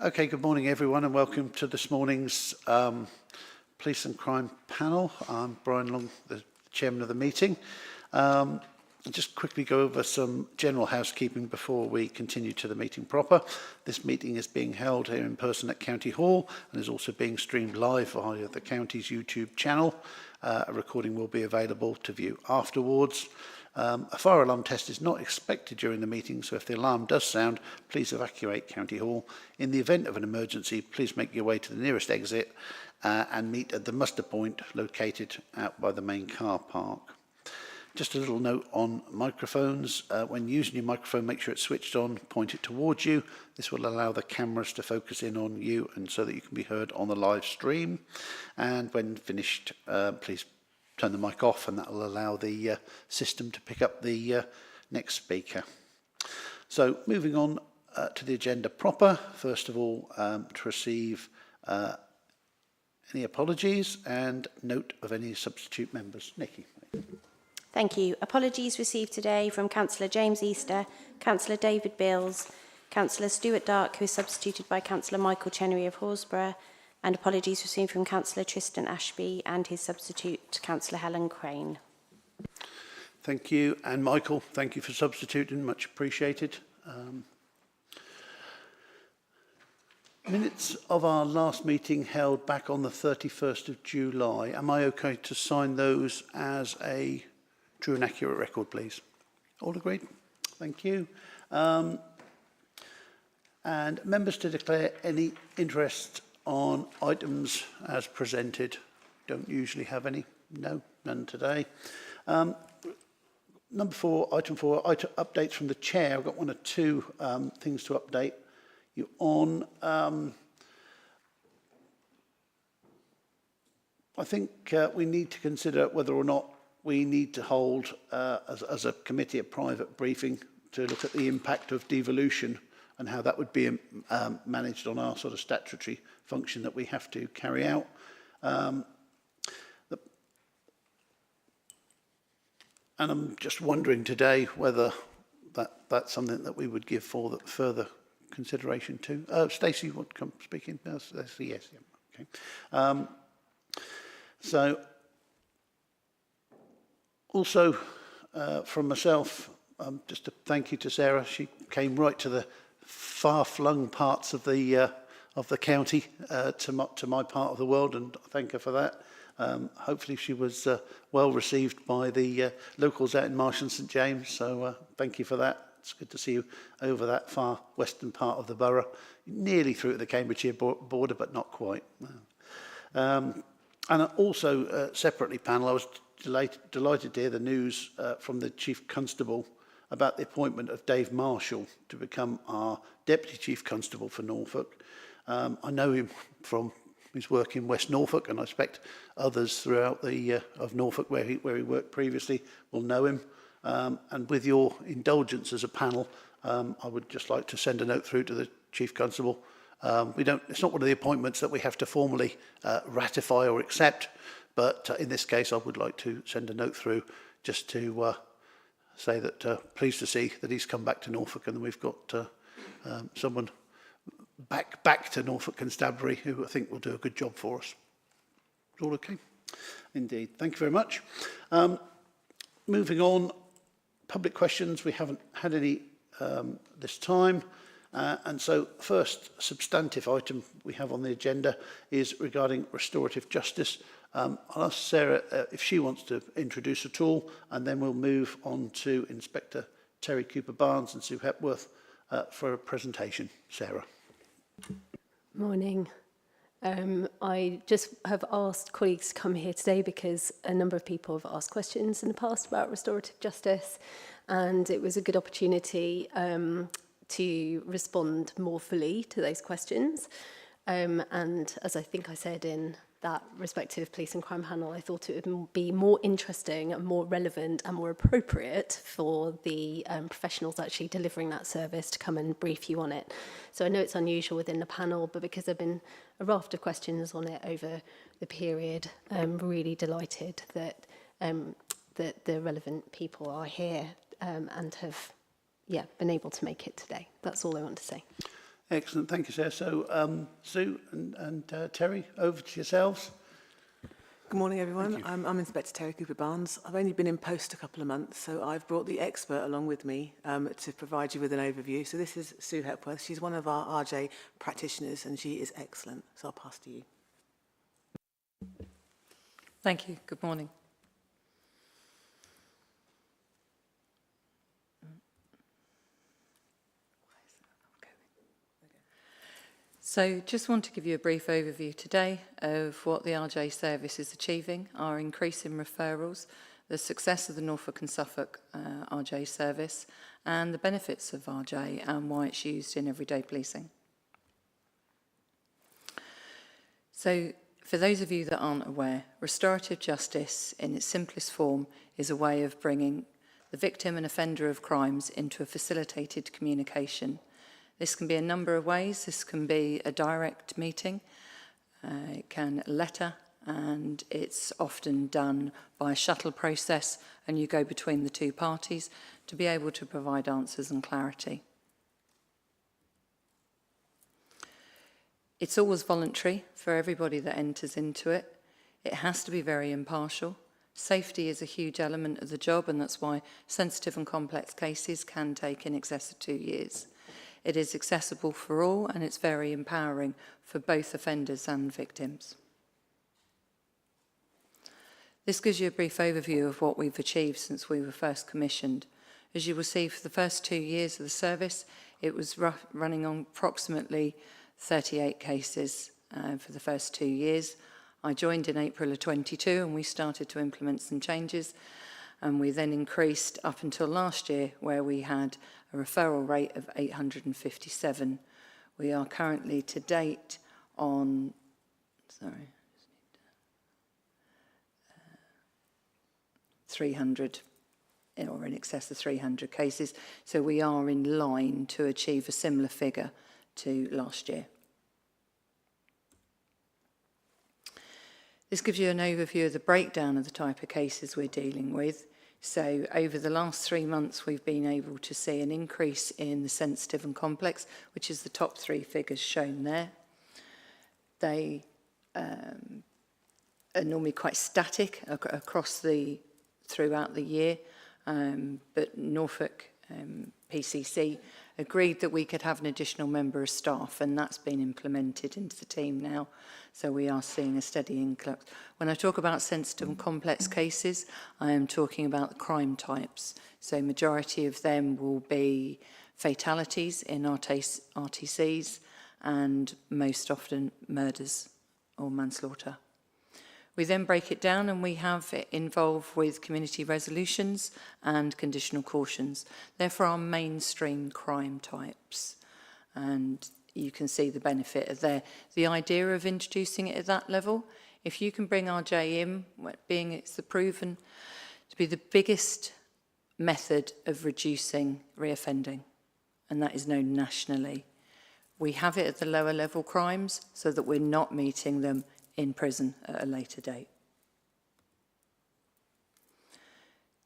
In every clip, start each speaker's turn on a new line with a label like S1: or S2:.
S1: Okay, good morning everyone and welcome to this morning's Police and Crime panel. I'm Brian Long, the chairman of the meeting. I'll just quickly go over some general housekeeping before we continue to the meeting proper. This meeting is being held here in person at County Hall and is also being streamed live via the county's YouTube channel. A recording will be available to view afterwards. A fire alarm test is not expected during the meeting, so if the alarm does sound, please evacuate County Hall. In the event of an emergency, please make your way to the nearest exit and meet at the muster point located out by the main car park. Just a little note on microphones. When using your microphone, make sure it's switched on, point it towards you. This will allow the cameras to focus in on you and so that you can be heard on the live stream. And when finished, please turn the mic off, and that will allow the system to pick up the next speaker. So moving on to the agenda proper, first of all, to receive any apologies and note of any substitute members. Nikki.
S2: Thank you. Apologies received today from Councillor James Easter, Councillor David Bills, Councillor Stuart Dark, who is substituted by Councillor Michael Chenery of Horsborough, and apologies received from Councillor Tristan Ashby and his substitute, Councillor Helen Crane.
S1: Thank you. And Michael, thank you for substituting, much appreciated. Minutes of our last meeting held back on the 31st of July. Am I okay to sign those as a true and accurate record, please? All agreed? Thank you. And members to declare any interest on items as presented. Don't usually have any. No, none today. Number four, item updates from the chair. I've got one or two things to update you on. I think we need to consider whether or not we need to hold, as a committee, a private briefing to look at the impact of devolution and how that would be managed on our sort of statutory function that we have to carry out. And I'm just wondering today whether that's something that we would give further consideration to. Stacey, you want to come speaking? No, Stacey, yes. Yeah. Okay. So, also from myself, just a thank you to Sarah. She came right to the far-flung parts of the county to my part of the world, and I thank her for that. Hopefully she was well received by the locals out in Marsh and St James, so thank you for that. It's good to see you over that far western part of the borough, nearly through to the Cambridgeshire border, but not quite. And also, separately, panel, I was delighted to hear the news from the Chief Constable about the appointment of Dave Marshall to become our Deputy Chief Constable for Norfolk. I know him from his work in West Norfolk, and I expect others throughout the of Norfolk where he worked previously will know him. And with your indulgence as a panel, I would just like to send a note through to the Chief Constable. It's not one of the appointments that we have to formally ratify or accept, but in this case, I would like to send a note through just to say that pleased to see that he's come back to Norfolk, and we've got someone back to Norfolk Constabulary who I think will do a good job for us. Is all okay? Indeed. Thank you very much. Moving on, public questions. We haven't had any this time. And so first substantive item we have on the agenda is regarding restorative justice. I'll ask Sarah if she wants to introduce at all, and then we'll move on to Inspector Terry Cooper-Barnes and Sue Hepworth for a presentation. Sarah.
S3: Morning. I just have asked colleagues to come here today because a number of people have asked questions in the past about restorative justice, and it was a good opportunity to respond more fully to those questions. And as I think I said in that respective police and crime panel, I thought it would be more interesting and more relevant and more appropriate for the professionals actually delivering that service to come and brief you on it. So I know it's unusual within the panel, but because there have been a raft of questions on it over the period, I'm really delighted that that the relevant people are here and have been able to make it today. That's all I want to say.
S1: Excellent, thank you, Sarah. So, Sue and Terry, over to yourselves.
S4: Good morning, everyone. I'm Inspector Terry Cooper-Barnes. I've only been in post a couple of months, so I've brought the expert along with me to provide you with an overview. So this is Sue Hepworth. She's one of our RJ practitioners, and she is excellent. So I'll pass to you.
S5: Thank you. Good morning. So just want to give you a brief overview today of what the RJ service is achieving, our increase in referrals, the success of the Norfolk and Suffolk RJ service, and the benefits of RJ and why it's used in everyday policing. So for those of you that aren't aware, restorative justice in its simplest form is a way of bringing the victim and offender of crimes into a facilitated communication. This can be a number of ways. This can be a direct meeting, it can a letter, and it's often done by a shuttle process, and you go between the two parties to be able to provide answers and clarity. It's always voluntary for everybody that enters into it. It has to be very impartial. Safety is a huge element of the job, and that's why sensitive and complex cases can take in excess of 2 years. It is accessible for all, and it's very empowering for both offenders and victims. This gives you a brief overview of what we've achieved since we were first commissioned. As you will see, for the first 2 years of the service, it was running on approximately 38 cases for the first 2 years. I joined in April of 22, and we started to implement some changes, and we then increased up until last year, where we had a referral rate of 857. We are currently to date on, 300, or in excess of 300 cases. So we are in line to achieve a similar figure to last year. This gives you an overview of the breakdown of the type of cases we're dealing with. So over the last 3 months, we've been able to see an increase in the sensitive and complex, which is the top 3 figures shown there. They are normally quite static throughout the year, but Norfolk PCC agreed that we could have an additional member of staff, and that's been implemented into the team now. So we are seeing a steady influx. When I talk about sensitive and complex cases, I am talking about the crime types. So majority of them will be fatalities in RTCs, and most often murders or manslaughter. We then break it down, and we have it involved with community resolutions and conditional cautions. They're for our mainstream crime types, and you can see the benefit of there. The idea of introducing it at that level, if you can bring RJ in, being it's the proven to be the biggest method of reducing reoffending, and that is known nationally. We have it at the lower level crimes so that we're not meeting them in prison at a later date.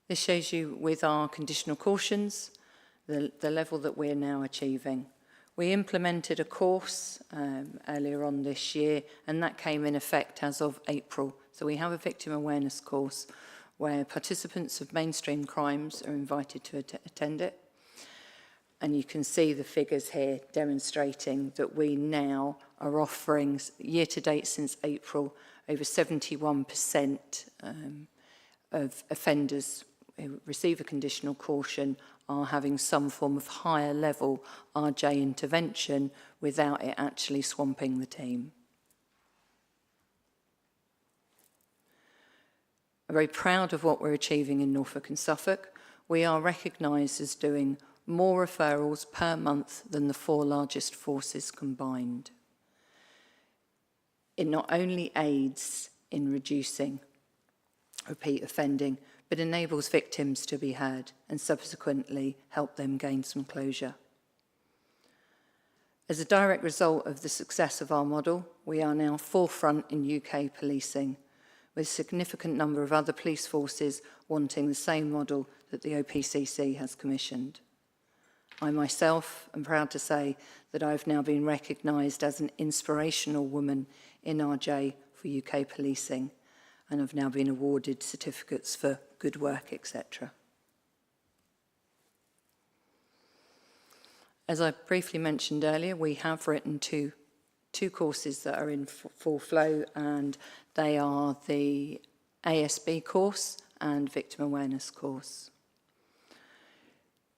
S5: This shows you with our conditional cautions the level that we're now achieving. We implemented a course earlier on this year, and that came in effect as of April. So we have a victim awareness course where participants of mainstream crimes are invited to attend it. And you can see the figures here demonstrating that we now are offering, year to date since April, over 71% of offenders who receive a conditional caution are having some form of higher level RJ intervention without it actually swamping the team. I'm very proud of what we're achieving in Norfolk and Suffolk. We are recognised as doing more referrals per month than the 4 largest forces combined. It not only aids in reducing repeat offending, but enables victims to be heard and subsequently help them gain some closure. As a direct result of the success of our model, we are now forefront in UK policing, with a significant number of other police forces wanting the same model that the OPCC has commissioned. I myself am proud to say that I've now been recognised as an inspirational woman in RJ for UK policing, and I've now been awarded certificates for good work, etc. As I briefly mentioned earlier, we have written two courses that are in full flow, and they are the ASB course and Victim Awareness course.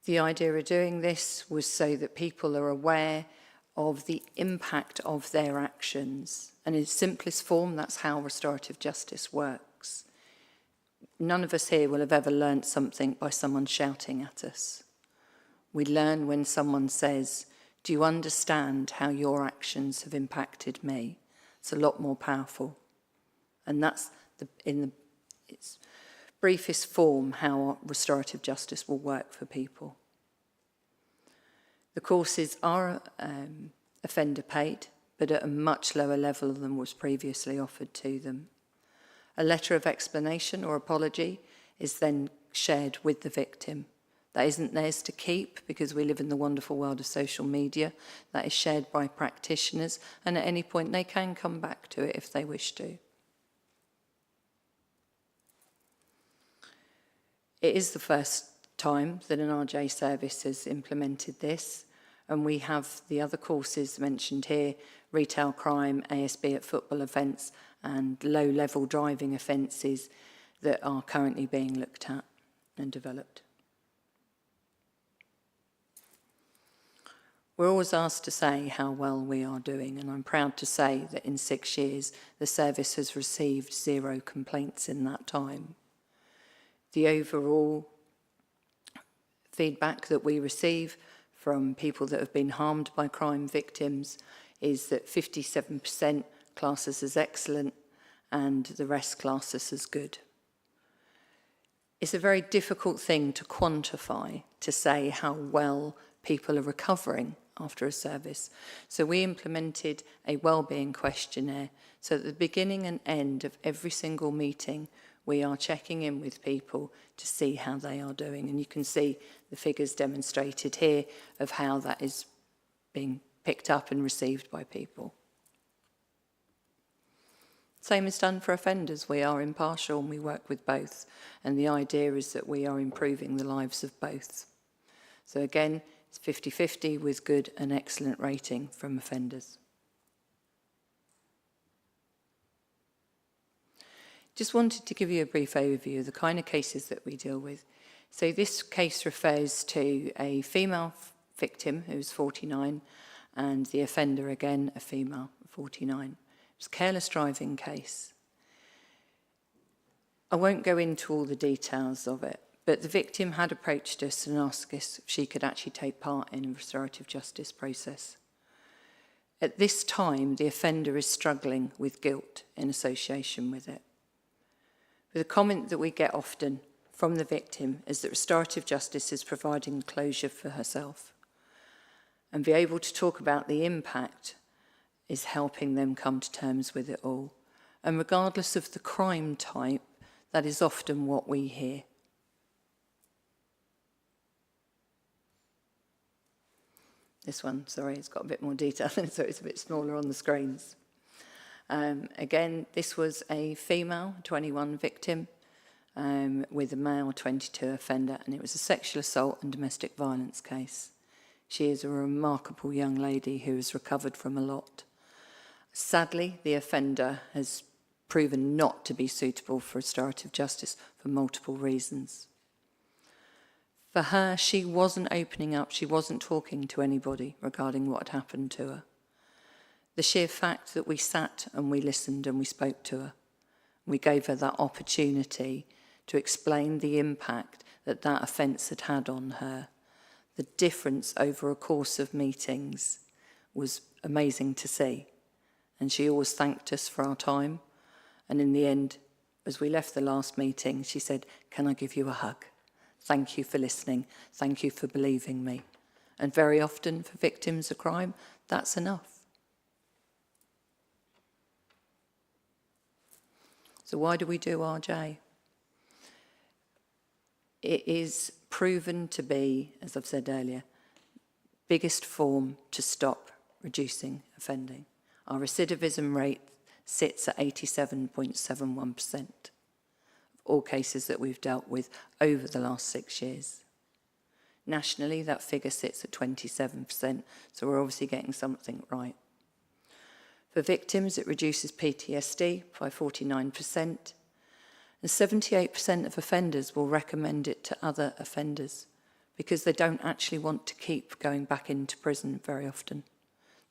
S5: The idea of doing this was so that people are aware of the impact of their actions. And in its simplest form, that's how restorative justice works. None of us here will have ever learnt something by someone shouting at us. We learn when someone says, "Do you understand how your actions have impacted me?" It's a lot more powerful. And that's in its briefest form how restorative justice will work for people. The courses are offender paid, but at a much lower level than was previously offered to them. A letter of explanation or apology is then shared with the victim. That isn't theirs to keep because we live in the wonderful world of social media. That is shared by practitioners, and at any point they can come back to it if they wish to. It is the first time that an RJ service has implemented this, and we have the other courses mentioned here: retail crime, ASB at football events, and low-level driving offences that are currently being looked at and developed. We're always asked to say how well we are doing, and I'm proud to say that in 6 years, the service has received 0 complaints in that time. The overall feedback that we receive from people that have been harmed by crime victims is that 57% class us as excellent and the rest class us as good. It's a very difficult thing to quantify, to say how well people are recovering after a service. So we implemented a wellbeing questionnaire. So at the beginning and end of every single meeting, we are checking in with people to see how they are doing. And you can see the figures demonstrated here of how that is being picked up and received by people. Same is done for offenders. We are impartial and we work with both. And the idea is that we are improving the lives of both. So again, it's 50-50 with good and excellent rating from offenders. Just wanted to give you a brief overview of the kind of cases that we deal with. So this case refers to a female victim who's 49 and the offender, again, a female, 49. It was a careless driving case. I won't go into all the details of it, but the victim had approached us and asked us if she could actually take part in a restorative justice process. At this time, the offender is struggling with guilt in association with it. But the comment that we get often from the victim is that restorative justice is providing closure for herself, and be able to talk about the impact is helping them come to terms with it all. And regardless of the crime type, that is often what we hear. This one, sorry, it's got a bit more detail, so it's a bit smaller on the screens. Again, this was a female 21 victim with a male 22 offender, and it was a sexual assault and domestic violence case. She is a remarkable young lady who has recovered from a lot. Sadly, the offender has proven not to be suitable for restorative justice for multiple reasons. For her, she wasn't opening up, she wasn't talking to anybody regarding what had happened to her. The sheer fact that we sat and we listened and we spoke to her, we gave her that opportunity to explain the impact that that offence had had on her. The difference over a course of meetings was amazing to see. And she always thanked us for our time. And in the end, as we left the last meeting, she said, "Can I give you a hug? Thank you for listening. Thank you for believing me." And very often for victims of crime, that's enough. So why do we do RJ? It is proven to be, as I've said earlier, biggest form to stop reducing offending. Our recidivism rate sits at 87.71% of all cases that we've dealt with over the last 6 years. Nationally, that figure sits at 27%, so we're obviously getting something right. For victims, it reduces PTSD by 49%, and 78% of offenders will recommend it to other offenders because they don't actually want to keep going back into prison very often.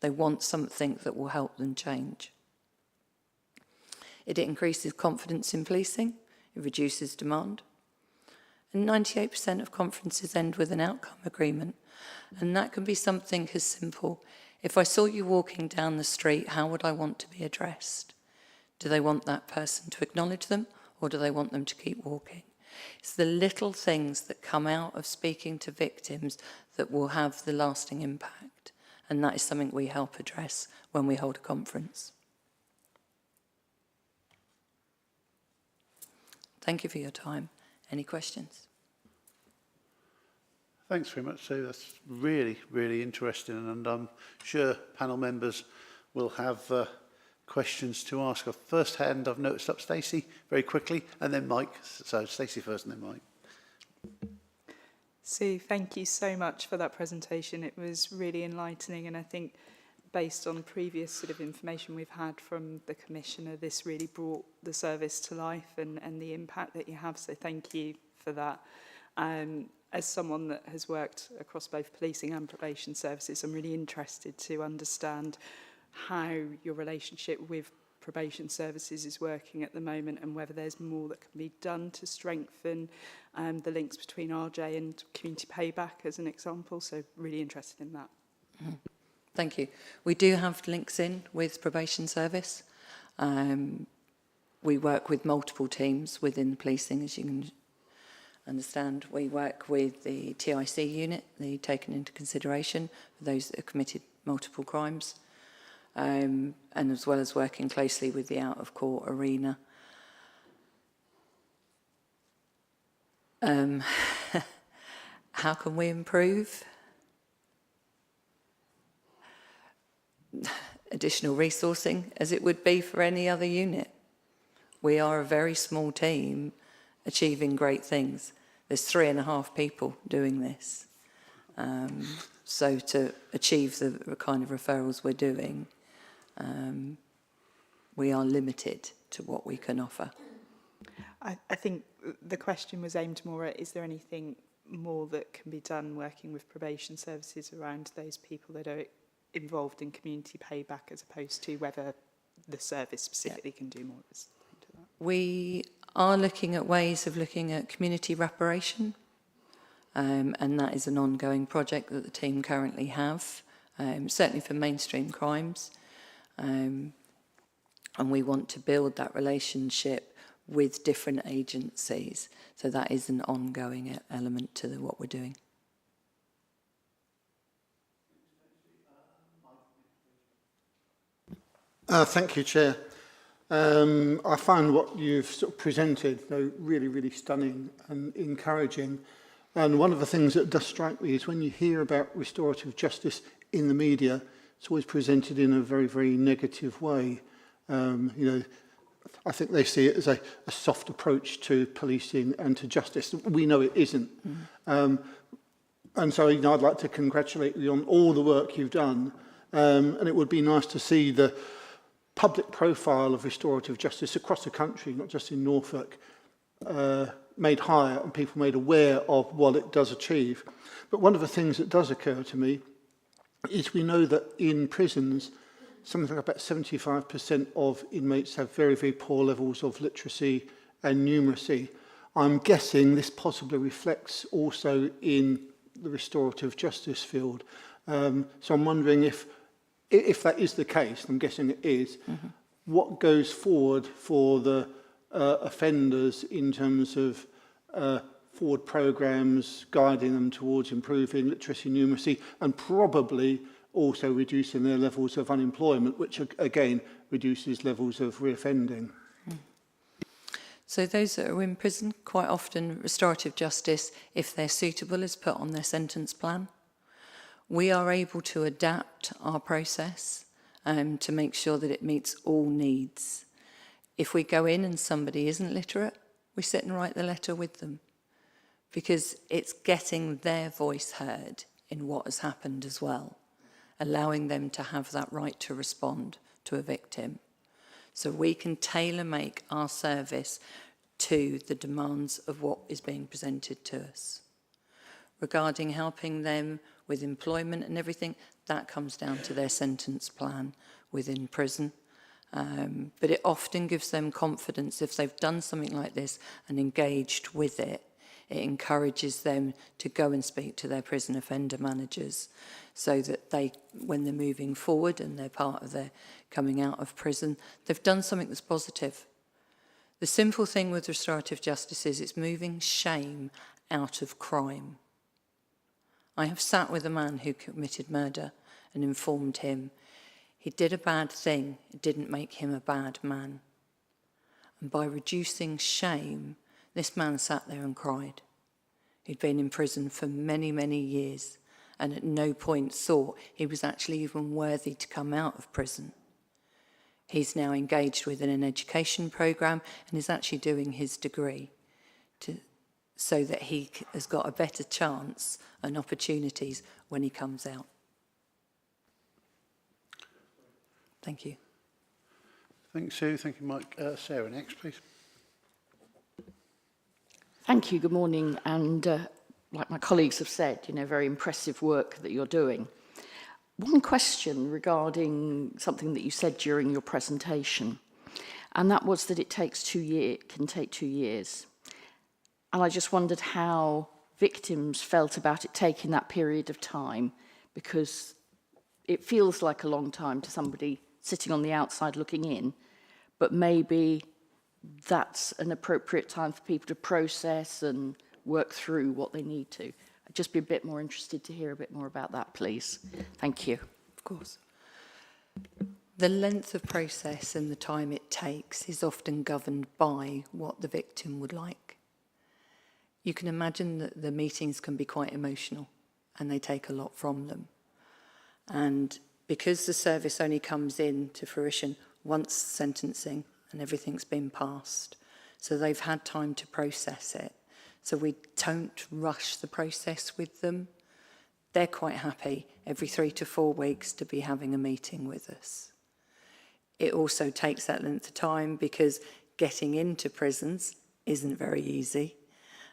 S5: They want something that will help them change. It increases confidence in policing, it reduces demand, and 98% of conferences end with an outcome agreement, and that can be something as simple. If I saw you walking down the street, how would I want to be addressed? Do they want that person to acknowledge them, or do they want them to keep walking? It's the little things that come out of speaking to victims that will have the lasting impact, and that is something we help address when we hold a conference. Thank you for your time. Any questions?
S1: Thanks very much, Sue. That's really, really interesting, and I'm sure panel members will have questions to ask. First hand, I've noticed up Stacey very quickly, and then Mike. So Stacey first, and then Mike.
S6: Sue, thank you so much for that presentation. It was really enlightening, and I think based on previous sort of information we've had from the Commissioner, this really brought the service to life and the impact that you have, so thank you for that. As someone that has worked across both policing and probation services, I'm really interested to understand how your relationship with probation services is working at the moment and whether there's more that can be done to strengthen the links between RJ and community payback as an example, so really interested in that.
S5: Mm-hmm. Thank you. We do have links in with probation service. We work with multiple teams within policing, as you can understand. We work with the TIC unit, the taken into consideration for those that have committed multiple crimes, and as well as working closely with the out-of-court arena. How can we improve? Additional resourcing, as it would be for any other unit. We are a very small team achieving great things. There's 3.5 people doing this. So to achieve the kind of referrals we're doing, we are limited to what we can offer.
S6: I think the question was aimed more at, is there anything more that can be done working with probation services around those people that are involved in community payback, as opposed to whether the service specifically can do more?
S5: We are looking at ways of looking at community reparation, and that is an ongoing project that the team currently have, certainly for mainstream crimes, and we want to build that relationship with different agencies, so that is an ongoing element to what we're doing.
S7: Thank you, Chair. I find what you've sort of presented, though, really, really stunning and encouraging. And one of the things that does strike me is when you hear about restorative justice in the media, it's always presented in a very, very negative way. You know, I think they see it as a soft approach to policing and to justice. We know it isn't. Mm. And so, you know, I'd like to congratulate you on all the work you've done. And it would be nice to see the public profile of restorative justice across the country, not just in Norfolk, made higher and people made aware of what it does achieve. But one of the things that does occur to me is we know that in prisons, something like about 75% of inmates have very, very poor levels of literacy and numeracy. I'm guessing this possibly reflects also in the restorative justice field. So I'm wondering if that is the case, I'm guessing it is, what goes forward for the offenders in terms of forward programs, guiding them towards improving literacy and numeracy, and probably also reducing their levels of unemployment, which again reduces levels of reoffending.
S5: So those that are in prison, quite often restorative justice, if they're suitable, is put on their sentence plan. We are able to adapt our process to make sure that it meets all needs. If we go in and somebody isn't literate, we sit and write the letter with them, because it's getting their voice heard in what has happened as well, allowing them to have that right to respond to a victim. So we can tailor-make our service to the demands of what is being presented to us. Regarding helping them with employment and everything, that comes down to their sentence plan within prison. But it often gives them confidence if they've done something like this and engaged with it. It encourages them to go and speak to their prison offender managers so that they, when they're moving forward and they're part of their coming out of prison, they've done something that's positive. The simple thing with restorative justice is it's moving shame out of crime. I have sat with a man who committed murder and informed him he did a bad thing. It didn't make him a bad man. And by reducing shame, this man sat there and cried. He'd been in prison for many, many years and at no point thought he was actually even worthy to come out of prison. He's now engaged within an education programme and is actually doing his degree so that he has got a better chance and opportunities when he comes out. Thank you.
S1: Thanks, Sue. Thank you, Mike. Sarah, next, please.
S8: Thank you. Good morning. And like my colleagues have said, very impressive work that you're doing. One question regarding something that you said during your presentation, and that was that it can take 2 years. And I just wondered how victims felt about it taking that period of time, because it feels like a long time to somebody sitting on the outside looking in, but maybe that's an appropriate time for people to process and work through what they need to. I'd just be a bit more interested to hear a bit more about that, please. Thank you.
S5: Of course. The length of process and the time it takes is often governed by what the victim would like. You can imagine that the meetings can be quite emotional and they take a lot from them. And because the service only comes into fruition once sentencing and everything's been passed, so they've had time to process it. So we don't rush the process with them. They're quite happy every 3 to 4 weeks to be having a meeting with us. It also takes that length of time because getting into prisons isn't very easy.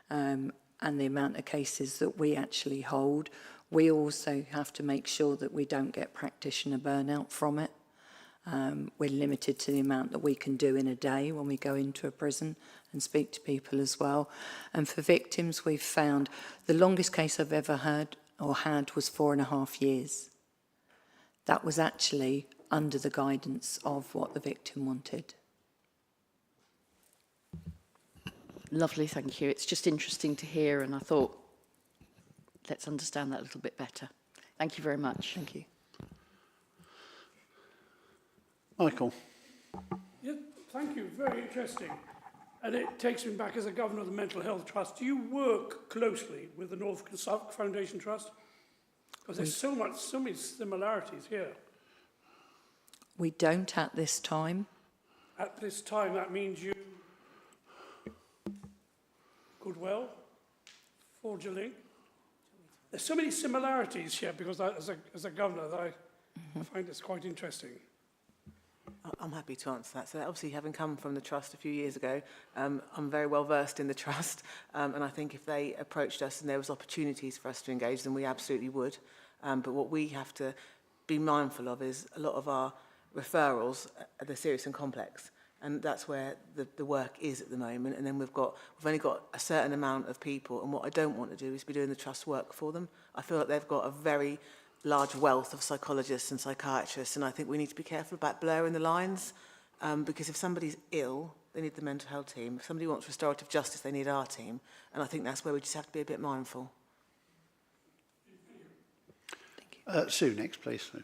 S5: And the amount of cases that we actually hold, we also have to make sure that we don't get practitioner burnout from it. We're limited to the amount that we can do in a day when we go into a prison and speak to people as well. And for victims, we've found the longest case I've ever heard or had was 4.5 years. That was actually under the guidance of what the victim wanted.
S8: Lovely, thank you. It's just interesting to hear, and I thought, let's understand that a little bit better. Thank you very much.
S5: Thank you.
S1: Michael.
S9: Yeah, thank you. Very interesting. And it takes me back as a governor of the Mental Health Trust. Do you work closely with the Norfolk and Suffolk Foundation Trust? Because there's so many similarities here.
S5: We don't at this time.
S9: At this time, that means you Goodwill, forge a link. There's so many similarities here because as a governor, that I find this quite interesting.
S4: I'm happy to answer that. So obviously, having come from the Trust a few years ago, I'm very well versed in the Trust. And I think if they approached us and there was opportunities for us to engage, then we absolutely would. But what we have to be mindful of is a lot of our referrals are serious and complex. And that's where the work is at the moment. And then we've only got a certain amount of people. And what I don't want to do is be doing the Trust work for them. I feel like they've got a very large wealth of psychologists and psychiatrists, and I think we need to be careful about blurring the lines, because if somebody's ill, they need the mental health team. If somebody wants restorative justice, they need our team, and I think that's where we just have to be a bit mindful.
S1: Sue, next, please. Sue.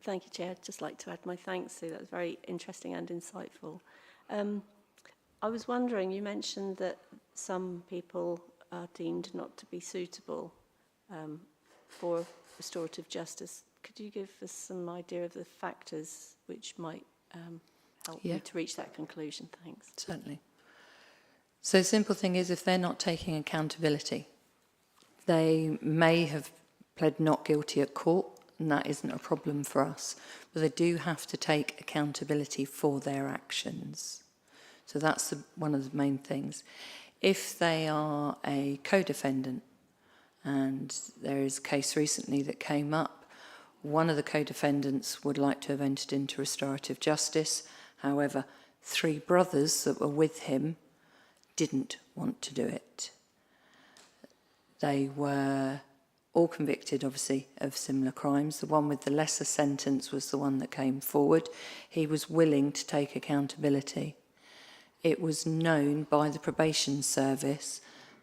S3: Thank you, Chair. I'd just like to add my thanks, Sue. That was very interesting and insightful. I was wondering, you mentioned that some people are deemed not to be suitable for restorative justice. Could you give us some idea of the factors which might help you to reach that conclusion? Thanks.
S5: Certainly. So the simple thing is, if they're not taking accountability, they may have pled not guilty at court, and that isn't a problem for us, but they do have to take accountability for their actions. So that's one of the main things. If they are a co-defendant, and there is a case recently that came up, one of the co-defendants would like to have entered into restorative justice. However, 3 brothers that were with him didn't want to do it. They were all convicted, obviously, of similar crimes. The one with the lesser sentence was the one that came forward. He was willing to take accountability. It was known by the probation service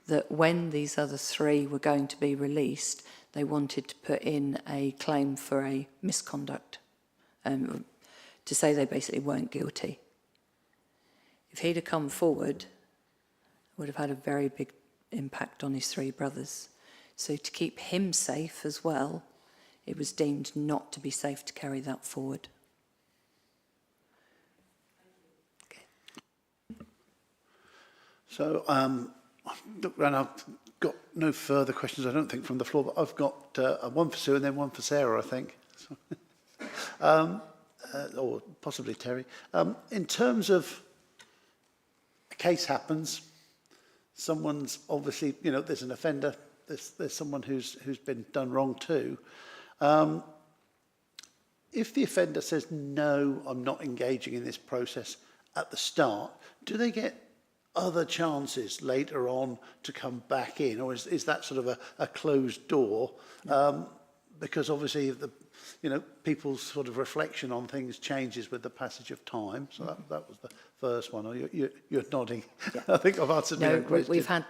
S5: that when these other 3 were going to be released, they wanted to put in a claim for a misconduct, to say they basically weren't guilty. If he'd have come forward, it would have had a very big impact on his 3 brothers. So to keep him safe as well, it was deemed not to be safe to carry that forward. Okay.
S1: So, look, and I've got no further questions, I don't think, from the floor, but I've got one for Sue and then one for Sarah, I think. So, or possibly Terry. In terms of a case happens, someone's obviously, you know, there's an offender, there's someone who's been done wrong too. If the offender says, no, I'm not engaging in this process at the start, do they get other chances later on to come back in, or is that sort of a closed door? Because obviously people's sort of reflection on things changes with the passage of time. So that was the first one. Or you're nodding. Yeah. I think I've answered my own question.
S5: We've had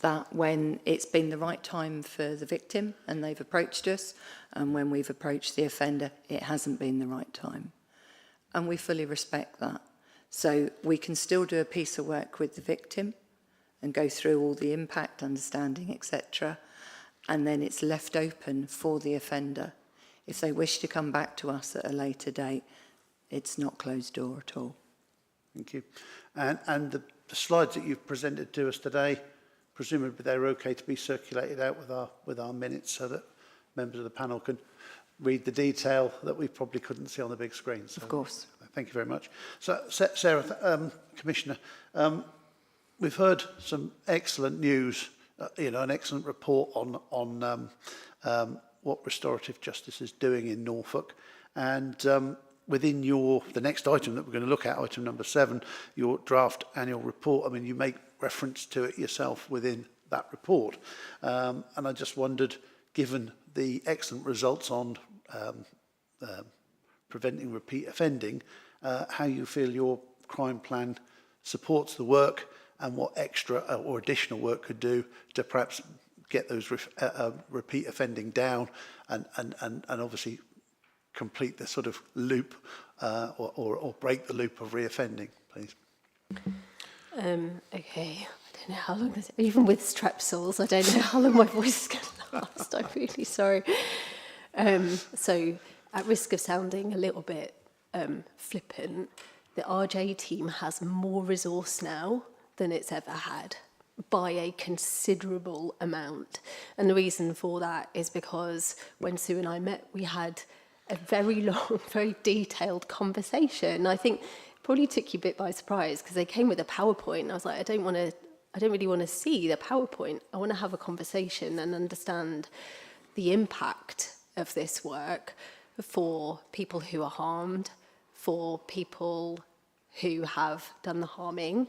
S5: that when it's been the right time for the victim and they've approached us, and when we've approached the offender, it hasn't been the right time. And we fully respect that. So we can still do a piece of work with the victim and go through all the impact, understanding, etc. And then it's left open for the offender. If they wish to come back to us at a later date, it's not closed door at all.
S1: Thank you. And the slides that you've presented to us today, presumably they're okay to be circulated out with our minutes so that members of the panel can read the detail that we probably couldn't see on the big screen. So,
S5: of course.
S1: Thank you very much. So, Sarah, Commissioner, we've heard some excellent news, an excellent report on what restorative justice is doing in Norfolk. And within the next item that we're going to look at, item number 7, your draft annual report, I mean, you make reference to it yourself within that report. And I just wondered, given the excellent results on preventing repeat offending, how you feel your crime plan supports the work and what extra or additional work could do to perhaps get those repeat offending down and obviously complete the sort of loop or break the loop of reoffending, please.
S3: Okay, I don't know how long this, even with strepsils, I don't know how long my voice is going to last. I'm really sorry. So, at risk of sounding a little bit flippant, the RJ team has more resource now than it's ever had by a considerable amount. And the reason for that is because when Sue and I met, we had a very long, very detailed conversation. I think it probably took you a bit by surprise because they came with a PowerPoint. And I was like, I don't really want to see the PowerPoint. I want to have a conversation and understand the impact of this work for people who are harmed, for people who have done the harming,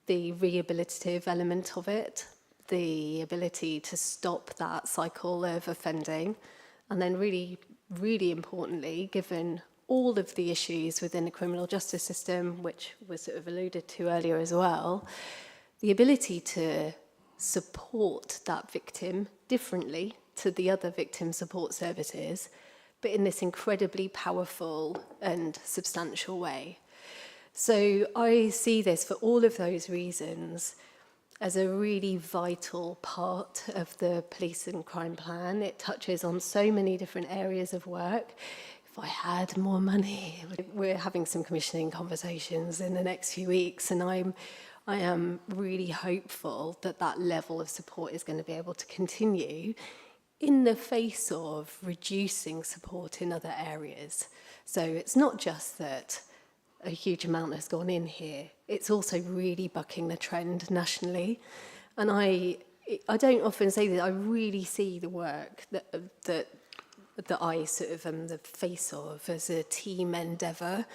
S3: the rehabilitative element of it, the ability to stop that cycle of offending, and then really, really importantly, given all of the issues within the criminal justice system, which was sort of alluded to earlier as well, the ability to support that victim differently to the other victim support services, but in this incredibly powerful and substantial way. So I see this for all of those reasons as a really vital part of the police and crime plan. It touches on so many different areas of work. If I had more money, we're having some commissioning conversations in the next few weeks, and I am really hopeful that that level of support is going to be able to continue in the face of reducing support in other areas. So it's not just that a huge amount has gone in here, it's also really bucking the trend nationally. And I don't often say that I really see the work that I sort of am the face of as a team endeavour.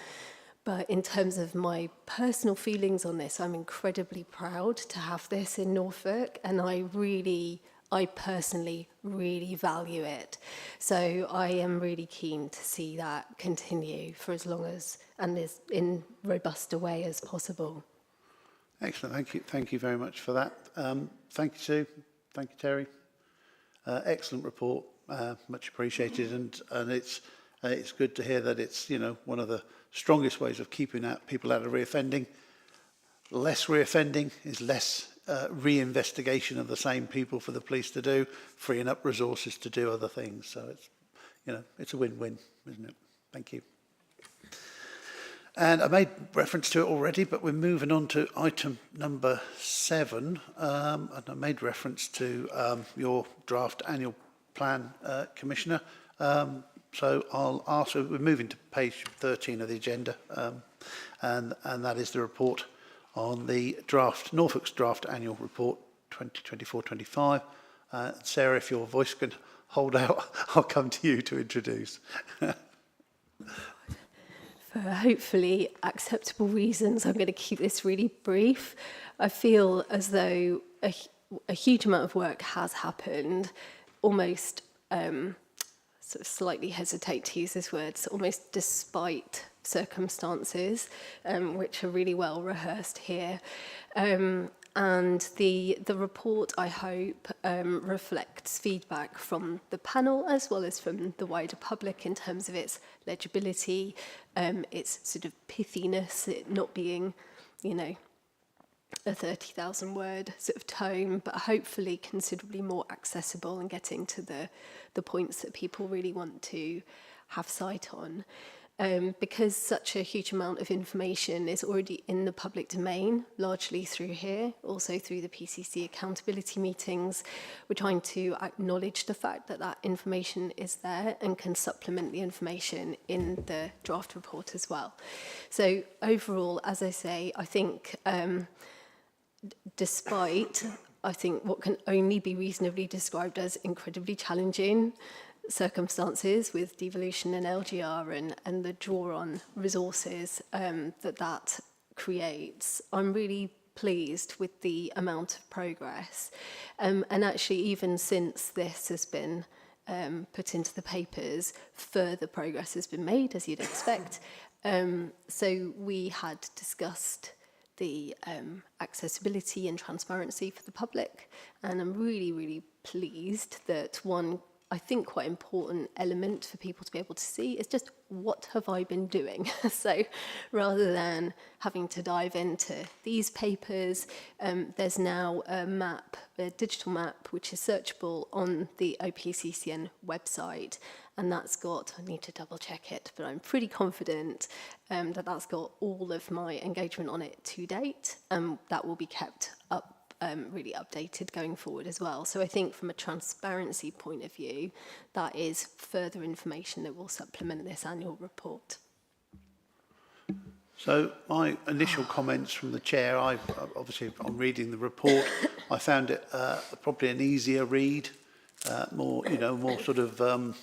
S3: But in terms of my personal feelings on this, I'm incredibly proud to have this in Norfolk, and I personally really value it. So I am really keen to see that continue for as long as, and as in robust a way as possible.
S1: Excellent. Thank you very much for that. Thank you, Sue. Thank you, Terry. Excellent report. Much appreciated. And it's good to hear that it's, one of the strongest ways of keeping people out of reoffending. Less reoffending is less re-investigation of the same people for the police to do, freeing up resources to do other things. So it's a win-win, isn't it? Thank you. And I made reference to it already, but we're moving on to item number 7. And I made reference to your draft annual plan, Commissioner. So I'll ask, we're moving to page 13 of the agenda, and that is the report on the Norfolk's draft annual report 2024-25. Sarah, if your voice can hold out, I'll come to you to introduce.
S3: For hopefully acceptable reasons, I'm going to keep this really brief. I feel as though a huge amount of work has happened, almost sort of slightly hesitate to use this word, so almost despite circumstances, which are really well rehearsed here. And the report, I hope, reflects feedback from the panel as well as from the wider public in terms of its legibility, its sort of pithiness, it not being, a 30,000 word sort of tome, but hopefully considerably more accessible and getting to the points that people really want to have sight on. Because such a huge amount of information is already in the public domain, largely through here, also through the PCC accountability meetings, we're trying to acknowledge the fact that that information is there and can supplement the information in the draft report as well. So overall, as I say, I think despite, I think, what can only be reasonably described as incredibly challenging circumstances with devolution and LGR and the draw on resources that creates, I'm really pleased with the amount of progress. And actually, even since this has been put into the papers, further progress has been made, as you'd expect. So we had discussed the accessibility and transparency for the public, and I'm really, really pleased that one, I think, quite important element for people to be able to see is just what have I been doing? So rather than having to dive into these papers, there's now a map, a digital map, which is searchable on the OPCCN website. And that's got, I need to double check it, but I'm pretty confident that that's got all of my engagement on it to date. That will be kept up, really updated going forward as well. So I think from a transparency point of view, that is further information that will supplement this annual report.
S1: So my initial comments from the chair, obviously on reading the report, I found it probably an easier read, more sort of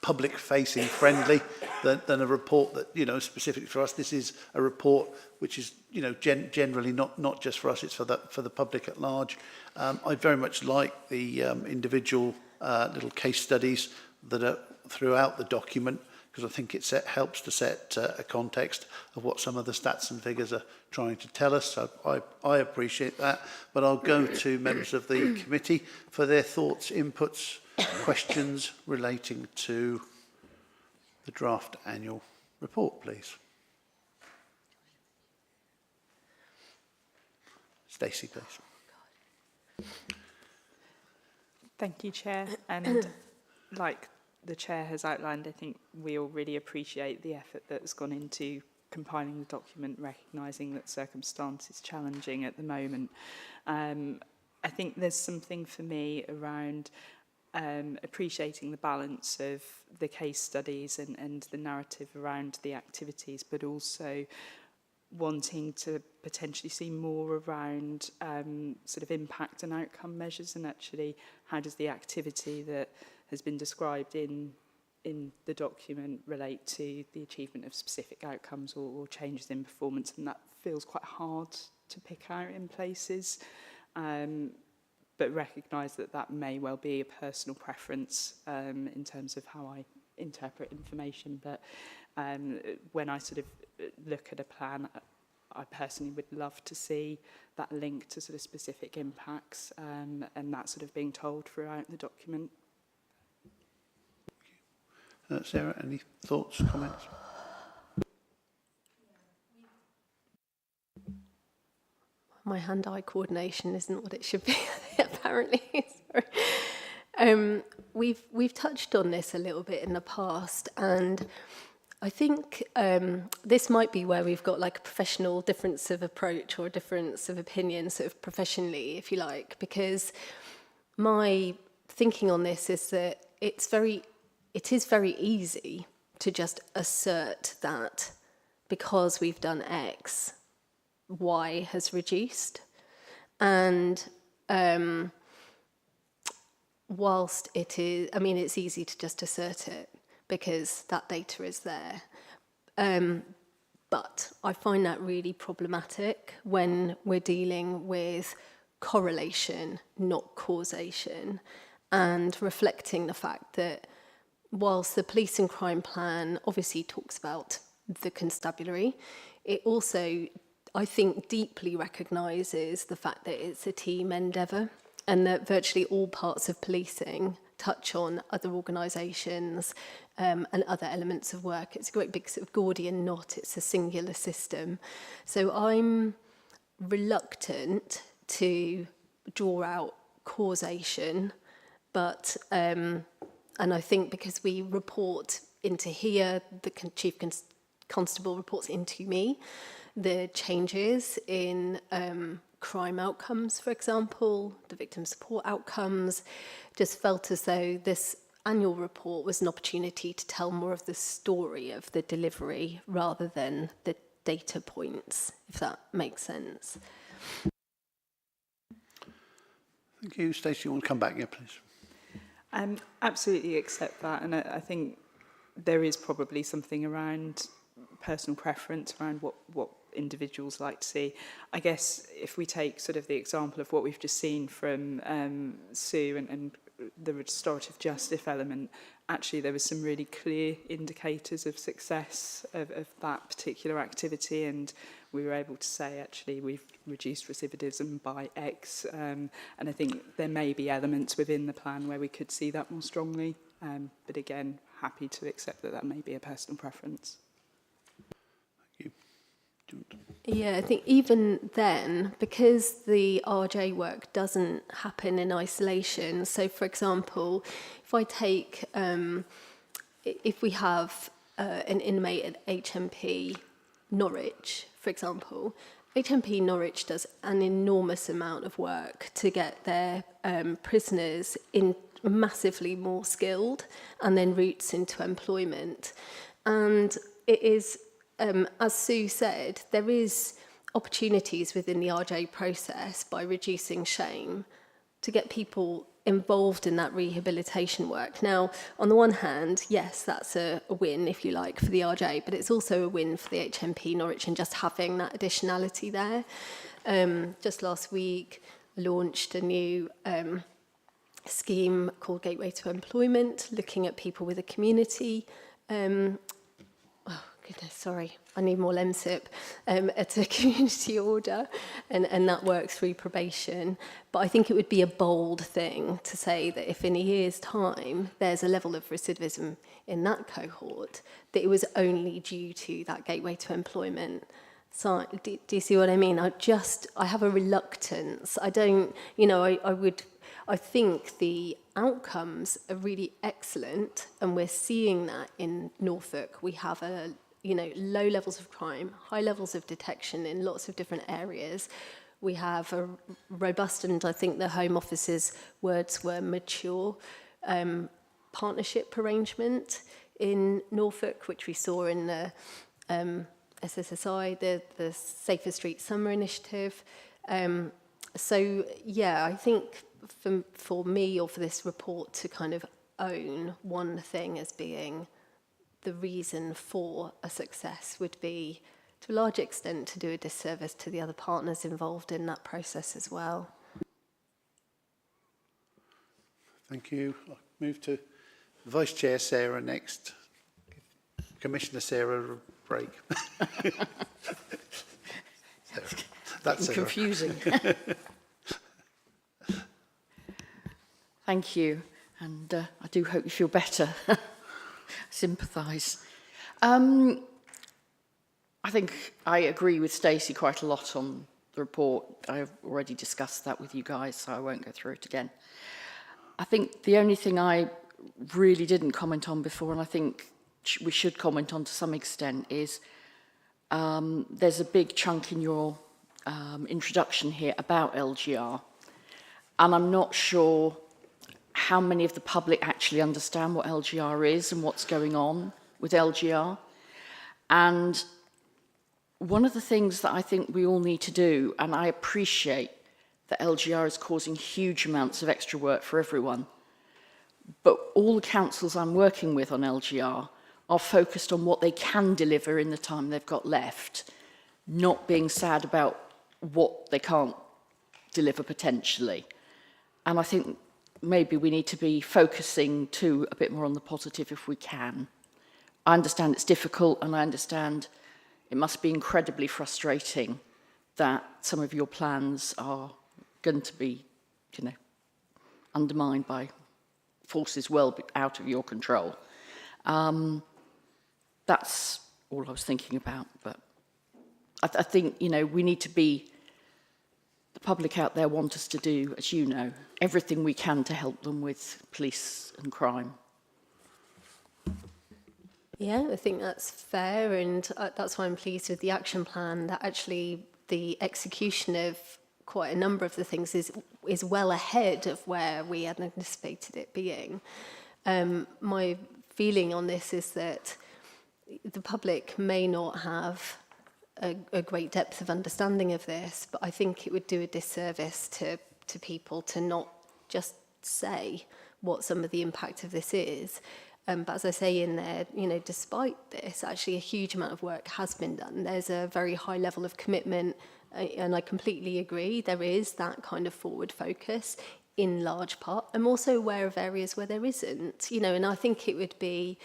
S1: public-facing friendly than a report that, specific for us. This is a report which is, generally not just for us, it's for the public at large. I very much like the individual little case studies that are throughout the document, because I think it helps to set a context of what some of the stats and figures are trying to tell us. So I appreciate that, but I'll go to members of the committee for their thoughts, inputs, questions relating to the draft annual report, please. Stacey, please.
S6: Thank you, Chair. And like the Chair has outlined, I think we all really appreciate the effort that's gone into compiling the document, recognising that circumstance is challenging at the moment. I think there's something for me around appreciating the balance of the case studies and the narrative around the activities, but also wanting to potentially see more around sort of impact and outcome measures, and actually how does the activity that has been described in the document relate to the achievement of specific outcomes or changes in performance. And that feels quite hard to pick out in places, but recognise that that may well be a personal preference in terms of how I interpret information. But when I sort of look at a plan, I personally would love to see that link to sort of specific impacts and that sort of being told throughout the document.
S1: Sarah, any thoughts, comments?
S3: My hand-eye coordination isn't what it should be, apparently. Sorry. We've touched on this a little bit in the past, and I think this might be where we've got like a professional difference of approach or a difference of opinion, sort of professionally, if you like, because my thinking on this is that it is very easy to just assert that because we've done X, Y has reduced. And whilst it is, I mean, it's easy to just assert it because that data is there. But I find that really problematic when we're dealing with correlation, not causation, and reflecting the fact that whilst the police and crime plan obviously talks about the constabulary, it also, I think, deeply recognises the fact that it's a team endeavour and that virtually all parts of policing touch on other organisations and other elements of work. It's a great big sort of Gordian knot. It's a singular system. So I'm reluctant to draw out causation, but and I think because we report into here, the Chief Constable reports into me, the changes in crime outcomes, for example, the victim support outcomes, just felt as though this annual report was an opportunity to tell more of the story of the delivery rather than the data points, if that makes sense.
S1: Thank you. Stacey, you want to come back here, please?
S6: Absolutely accept that, and I think there is probably something around personal preference around what individuals like to see. I guess if we take sort of the example of what we've just seen from Sue and the restorative justice element, actually there was some really clear indicators of success of that particular activity, and we were able to say actually we've reduced recidivism by X, and I think there may be elements within the plan where we could see that more strongly, but again, happy to accept that that may be a personal preference.
S3: Yeah, I think even then, because the RJ work doesn't happen in isolation, so for example, if I take, if we have an inmate at HMP Norwich, for example, HMP Norwich does an enormous amount of work to get their prisoners in massively more skilled and then routes into employment. And it is, as Sue said, there is opportunities within the RJ process by reducing shame to get people involved in that rehabilitation work. Now, on the one hand, yes, that's a win, if you like, for the RJ, but it's also a win for the HMP Norwich and just having that additionality there. Just last week, I launched a new scheme called Gateway to Employment, looking at people with a community sorry, I need more LEMSIP, at a community order, and that works through probation. But I think it would be a bold thing to say that if in a year's time there's a level of recidivism in that cohort, that it was only due to that gateway to employment side. Do you see what I mean? I have a reluctance. I don't, you know, I think the outcomes are really excellent, and we're seeing that in Norfolk. We have low levels of crime, high levels of detection in lots of different areas. We have a robust, and I think the Home Office's words were mature, partnership arrangement in Norfolk, which we saw in the SSSI, the Safer Street Summer Initiative. So, yeah, I think for me, or for this report to kind of own one thing as being the reason for a success would be, to a large extent, to do a disservice to the other partners involved in that process as well.
S1: Thank you. I'll move to Vice Chair Sarah next. Commissioner Sarah, a break. That's Sarah.
S8: Confusing. Thank you, and I do hope you feel better. Sympathise. I think I agree with Stacey quite a lot on the report. I've already discussed that with you guys, so I won't go through it again. I think the only thing I really didn't comment on before, and I think we should comment on to some extent, is there's a big chunk in your introduction here about LGR, and I'm not sure how many of the public actually understand what LGR is and what's going on with LGR. And one of the things that I think we all need to do, and I appreciate that LGR is causing huge amounts of extra work for everyone, but all the councils I'm working with on LGR are focused on what they can deliver in the time they've got left, not being sad about what they can't deliver potentially. And I think maybe we need to be focusing too a bit more on the positive if we can. I understand it's difficult, and I understand it must be incredibly frustrating that some of your plans are going to be, you know, undermined by forces well out of your control. That's all I was thinking about, but I think, you know, we need to be, the public out there want us to do, as you know, everything we can to help them with police and crime.
S3: Yeah, I think that's fair, and that's why I'm pleased with the action plan, that actually the execution of quite a number of the things is well ahead of where we had anticipated it being. My feeling on this is that the public may not have a great depth of understanding of this, but I think it would do a disservice to people to not just say what some of the impact of this is. But as I say in there, you know, despite this, actually a huge amount of work has been done. There's a very high level of commitment, and I completely agree, there is that kind of forward focus in large part. I'm also aware of areas where there isn't, you know, and I think it would be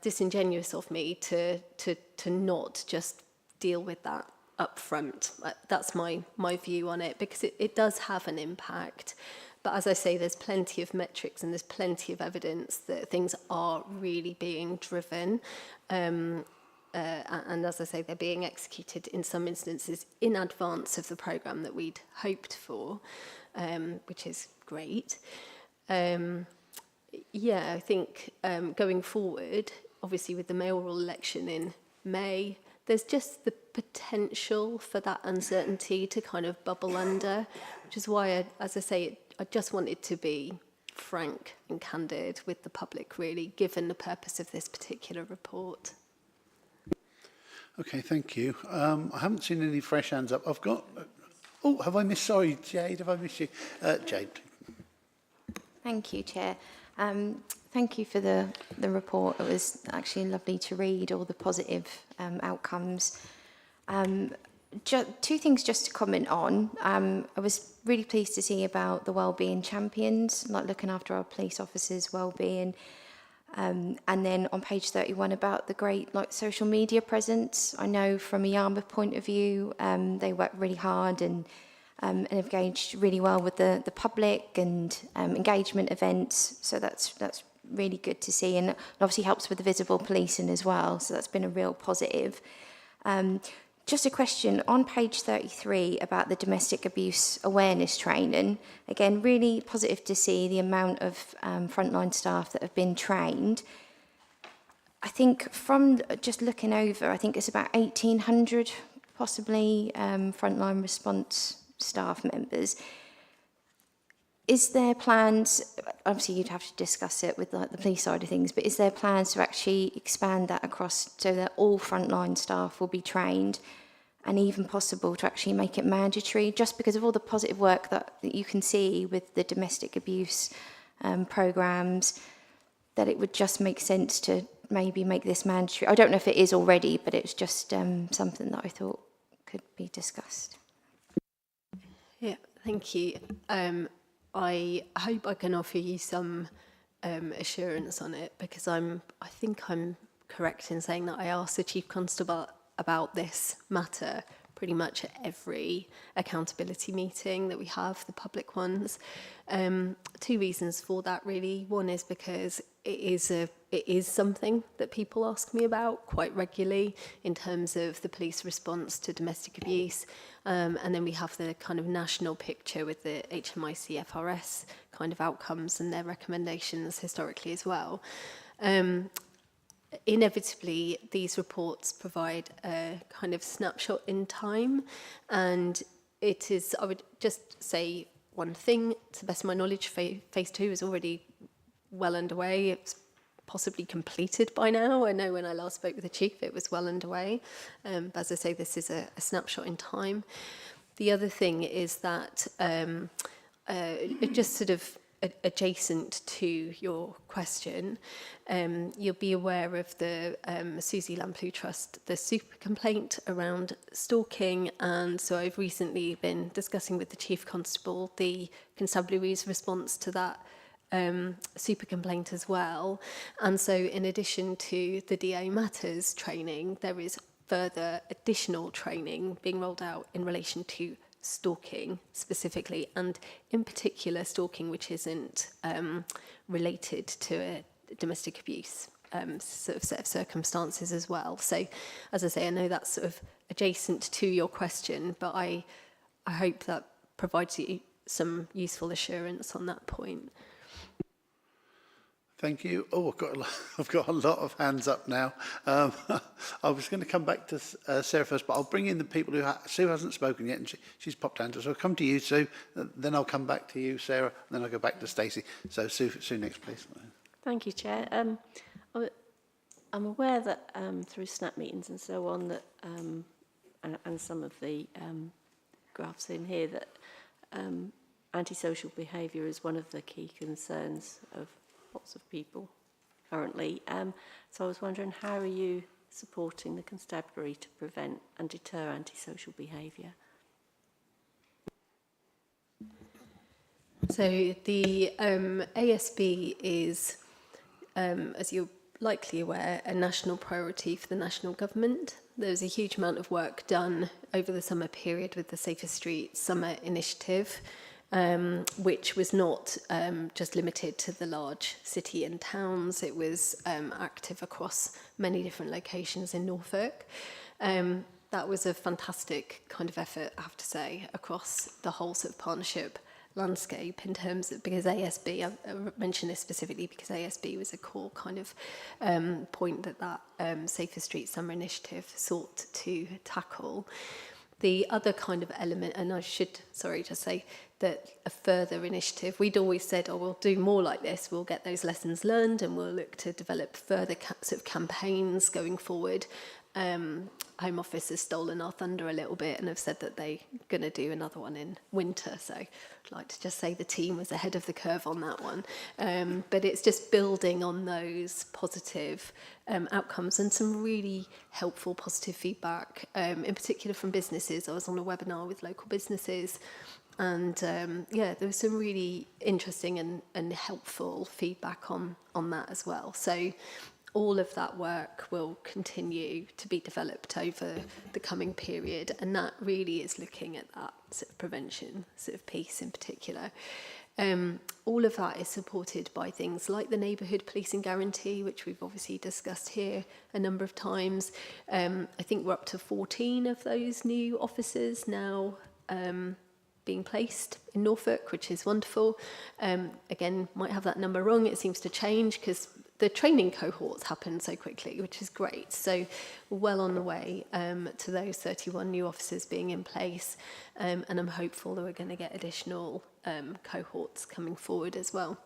S3: disingenuous of me to not just deal with that up front. That's my view on it, because it does have an impact. But as I say, there's plenty of metrics and there's plenty of evidence that things are really being driven. And as I say, they're being executed in some instances in advance of the programme that we'd hoped for, which is great. Yeah, I think going forward, obviously with the mayoral election in May, there's just the potential for that uncertainty to kind of bubble under, which is why, as I say, I just wanted to be frank and candid with the public, really, given the purpose of this particular report.
S1: Okay, thank you. I haven't seen any fresh hands up. I've got... Oh, have I missed... Sorry, Jade, have I missed you? Jade.
S2: Thank you, Chair. Thank you for the report. It was actually lovely to read all the positive outcomes. Two things just to comment on. I was really pleased to see about the wellbeing champions, like looking after our police officers' wellbeing. And then on page 31 about the great social media presence. I know from a Yarmouth point of view, they work really hard and engaged really well with the public and engagement events. So that's really good to see, and obviously helps with the visible policing as well. So that's been a real positive. Just a question on page 33 about the domestic abuse awareness training. Again, really positive to see the amount of frontline staff that have been trained. I think from just looking over, I think it's about 1,800 possibly frontline response staff members. Is there plans, obviously you'd have to discuss it with like the police side of things, but is there plans to actually expand that across so that all frontline staff will be trained, and even possible to actually make it mandatory, just because of all the positive work that you can see with the domestic abuse programmes, that it would just make sense to maybe make this mandatory? I don't know if it is already, but it's just something that I thought could be discussed.
S3: Yeah, thank you. I hope I can offer you some assurance on it, because I think I'm correct in saying that I asked the Chief Constable about this matter pretty much at every accountability meeting that we have, the public ones. Two reasons for that, really. One is because it is something that people ask me about quite regularly in terms of the police response to domestic abuse. And then we have the kind of national picture with the HMIC FRS kind of outcomes and their recommendations historically as well. Inevitably, these reports provide a kind of snapshot in time, and it is, I would just say one thing, to the best of my knowledge, phase 2 is already well underway. It's possibly completed by now. I know when I last spoke with the Chief, it was well underway. But as I say, this is a snapshot in time. The other thing is that it just sort of adjacent to your question, you'll be aware of the Susie Lamplugh Trust, the super complaint around stalking, and so I've recently been discussing with the Chief Constable the Constabulary's response to that super complaint as well. And so in addition to the DA Matters training, there is further additional training being rolled out in relation to stalking specifically, and in particular stalking which isn't related to a domestic abuse sort of set of circumstances as well. So as I say, I know that's sort of adjacent to your question, but I hope that provides you some useful assurance on that point.
S1: Thank you. Oh, I've got a lot of hands up now. I was going to come back to Sarah first, but I'll bring in the people who Sue hasn't spoken yet, and she's popped hand. So I'll come to you, Sue. Then I'll come back to you, Sarah. And then I'll go back to Stacey. So Sue next, please.
S10: Thank you, Chair. I'm aware that through SNAP meetings and so on, that and some of the graphs in here, that antisocial behaviour is one of the key concerns of lots of people currently. So I was wondering, how are you supporting the constabulary to prevent and deter antisocial behaviour?
S3: So the ASB is, as you're likely aware, a national priority for the national government. There's a huge amount of work done over the summer period with the Safer Streets Summer Initiative, which was not just limited to the large city and towns. It was active across many different locations in Norfolk. That was a fantastic kind of effort, I have to say, across the whole sort of partnership landscape, in terms of, because ASB, I mention this specifically because ASB was a core kind of point that Safer Streets Summer Initiative sought to tackle. The other kind of element, and I should, just say that a further initiative, we'd always said, oh, we'll do more like this, we'll get those lessons learned and we'll look to develop further sort of campaigns going forward. Home Office has stolen our thunder a little bit and have said that they're going to do another one in winter. So I'd like to just say the team was ahead of the curve on that one. But it's just building on those positive outcomes and some really helpful positive feedback, in particular from businesses. I was on a webinar with local businesses, and there was some really interesting and helpful feedback on that as well. So all of that work will continue to be developed over the coming period, and that really is looking at that sort of prevention sort of piece in particular. All of that is supported by things like the neighbourhood policing guarantee, which we've obviously discussed here a number of times. I think we're up to 14 of those new officers now being placed in Norfolk, which is wonderful. Again, might have that number wrong. It seems to change because the training cohorts happen so quickly, which is great. So well on the way to those 31 new officers being in place. And I'm hopeful that we're going to get additional cohorts coming forward as well.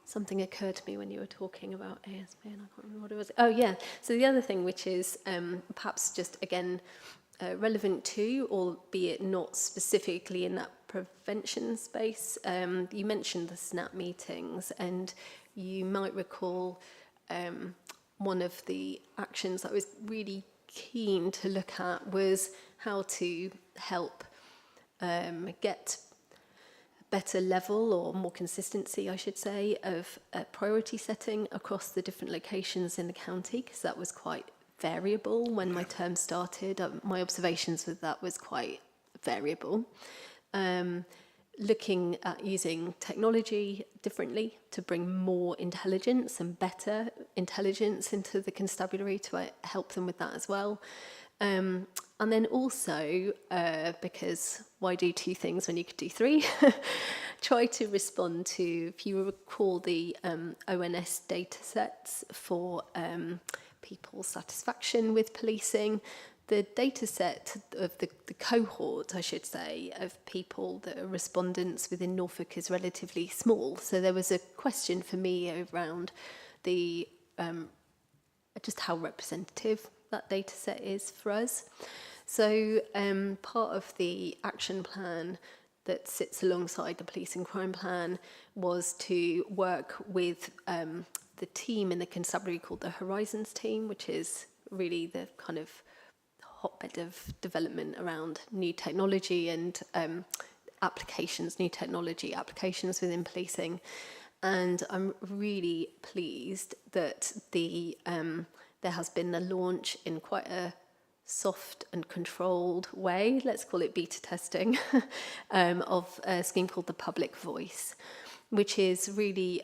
S3: Something occurred to me when you were talking about ASB and I can't remember what it was. Oh yeah, so the other thing, which is perhaps just again relevant to, albeit not specifically in that prevention space. You mentioned the SNAP meetings, and you might recall one of the actions I was really keen to look at was how to help get a better level or more consistency, I should say, of priority setting across the different locations in the county, because that was quite variable when my term started. My observations with that was quite variable. Looking at using technology differently to bring more intelligence and better intelligence into the constabulary to help them with that as well. And then also, because why do two things when you could do three? Try to respond to, if you recall, the ONS data sets for people's satisfaction with policing. The data set of the cohort, I should say, of people that are respondents within Norfolk is relatively small. So there was a question for me around the just how representative that data set is for us. So part of the action plan that sits alongside the police and crime plan was to work with the team in the constabulary called the Horizons team, which is really the kind of hotbed of development around new technology and new technology applications within policing. And I'm really pleased that there has been a launch in quite a soft and controlled way, let's call it beta testing, of a scheme called the Public Voice, which is really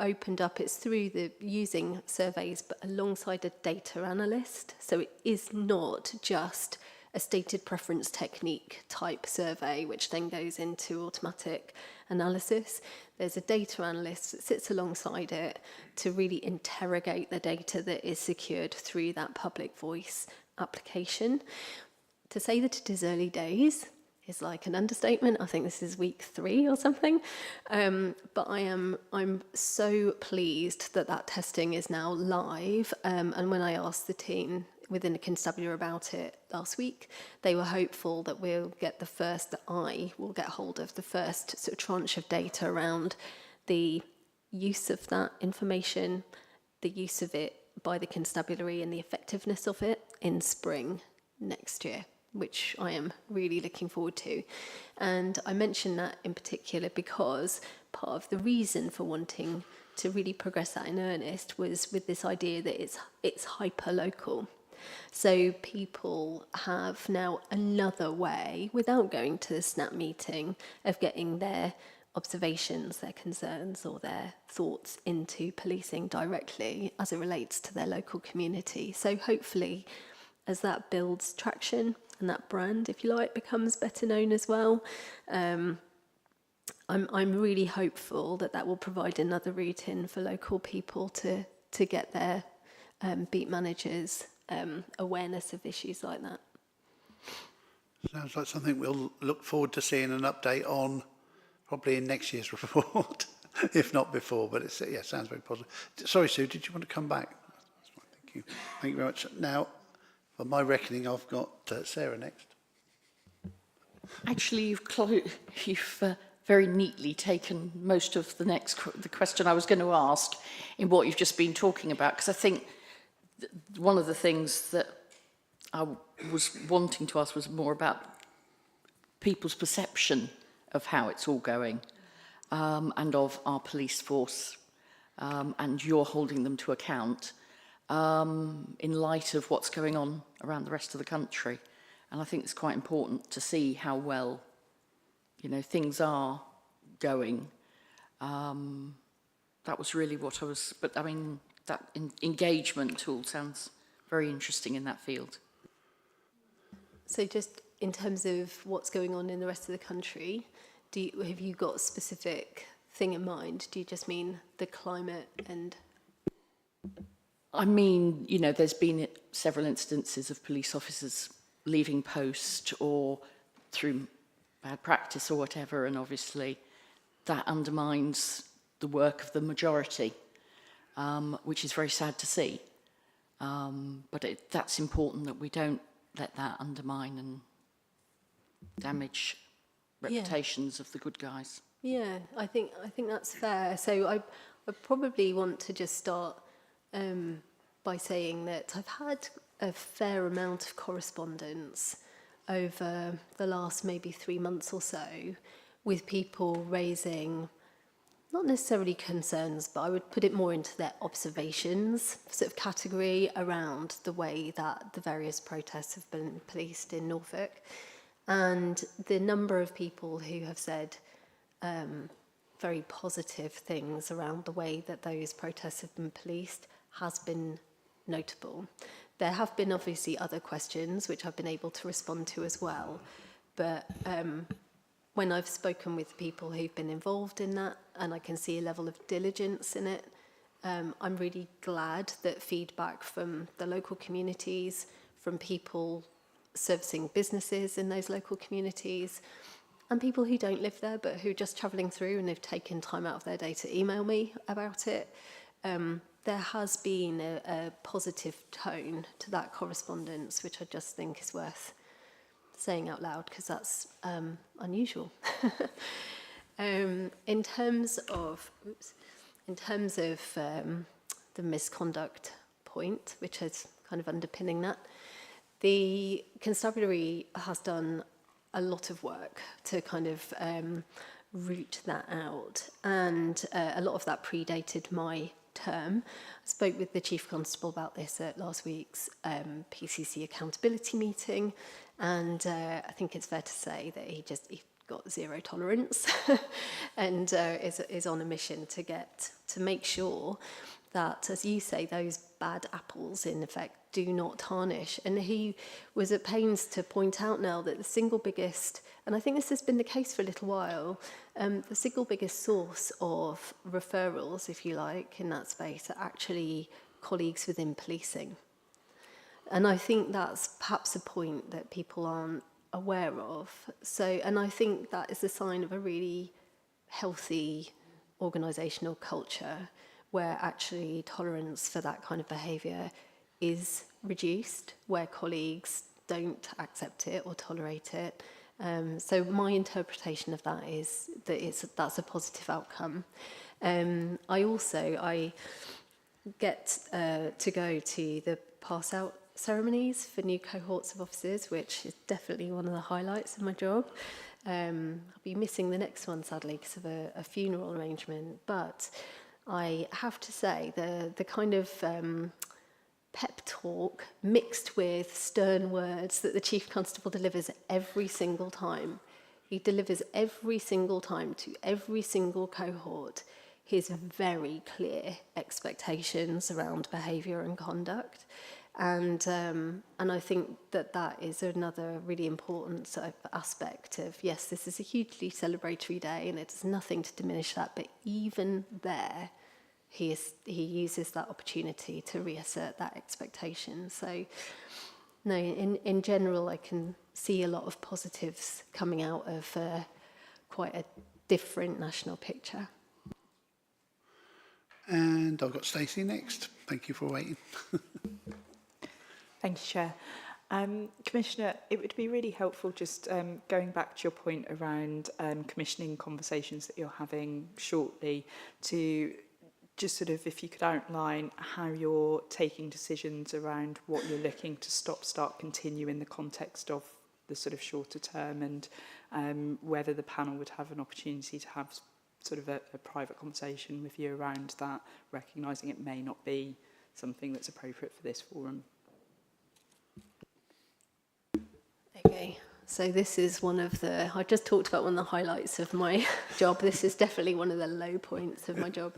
S3: opened up. It's through the using surveys, but alongside a data analyst. So it is not just a stated preference technique type survey, which then goes into automatic analysis. There's a data analyst that sits alongside it to really interrogate the data that is secured through that Public Voice application. To say that it is early days is like an understatement. I think this is week 3 or something. But I'm so pleased that that testing is now live. And when I asked the team within the constabulary about it last week, they were hopeful that I will get hold of the first sort of tranche of data around the use of that information, the use of it by the constabulary and the effectiveness of it in spring next year, which I am really looking forward to. And I mention that in particular because part of the reason for wanting to really progress that in earnest was with this idea that it's hyper-local. So people have now another way, without going to the SNAP meeting, of getting their observations, their concerns or their thoughts into policing directly as it relates to their local community. So hopefully, as that builds traction and that brand, if you like, becomes better known as well, I'm really hopeful that that will provide another route in for local people to get their beat managers awareness of issues like that.
S1: Sounds like something we'll look forward to seeing an update on probably in next year's report, if not before, but it's, yeah, sounds very positive. Sorry, Sue, did you want to come back? That's fine, thank you. Thank you very much. Now, for my reckoning, I've got Sarah next.
S8: Actually, you've very neatly taken most of the question I was going to ask in what you've just been talking about, because I think one of the things that I was wanting to ask was more about people's perception of how it's all going, and of our police force, and you're holding them to account in light of what's going on around the rest of the country. And I think it's quite important to see how well you know, things are going. That was really what I was, but I mean, that engagement tool sounds very interesting in that field.
S3: So just in terms of what's going on in the rest of the country, have you got a specific thing in mind? Do you just mean the climate and...
S8: I mean, you know, there's been several instances of police officers leaving post or through bad practice or whatever, and obviously that undermines the work of the majority, which is very sad to see. But that's important that we don't let that undermine and damage reputations of the good guys.
S3: Yeah, I think that's fair. So I probably want to just start by saying that I've had a fair amount of correspondence over the last maybe 3 months or so with people raising not necessarily concerns, but I would put it more into their observations sort of category around the way that the various protests have been policed in Norfolk. And the number of people who have said very positive things around the way that those protests have been policed has been notable. There have been obviously other questions which I've been able to respond to as well, but when I've spoken with people who've been involved in that and I can see a level of diligence in it, I'm really glad that feedback from the local communities, from people servicing businesses in those local communities, and people who don't live there but who are just travelling through and they've taken time out of their day to email me about it. There has been a positive tone to that correspondence, which I just think is worth saying out loud because that's unusual. In terms of the misconduct point, which is kind of underpinning that, the constabulary has done a lot of work to kind of root that out, and a lot of that predated my term. I spoke with the Chief Constable about this at last week's PCC accountability meeting, and I think it's fair to say that he got zero tolerance and is on a mission to make sure that, as you say, those bad apples in effect do not tarnish. And he was at pains to point out now that the single biggest, and I think this has been the case for a little while, the single biggest source of referrals, if you like, in that space are actually colleagues within policing. And I think that's perhaps a point that people aren't aware of. So, and I think that is a sign of a really healthy organisational culture where actually tolerance for that kind of behaviour is reduced, where colleagues don't accept it or tolerate it. So my interpretation of that is that that's a positive outcome. I get to go to the pass-out ceremonies for new cohorts of officers, which is definitely one of the highlights of my job. I'll be missing the next one, sadly, because of a funeral arrangement. But I have to say, the kind of pep talk mixed with stern words that the Chief Constable delivers every single time. He delivers every single time to every single cohort his very clear expectations around behaviour and conduct. And I think that is another really important sort of aspect of, yes, this is a hugely celebratory day and it does nothing to diminish that, but even there, he uses that opportunity to reassert that expectation. So, no, in general, I can see a lot of positives coming out of quite a different national picture.
S1: And I've got Stacey next. Thank you for waiting.
S6: Thank you, Chair. Commissioner, it would be really helpful just going back to your point around commissioning conversations that you're having shortly, to just sort of, if you could outline how you're taking decisions around what you're looking to stop, start, continue in the context of the sort of shorter term, and whether the panel would have an opportunity to have sort of a private conversation with you around that, recognising it may not be something that's appropriate for this forum.
S3: Okay, So this is one of the, I just talked about one of the highlights of my job. This is definitely one of the low points of my job.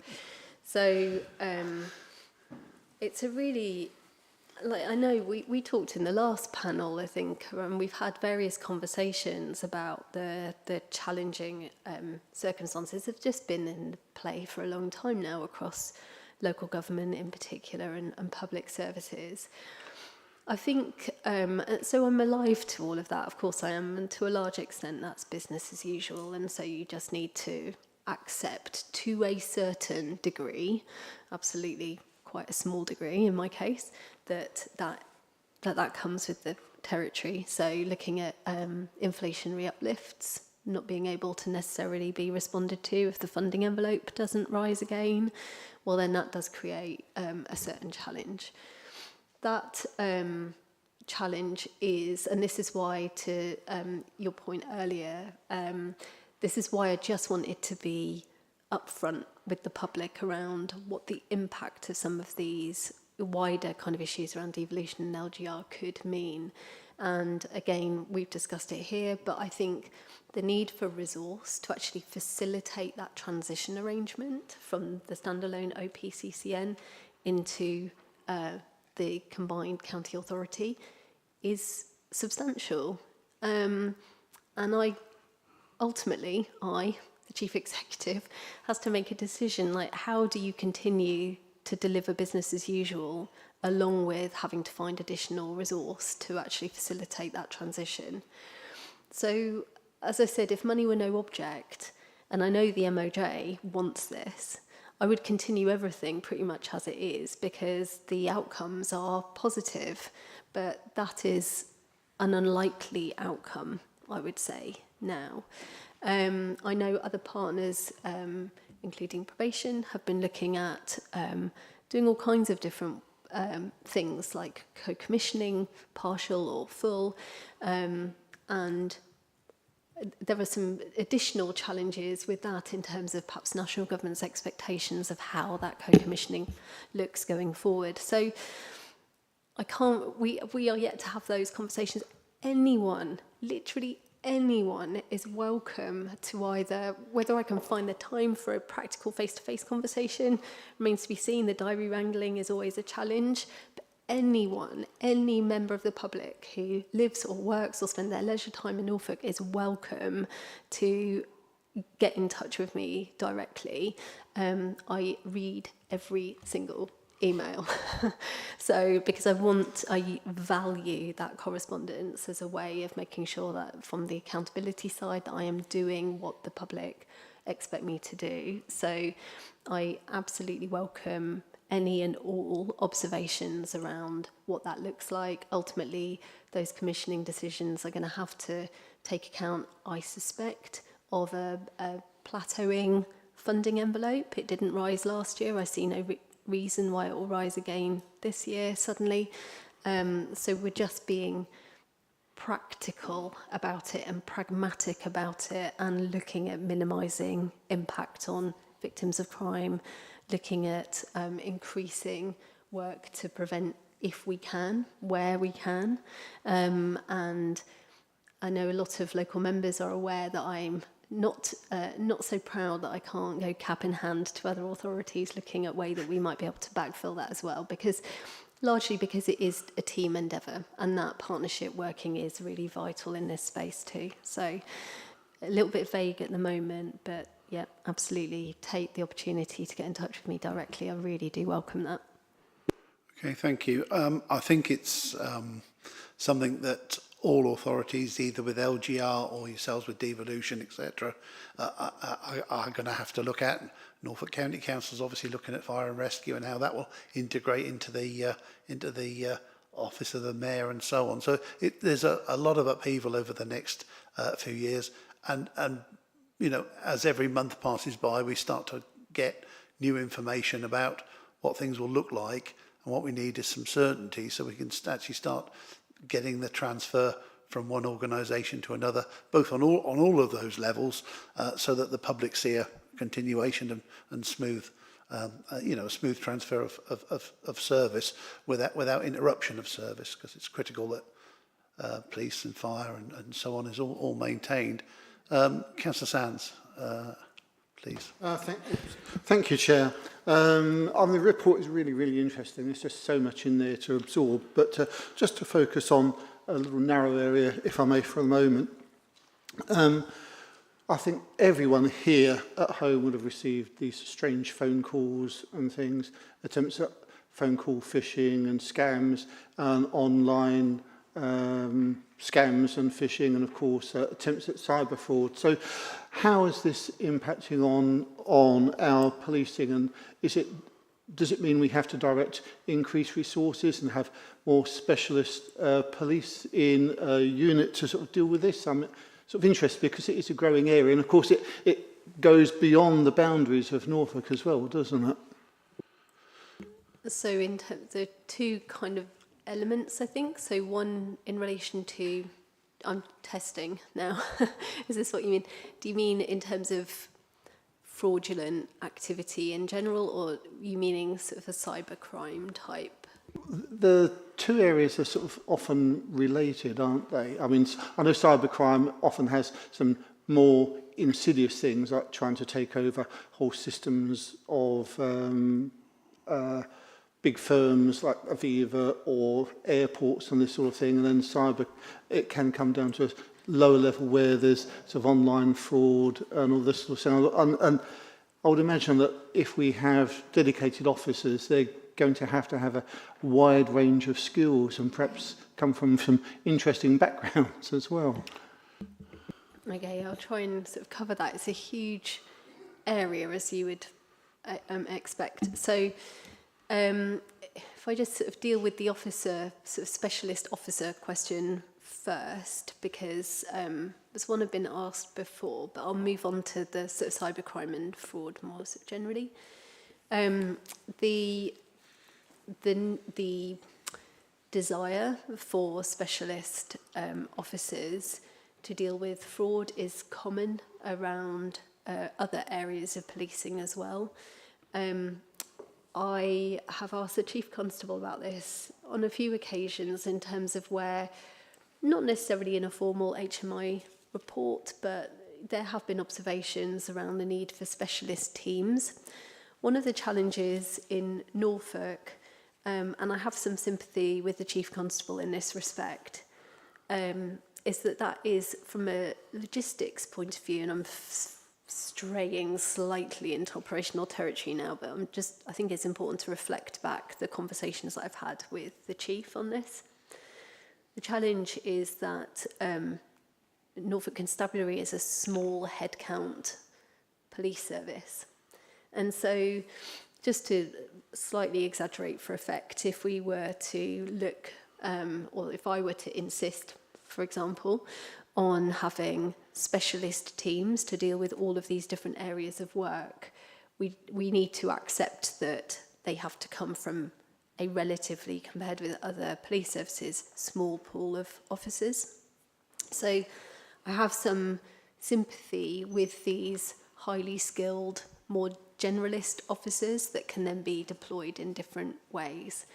S3: So it's a really, like, I know we talked in the last panel, I think, and we've had various conversations about the challenging circumstances that have just been in play for a long time now across local government in particular and public services. I think, so I'm alive to all of that, of course I am, and to a large extent that's business as usual, and so you just need to accept to a certain degree, absolutely quite a small degree in my case, that comes with the territory. So looking at inflationary uplifts, not being able to necessarily be responded to if the funding envelope doesn't rise again, well then that does create a certain challenge. That challenge is, and this is why, to your point earlier, this is why I just wanted to be upfront with the public around what the impact of some of these wider kind of issues around devolution and LGR could mean. And again, we've discussed it here, but I think the need for resource to actually facilitate that transition arrangement from the standalone OPCCN into the combined county authority is substantial. And ultimately, the chief executive, has to make a decision, like, how do you continue to deliver business as usual along with having to find additional resource to actually facilitate that transition. So, as I said, if money were no object, and I know the MOJ wants this, I would continue everything pretty much as it is because the outcomes are positive, but that is an unlikely outcome, I would say, now. I know other partners, including probation, have been looking at doing all kinds of different things like co-commissioning, partial or full, and there are some additional challenges with that in terms of perhaps national government's expectations of how that co-commissioning looks going forward. So we are yet to have those conversations. Anyone, literally anyone, is welcome to either, whether I can find the time for a practical face-to-face conversation remains to be seen. The diary wrangling is always a challenge, but anyone, any member of the public who lives or works or spends their leisure time in Norfolk is welcome to get in touch with me directly. I read every single email. So because I value that correspondence as a way of making sure that from the accountability side that I am doing what the public expect me to do. So I absolutely welcome any and all observations around what that looks like. Ultimately, those commissioning decisions are going to have to take account, I suspect, of a plateauing funding envelope. It didn't rise last year. I see no reason why it will rise again this year suddenly. So we're just being practical about it and pragmatic about it and looking at minimising impact on victims of crime, looking at increasing work to prevent if we can, where we can. And I know a lot of local members are aware that I'm not so proud that I can't go cap in hand to other authorities looking at way that we might be able to backfill that as well, largely because it is a team endeavour and that partnership working is really vital in this space too. So a little bit vague at the moment, but yeah, absolutely take the opportunity to get in touch with me directly. I really do welcome that.
S1: Okay, thank you. I think it's something that all authorities, either with LGR or yourselves with devolution, etc., are going to have to look at. Norfolk County Council is obviously looking at fire and rescue and how that will integrate into the office of the mayor and so on. So there's a lot of upheaval over the next few years, and you know, as every month passes by, we start to get new information about what things will look like, and what we need is some certainty so we can actually start getting the transfer from one organisation to another, both on all of those levels, so that the public see a continuation and smooth, a smooth transfer of service without interruption of service, because it's critical that police and fire and so on is all maintained. Councillor Sands, please.
S7: Thank you, Chair. The report is really, really interesting. There's just so much in there to absorb. But just to focus on a little narrow area, if I may, for a moment. I think everyone here at home would have received these strange phone calls and things, attempts at phone call phishing and scams, and online scams and phishing, and of course attempts at cyber fraud. So how is this impacting on our policing, and does it mean we have to direct increased resources and have more specialist police in a unit to sort of deal with this? I'm sort of interested because it is a growing area, and of course it goes beyond the boundaries of Norfolk as well, doesn't it?
S3: So in terms of two kind of elements, I think. So one in relation to, I'm testing now. Is this what you mean? Do you mean in terms of fraudulent activity in general, or you meaning sort of a cybercrime type?
S7: The two areas are sort of often related, aren't they? I mean, I know cybercrime often has some more insidious things, like trying to take over whole systems of big firms like Aviva or airports and this sort of thing. And then cyber, it can come down to a lower level where there's sort of online fraud and all this sort of thing. And I would imagine that if we have dedicated officers, they're going to have a wide range of skills and perhaps come from some interesting backgrounds as well.
S3: Okay, I'll try and sort of cover that. It's a huge area, as you would expect. So if I just sort of deal with the officer, sort of specialist officer question first, because this one had been asked before, but I'll move on to the sort of cybercrime and fraud more sort of generally. The desire for specialist officers to deal with fraud is common around other areas of policing as well. I have asked the Chief Constable about this on a few occasions in terms of where, not necessarily in a formal HMI report, but there have been observations around the need for specialist teams. One of the challenges in Norfolk, and I have some sympathy with the Chief Constable in this respect, is that is from a logistics point of view, and I'm straying slightly into operational territory now, but I think it's important to reflect back the conversations that I've had with the Chief on this. The challenge is that Norfolk Constabulary is a small headcount police service. And so, just to slightly exaggerate for effect, if we were to look, or if I were to insist, for example, on having specialist teams to deal with all of these different areas of work, we need to accept that they have to come from a relatively, compared with other police services, small pool of officers. So I have some sympathy with these highly skilled, more generalist officers that can then be deployed in different ways.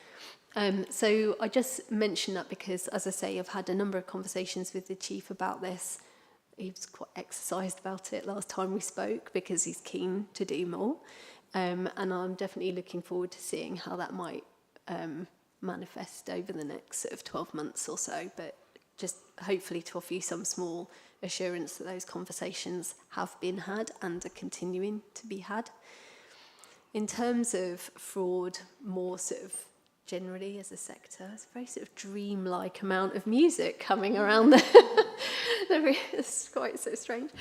S3: So I just mention that because, as I say, I've had a number of conversations with the Chief about this. He was quite exercised about it last time we spoke because he's keen to do more. And I'm definitely looking forward to seeing how that might manifest over the next sort of 12 months or so. But just hopefully to offer you some small assurance that those conversations have been had and are continuing to be had. In terms of fraud, more sort of generally as a sector, it's a very sort of dreamlike amount of music coming around there. It's quite so strange.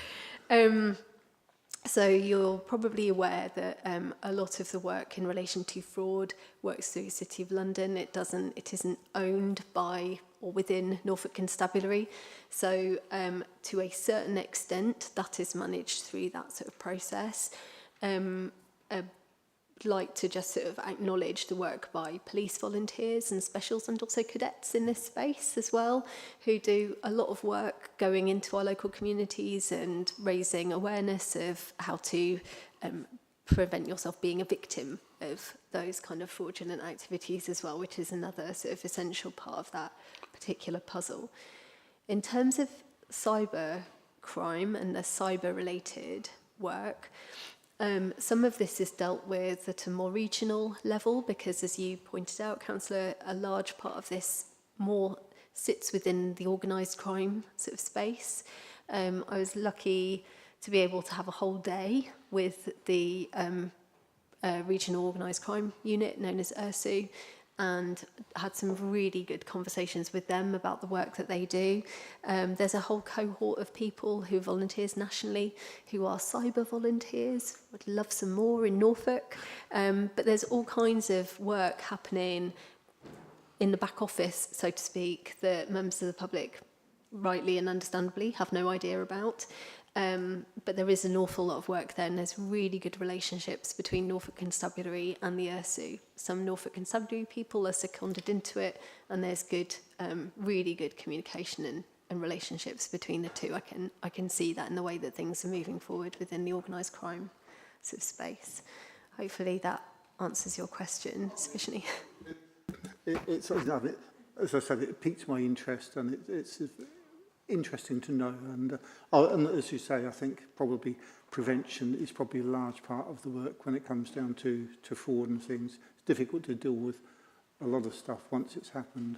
S3: So you're probably aware that a lot of the work in relation to fraud works through the City of London. It isn't owned by or within Norfolk Constabulary. So to a certain extent, that is managed through that sort of process. I'd like to just sort of acknowledge the work by police volunteers and specials and also cadets in this space as well, who do a lot of work going into our local communities and raising awareness of how to prevent yourself being a victim of those kind of fraudulent activities as well, which is another sort of essential part of that particular puzzle. In terms of cyber crime and the cyber-related work, some of this is dealt with at a more regional level because, as you pointed out, Councillor, a large part of this more sits within the organised crime sort of space. I was lucky to be able to have a whole day with the regional organised crime unit known as URSU, and had some really good conversations with them about the work that they do. There's a whole cohort of people who volunteers nationally who are cyber volunteers. Would love some more in Norfolk. But there's all kinds of work happening in the back office, so to speak, that members of the public rightly and understandably have no idea about. But there is an awful lot of work there, and there's really good relationships between Norfolk Constabulary and the URSU. Some Norfolk Constabulary people are seconded into it, and there's good, really good communication and relationships between the two. I can see that in the way that things are moving forward within the organised crime sort of space. Hopefully that answers your question sufficiently.
S7: It's sort of, as I said, it piqued my interest, and it's interesting to know. And as you say, I think probably prevention is probably a large part of the work when it comes down to fraud and things. It's difficult to deal with a lot of stuff once it's happened.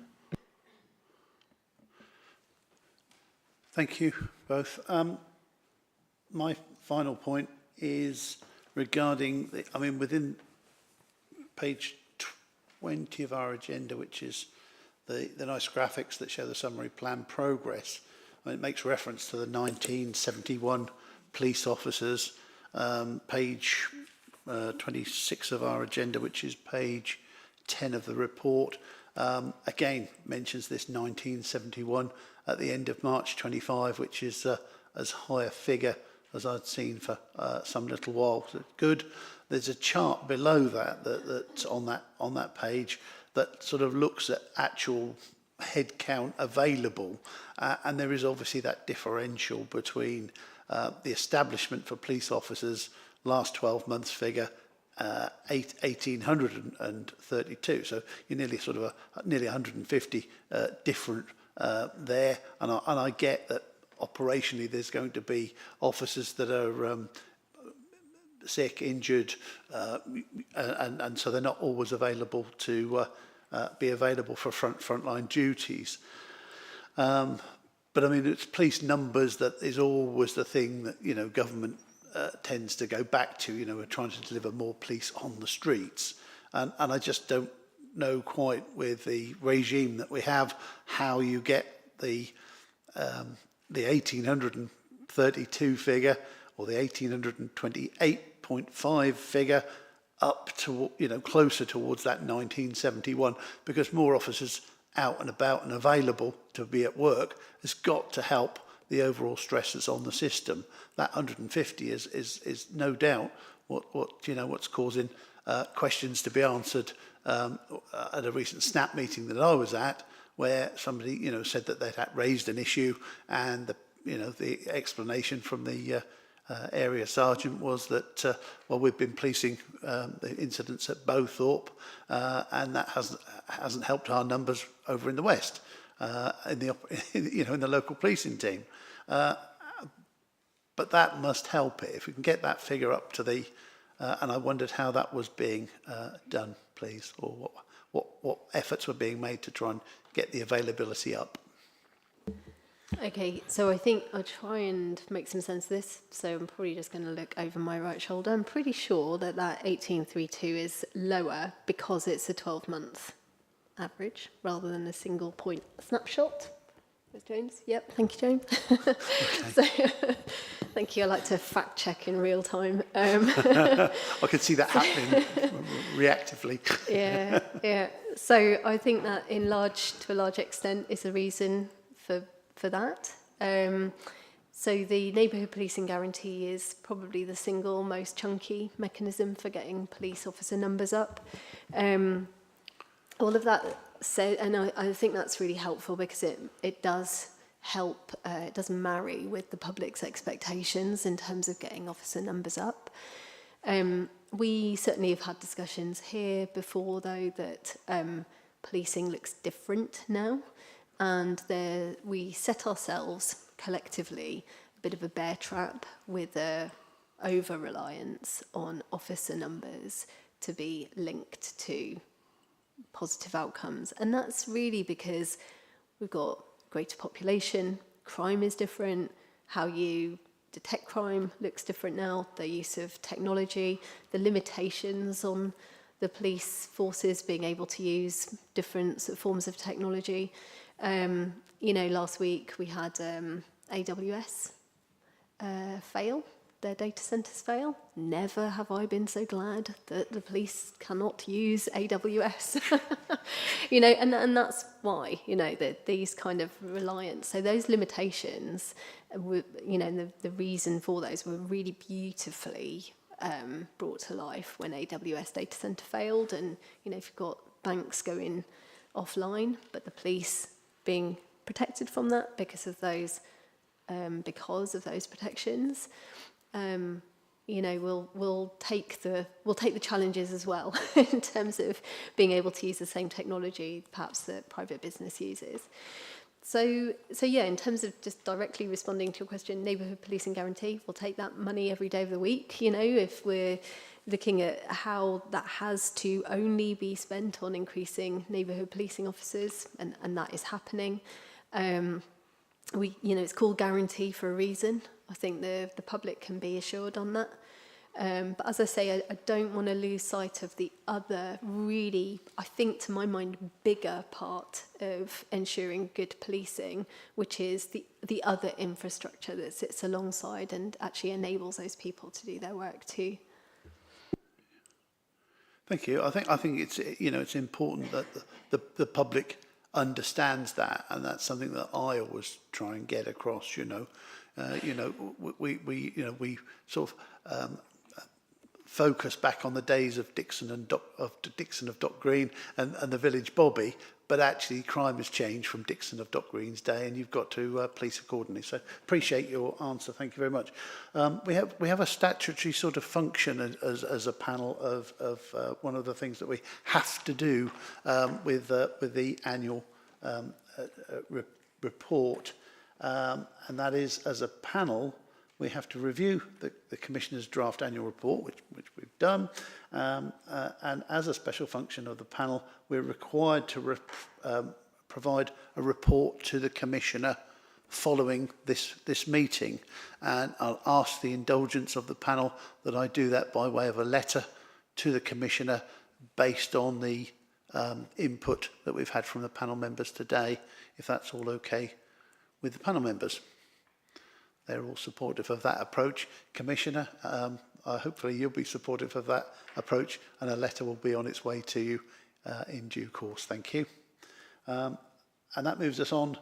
S1: Thank you both. My final point is regarding, within page 20 of our agenda, which is the nice graphics that show the summary plan progress. It makes reference to the 1971 police officers, page 26 of our agenda, which is page 10 of the report. Again, mentions this 1971 at the end of March 25, which is as high a figure as I'd seen for some little while. So good. There's a chart below that's on that page that sort of looks at actual head count available, and there is obviously that differential between the establishment for police officers last 12 months figure 1,832. So you're nearly sort of nearly 150 different there, and I get that operationally there's going to be officers that are sick, injured, and so they're not always available to be available for frontline duties. But I mean, it's police numbers that is always the thing that, you know, government tends to go back to. You know, we're trying to deliver more police on the streets, and I just don't know quite with the regime that we have how you get the 1,832 figure or the 1,828.5 figure up to, you know, closer towards that 1971, because more officers out and about and available to be at work has got to help the overall stresses on the system. That 150 is no doubt what's causing questions to be answered at a recent SNAP meeting that I was at, where somebody, you know, said that they'd raised an issue, and the explanation from the area sergeant was that well, we've been policing the incidents at Bowthorpe, and that hasn't helped our numbers over in the west, in the local policing team. But that must help it if we can get that figure up to the. And I wondered how that was being done, please, or what efforts were being made to try and get the availability up.
S3: Okay, so I think I'll try and make some sense of this. So I'm probably just going to look over my right shoulder. I'm pretty sure that 1832 is lower because it's a 12-month average rather than a single point snapshot. Is James? Yep, thank you, James. Okay. So, thank you. I like to fact check in real time.
S1: I can see that happening reactively.
S3: Yeah. So I think that to a large extent is a reason for that. So the neighbourhood policing guarantee is probably the single most chunky mechanism for getting police officer numbers up. All of that said, and I think that's really helpful because it does help, it does marry with the public's expectations in terms of getting officer numbers up. We certainly have had discussions here before, though, that policing looks different now, and we set ourselves collectively a bit of a bear trap with a over-reliance on officer numbers to be linked to positive outcomes. And that's really because we've got greater population, crime is different, how you detect crime looks different now, the use of technology, the limitations on the police forces being able to use different sort of forms of technology. You know, last week we had AWS fail, their data centres fail. Never have I been so glad that the police cannot use AWS. You know, and that's why, you know, that these kind of reliance, so those limitations, were, you know, the reason for those were really beautifully brought to life when AWS data centre failed. And, you know, if you've got banks going offline, but the police being protected from that because of those protections, you know, we'll take the challenges as well in terms of being able to use the same technology perhaps that private business uses. So yeah, in terms of just directly responding to your question, neighbourhood policing guarantee, we'll take that money every day of the week. You know, if we're looking at how that has to only be spent on increasing neighbourhood policing officers, and that is happening. You know, it's called guarantee for a reason. I think the public can be assured on that. But as I say, I don't want to lose sight of the other really, I think to my mind, bigger part of ensuring good policing, which is the other infrastructure that sits alongside and actually enables those people to do their work too.
S1: Thank you. I think it's, you know, it's important that the public understands that, and that's something that I always try and get across. You know, we sort of focus back on the days of Dixon of Dock Green and the village Bobby, but actually crime has changed from Dixon of Dock Green's day, and you've got to police accordingly. So appreciate your answer. Thank you very much. We have a statutory sort of function as a panel of one of the things that we have to do with the annual report, and that is, as a panel, we have to review the Commissioner's draft annual report, which we've done, and as a special function of the panel, we're required to provide a report to the Commissioner following this meeting. And I'll ask the indulgence of the panel that I do that by way of a letter to the Commissioner based on the input that we've had from the panel members today, if that's all okay with the panel members. They're all supportive of that approach. Commissioner, hopefully you'll be supportive of that approach, and a letter will be on its way to you in due course. Thank you. And that moves us on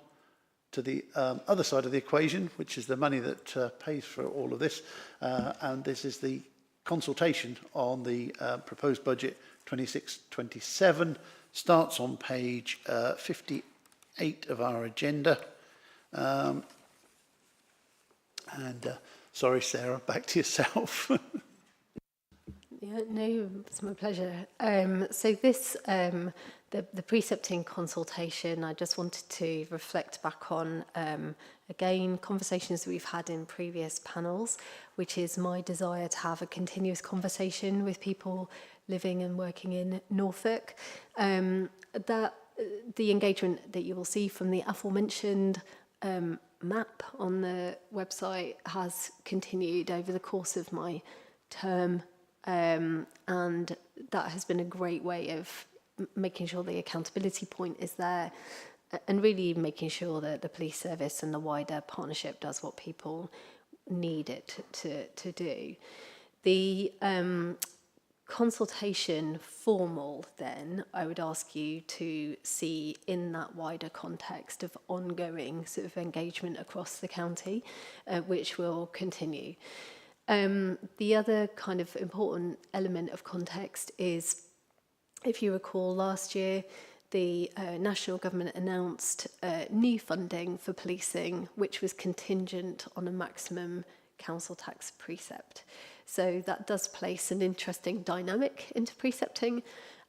S1: to the other side of the equation, which is the money that pays for all of this. And this is the consultation on the proposed budget 26-27. Starts on page 58 of our agenda. Sorry, Sarah, back to yourself.
S3: Yeah, no, it's my pleasure. So this, the precepting consultation, I just wanted to reflect back on, again, conversations that we've had in previous panels, which is my desire to have a continuous conversation with people living and working in Norfolk. The engagement that you will see from the aforementioned map on the website has continued over the course of my term, and that has been a great way of making sure the accountability point is there and really making sure that the police service and the wider partnership does what people need it to do. The consultation formal, then, I would ask you to see in that wider context of ongoing sort of engagement across the county, which will continue. The other kind of important element of context is, if you recall, last year the national government announced new funding for policing, which was contingent on a maximum council tax precept. So that does place an interesting dynamic into precepting.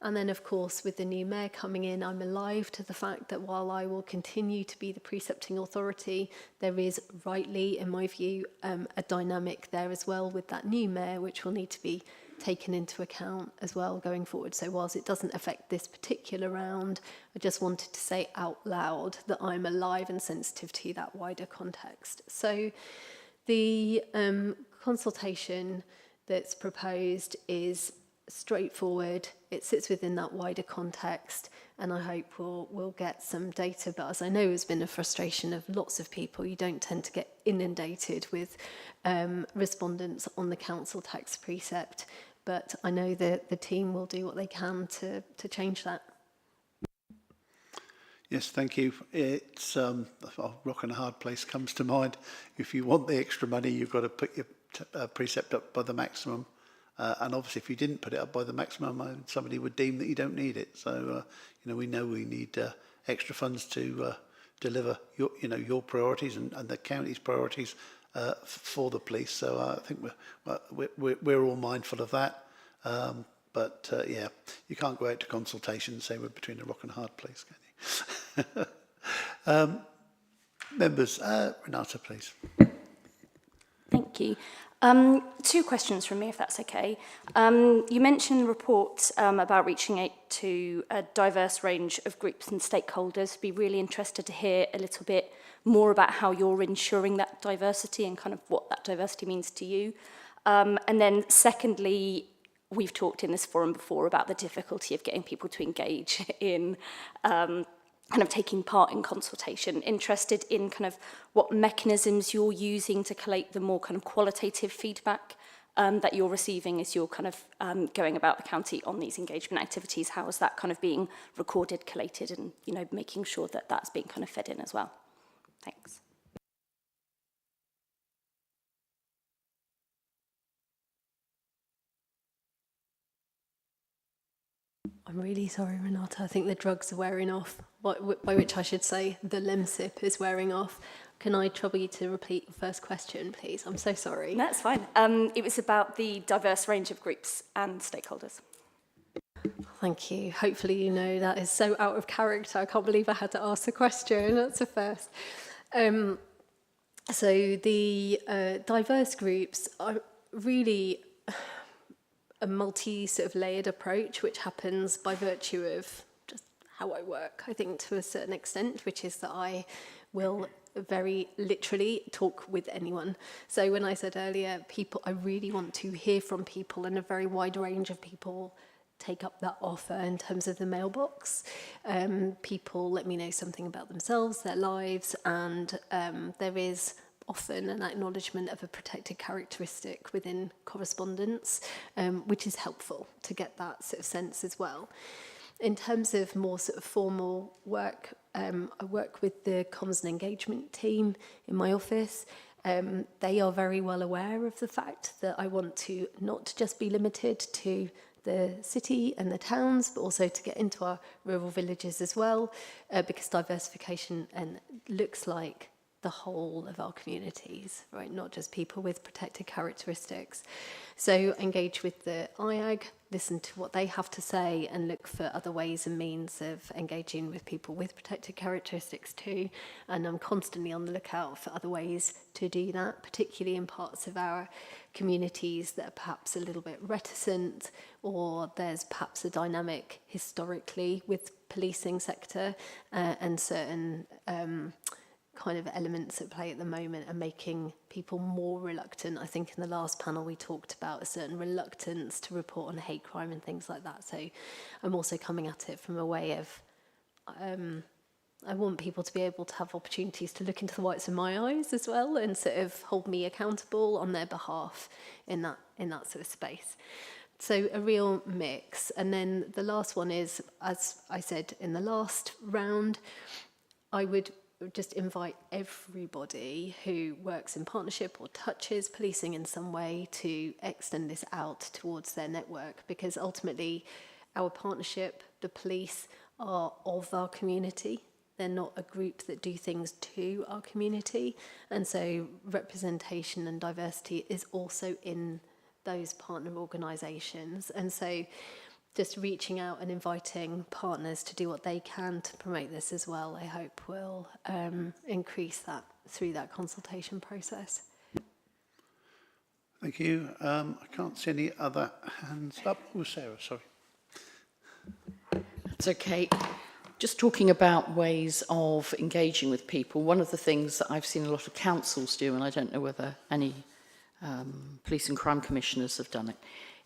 S3: And then, of course, with the new mayor coming in, I'm alive to the fact that while I will continue to be the precepting authority, there is rightly, in my view, a dynamic there as well with that new mayor, which will need to be taken into account as well going forward. So whilst it doesn't affect this particular round, I just wanted to say out loud that I'm alive and sensitive to that wider context. So the consultation that's proposed is straightforward. It sits within that wider context, and I hope we'll get some data. But as I know has been a frustration of lots of people, you don't tend to get inundated with respondents on the council tax precept. But I know that the team will do what they can to change that.
S1: Yes, thank you. It's a rock and a hard place comes to mind. If you want the extra money, you've got to put your precept up by the maximum. And obviously, if you didn't put it up by the maximum, somebody would deem that you don't need it. So, we know we need extra funds to deliver your priorities and the county's priorities for the police. So I think we're all mindful of that. But yeah, you can't go out to consultation and say we're between a rock and a hard place, can you? Members, Renata, please.
S11: Thank you. 2 questions from me, if that's okay. You mentioned the report about reaching out to a diverse range of groups and stakeholders. Be really interested to hear a little bit more about how you're ensuring that diversity and kind of what that diversity means to you. And then secondly, we've talked in this forum before about the difficulty of getting people to engage in kind of taking part in consultation. Interested in kind of what mechanisms you're using to collate the more kind of qualitative feedback that you're receiving as you're kind of going about the county on these engagement activities. How is that kind of being recorded, collated, and making sure that that's being kind of fed in as well? Thanks.
S3: I'm really sorry, Renata. I think the drugs are wearing off, by which I should say the Lemsip is wearing off. Can I trouble you to repeat your first question, please? I'm so sorry.
S11: That's fine. It was about the diverse range of groups and stakeholders.
S3: Thank you. Hopefully you know that is so out of character. I can't believe I had to ask the question. That's a first. So the diverse groups are really a sort of layered approach, which happens by virtue of just how I work, I think, to a certain extent, which is that I will very literally talk with anyone. So when I said earlier, I really want to hear from people, and a very wide range of people take up that offer in terms of the mailbox. People let me know something about themselves, their lives, and there is often an acknowledgement of a protected characteristic within correspondence, which is helpful to get that sort of sense as well. In terms of more sort of formal work, I work with the comms and engagement team in my office. They are very well aware of the fact that I want to not just be limited to the city and the towns, but also to get into our rural villages as well, because diversification looks like the whole of our communities, right? Not just people with protected characteristics. So engage with the IAG, listen to what they have to say, and look for other ways and means of engaging with people with protected characteristics too. And I'm constantly on the lookout for other ways to do that, particularly in parts of our communities that are perhaps a little bit reticent, or there's perhaps a dynamic historically with policing sector and certain kind of elements at play at the moment are making people more reluctant. I think in the last panel we talked about a certain reluctance to report on hate crime and things like that. So I'm also coming at it from a way of I want people to be able to have opportunities to look into the whites of my eyes as well, and sort of hold me accountable on their behalf in that sort of space. So a real mix. And then the last one is, as I said in the last round, I would just invite everybody who works in partnership or touches policing in some way to extend this out towards their network, because ultimately our partnership, the police, are of our community. they're not a group that do things to our community. And so representation and diversity is also in those partner organisations. And so just reaching out and inviting partners to do what they can to promote this as well, I hope will increase that through that consultation process.
S1: Thank you. I can't see any other hands up. Oh, Sarah, sorry.
S8: That's okay. Just talking about ways of engaging with people, one of the things that I've seen a lot of councils do, and I don't know whether any police and crime commissioners have done it,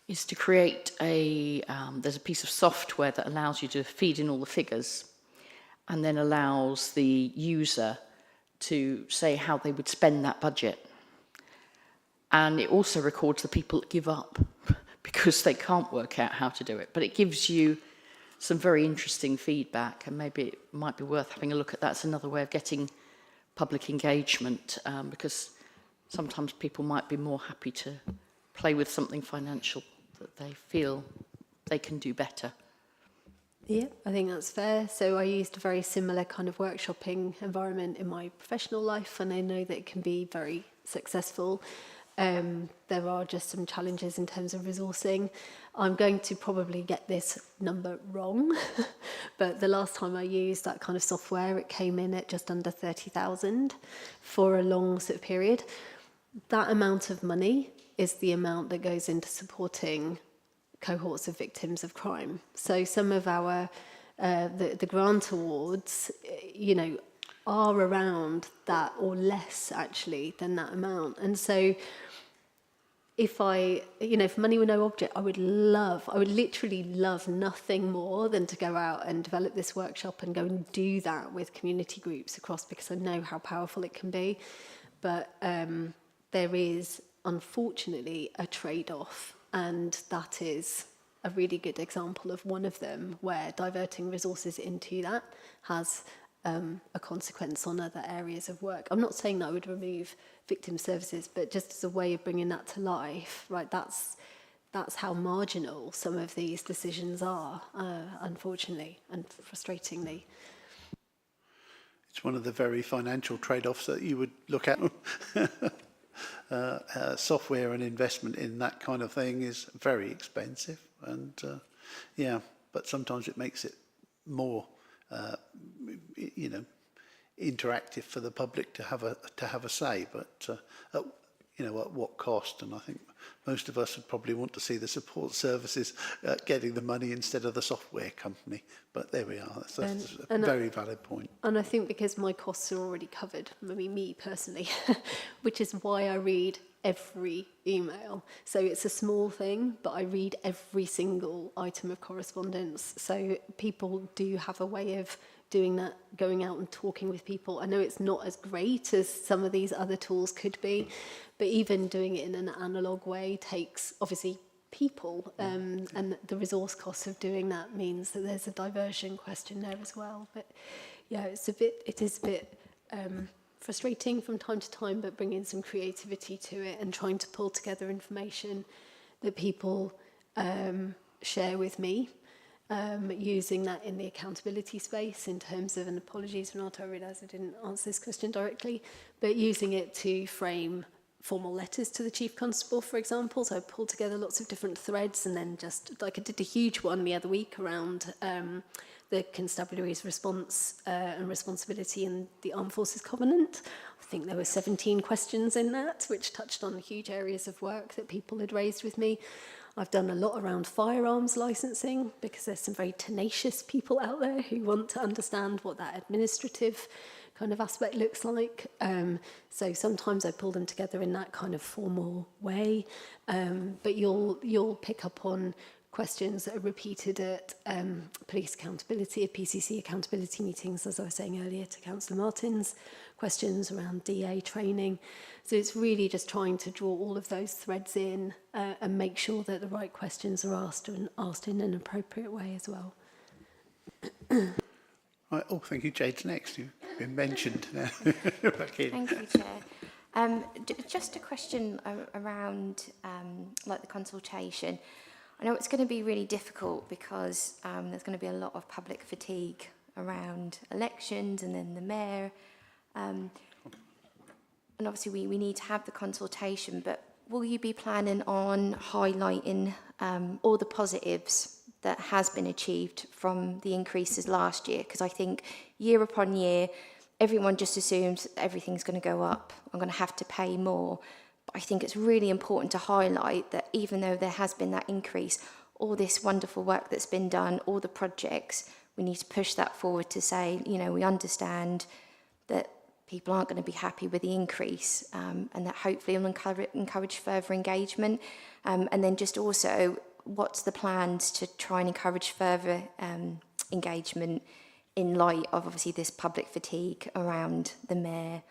S8: is to create there's a piece of software that allows you to feed in all the figures and then allows the user to say how they would spend that budget. And it also records the people that give up because they can't work out how to do it. But it gives you some very interesting feedback, and maybe it might be worth having a look at that. It's another way of getting public engagement, because sometimes people might be more happy to play with something financial that they feel they can do better.
S3: Yeah, I think that's fair. So I used a very similar kind of workshopping environment in my professional life, and I know that it can be very successful. There are just some challenges in terms of resourcing. I'm going to probably get this number wrong, but the last time I used that kind of software, it came in at just under 30,000 for a long sort of period. That amount of money is the amount that goes into supporting cohorts of victims of crime. So some of our the grant awards, are around that or less actually than that amount. And so if if money were no object, I would literally love nothing more than to go out and develop this workshop and go and do that with community groups across, because I know how powerful it can be. But there is, unfortunately, a trade-off, and that is a really good example of one of them, where diverting resources into that has a consequence on other areas of work. I'm not saying that I would remove victim services, but just as a way of bringing that to life, right? That's how marginal some of these decisions are, unfortunately and frustratingly.
S1: It's one of the very financial trade-offs that you would look at. Software and investment in that kind of thing is very expensive, and but sometimes it makes it more interactive for the public to have a say, but at what cost? And I think most of us would probably want to see the support services getting the money instead of the software company. But there we are. That's a very valid point.
S3: And I think because my costs are already covered, I mean, me personally, which is why I read every email. So it's a small thing, but I read every single item of correspondence. So people do have a way of doing that, going out and talking with people. I know it's not as great as some of these other tools could be, but even doing it in an analogue way takes, obviously, people, and the resource costs of doing that means that there's a diversion question there as well. But yeah, it is a bit frustrating from time to time, but bringing some creativity to it and trying to pull together information that people share with me. Using that in the accountability space in terms of, and apologies Renata, I realise I didn't answer this question directly, but using it to frame formal letters to the Chief Constable, for example. So I pulled together lots of different threads, and then just like I did a huge one the other week around the constabulary's response and responsibility in the Armed Forces Covenant. I think there were 17 questions in that, which touched on huge areas of work that people had raised with me. I've done a lot around firearms licensing, because there's some very tenacious people out there who want to understand what that administrative kind of aspect looks like. So sometimes I pull them together in that kind of formal way. But you'll pick up on questions that are repeated at police accountability, PCC accountability meetings, as I was saying earlier to Councillor Martin's, questions around DA training. So it's really just trying to draw all of those threads in and make sure that the right questions are asked, and asked in an appropriate way as well.
S1: Right. Oh, thank you. Jade's next. You've been mentioned now.
S2: Thank you, Chair. Just a question around like the consultation. I know it's going to be really difficult because there's going to be a lot of public fatigue
S12: around elections and then the mayor. And obviously we need to have the consultation, but will you be planning on highlighting all the positives that has been achieved from the increases last year? Because I think year upon year, everyone just assumes everything's going to go up. I'm going to have to pay more. But I think it's really important to highlight that even though there has been that increase, all this wonderful work that's been done, all the projects, we need to push that forward to say, you know, we understand that people aren't going to be happy with the increase, and that hopefully will encourage further engagement. And then just also, what's the plans to try and encourage further engagement in light of obviously this public fatigue around the mayor,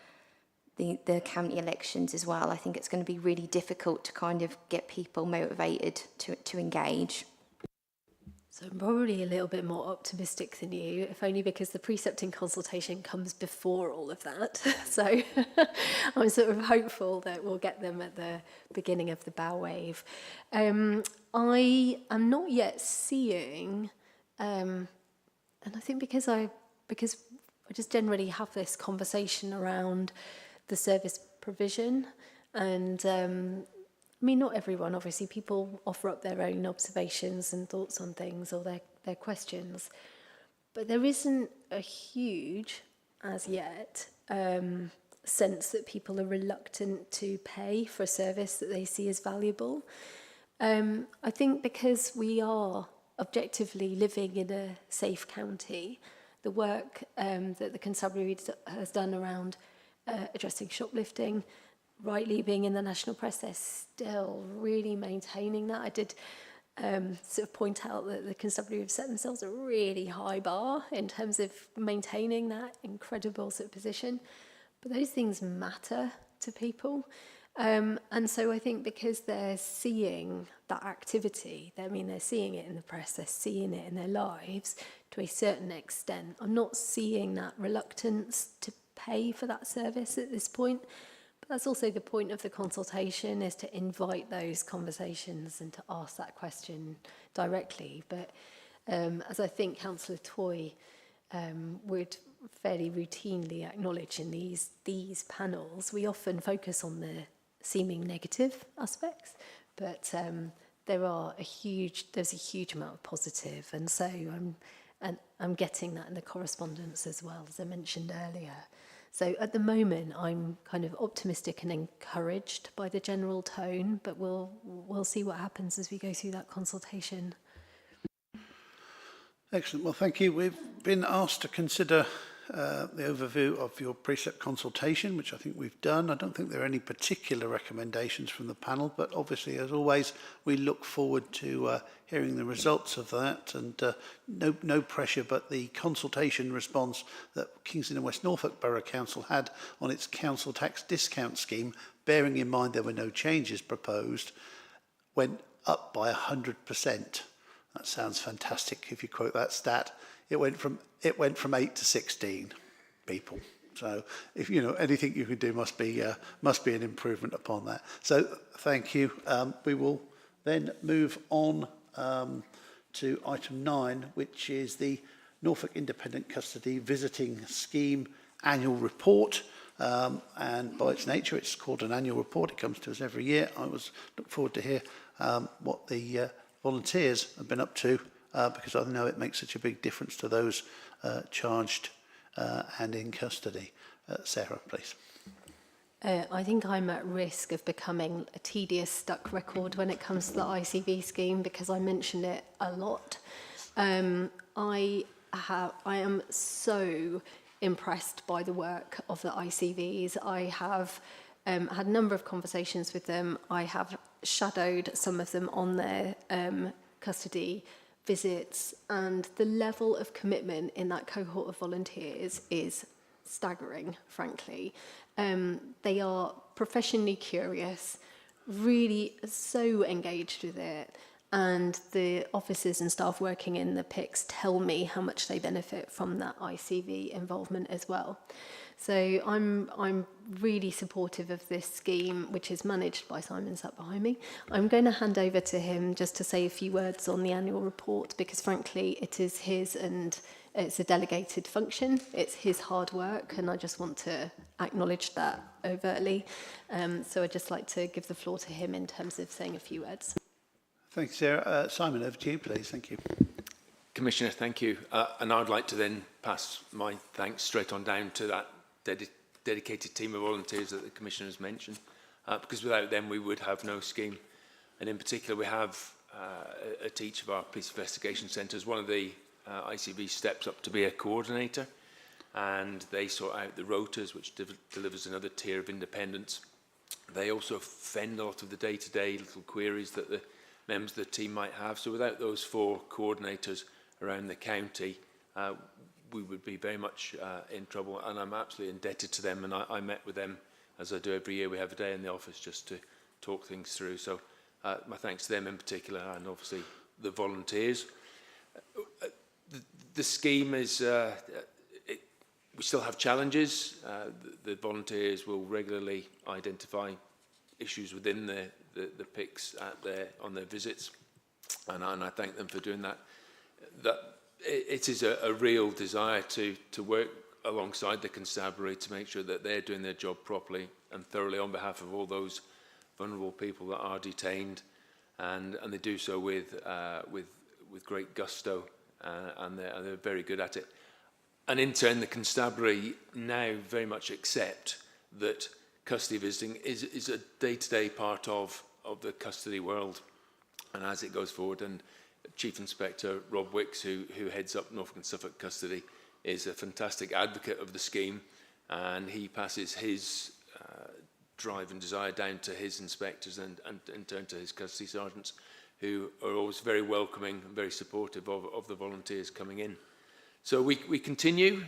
S12: the county elections as well? I think it's going to be really difficult to kind of get people motivated to engage.
S3: So I'm probably a little bit more optimistic than you, if only because the precepting consultation comes before all of that. So I'm sort of hopeful that we'll get them at the beginning of the bow wave. I am not yet seeing, and I think because I just generally have this conversation around the service provision, and I mean, not everyone, obviously, people offer up their own observations and thoughts on things or their questions. But there isn't a huge, as yet, sense that people are reluctant to pay for a service that they see as valuable. I think because we are objectively living in a safe county, the work that the Constabulary has done around addressing shoplifting, rightly being in the national press, they're still really maintaining that. I did sort of point out that the Constabulary have set themselves a really high bar in terms of maintaining that incredible sort of position. But those things matter to people. And so I think because they're seeing that activity, they're seeing it in the press, they're seeing it in their lives to a certain extent. I'm not seeing that reluctance to pay for that service at this point. That's also the point of the consultation, is to invite those conversations and to ask that question directly. But as I think Councillor Toy would fairly routinely acknowledge in these panels, we often focus on the seeming negative aspects, but there's a huge amount of positive, and so I'm getting that in the correspondence as well, as I mentioned earlier. So at the moment, I'm kind of optimistic and encouraged by the general tone, but we'll see what happens as we go through that consultation.
S1: Excellent. Well, thank you. We've been asked to consider the overview of your precept consultation, which I think we've done. I don't think there are any particular recommendations from the panel, but obviously, as always, we look forward to hearing the results of that, and no pressure, but the consultation response that Kingston and West Norfolk Borough Council had on its council tax discount scheme, bearing in mind there were no changes proposed, went up by 100%. That sounds fantastic if you quote that stat. It went from 8 to 16 people. So if you know anything you can do must be an improvement upon that. So thank you. We will then move on to item 9, which is the Norfolk Independent Custody Visiting Scheme Annual Report. And by its nature, it's called an annual report. It comes to us every year. I look forward to hear what the volunteers have been up to, because I know it makes such a big difference to those charged and in custody. Sarah, please.
S3: I think I'm at risk of becoming a tedious stuck record when it comes to the ICV scheme, because I mention it a lot. I am so impressed by the work of the ICVs. I have had a number of conversations with them. I have shadowed some of them on their custody visits, and the level of commitment in that cohort of volunteers is staggering, frankly. They are professionally curious, really so engaged with it, and the officers and staff working in the PICs tell me how much they benefit from that ICV involvement as well. So I'm really supportive of this scheme, which is managed by Simon sat behind me. I'm going to hand over to him just to say a few words on the annual report, because frankly it is his and it's a delegated function. It's his hard work, and I just want to acknowledge that overtly. So I'd just like to give the floor to him in terms of saying a few words.
S1: Thanks, Sarah. Simon, over to you, please. Thank you.
S13: Commissioner, thank you. And I'd like to then pass my thanks straight on down to that dedicated team of volunteers that the Commissioner has mentioned, because without them we would have no scheme. And in particular, we have at each of our police investigation centres, one of the ICV steps up to be a coordinator, and they sort out the rotas, which delivers another tier of independence. They also fend a lot of the day-to-day little queries that the members of the team might have. So without those 4 coordinators around the county, we would be very much in trouble, and I'm absolutely indebted to them. And I met with them, as I do every year. We have a day in the office just to talk things through. So my thanks to them in particular, and obviously the volunteers. The scheme is, we still have challenges. The volunteers will regularly identify issues within the PICs on their visits, and I thank them for doing that. It is a real desire to work alongside the constabulary to make sure that they're doing their job properly and thoroughly on behalf of all those vulnerable people that are detained, and they do so with great gusto, and they're very good at it. And in turn, the constabulary now very much accept that custody visiting is a day-to-day part of the custody world. And as it goes forward, and Chief Inspector Rob Wicks, who heads up Norfolk and Suffolk custody, is a fantastic advocate of the scheme, and he passes his drive and desire down to his inspectors and in turn to his custody sergeants, who are always very welcoming and very supportive of the volunteers coming in. So we continue.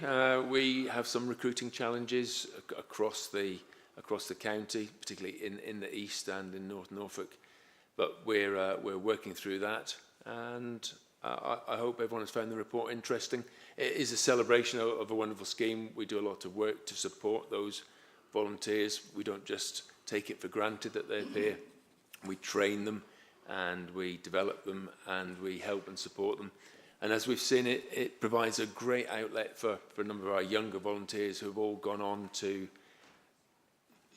S13: We have some recruiting challenges across the county, particularly in the east and in North Norfolk, but we're working through that, and I hope everyone has found the report interesting. It is a celebration of a wonderful scheme. We do a lot of work to support those volunteers. We don't just take it for granted that they're here. We train them, and we develop them, and we help and support them. And as we've seen, it provides a great outlet for a number of our younger volunteers who have all gone on to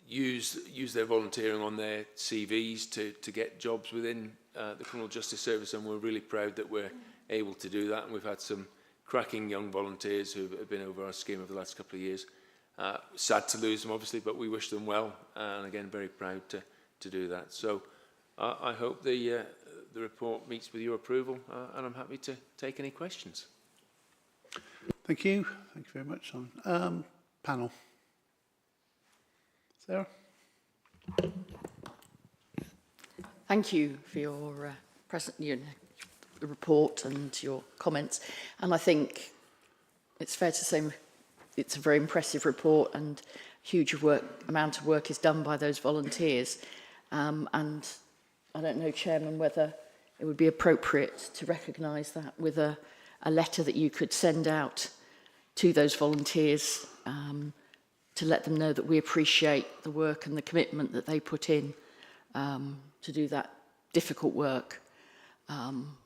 S13: use their volunteering on their CVs to get jobs within the Criminal Justice Service, and we're really proud that we're able to do that. And we've had some cracking young volunteers who have been over our scheme over the last couple of years. Sad to lose them, obviously, but we wish them well, and again, very proud to do that. So I hope the report meets with your approval, and I'm happy to take any questions.
S1: Thank you. Thank you very much, Simon. Panel. Sarah?
S8: Thank you for your report and your comments. And I think it's fair to say it's a very impressive report, and huge amount of work is done by those volunteers. And I don't know, Chairman, whether it would be appropriate to recognise that with a letter that you could send out to those volunteers to let them know that we appreciate the work and the commitment that they put in to do that difficult work,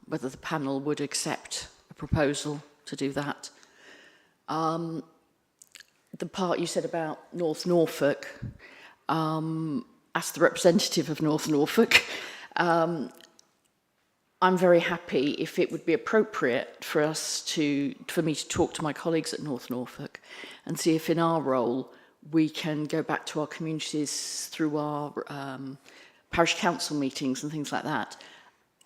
S8: whether the panel would accept a proposal to do that. The part you said about North Norfolk, as the representative of North Norfolk, I'm very happy if it would be appropriate for me to talk to my colleagues at North Norfolk and see if in our role we can go back to our communities through our parish council meetings and things like that,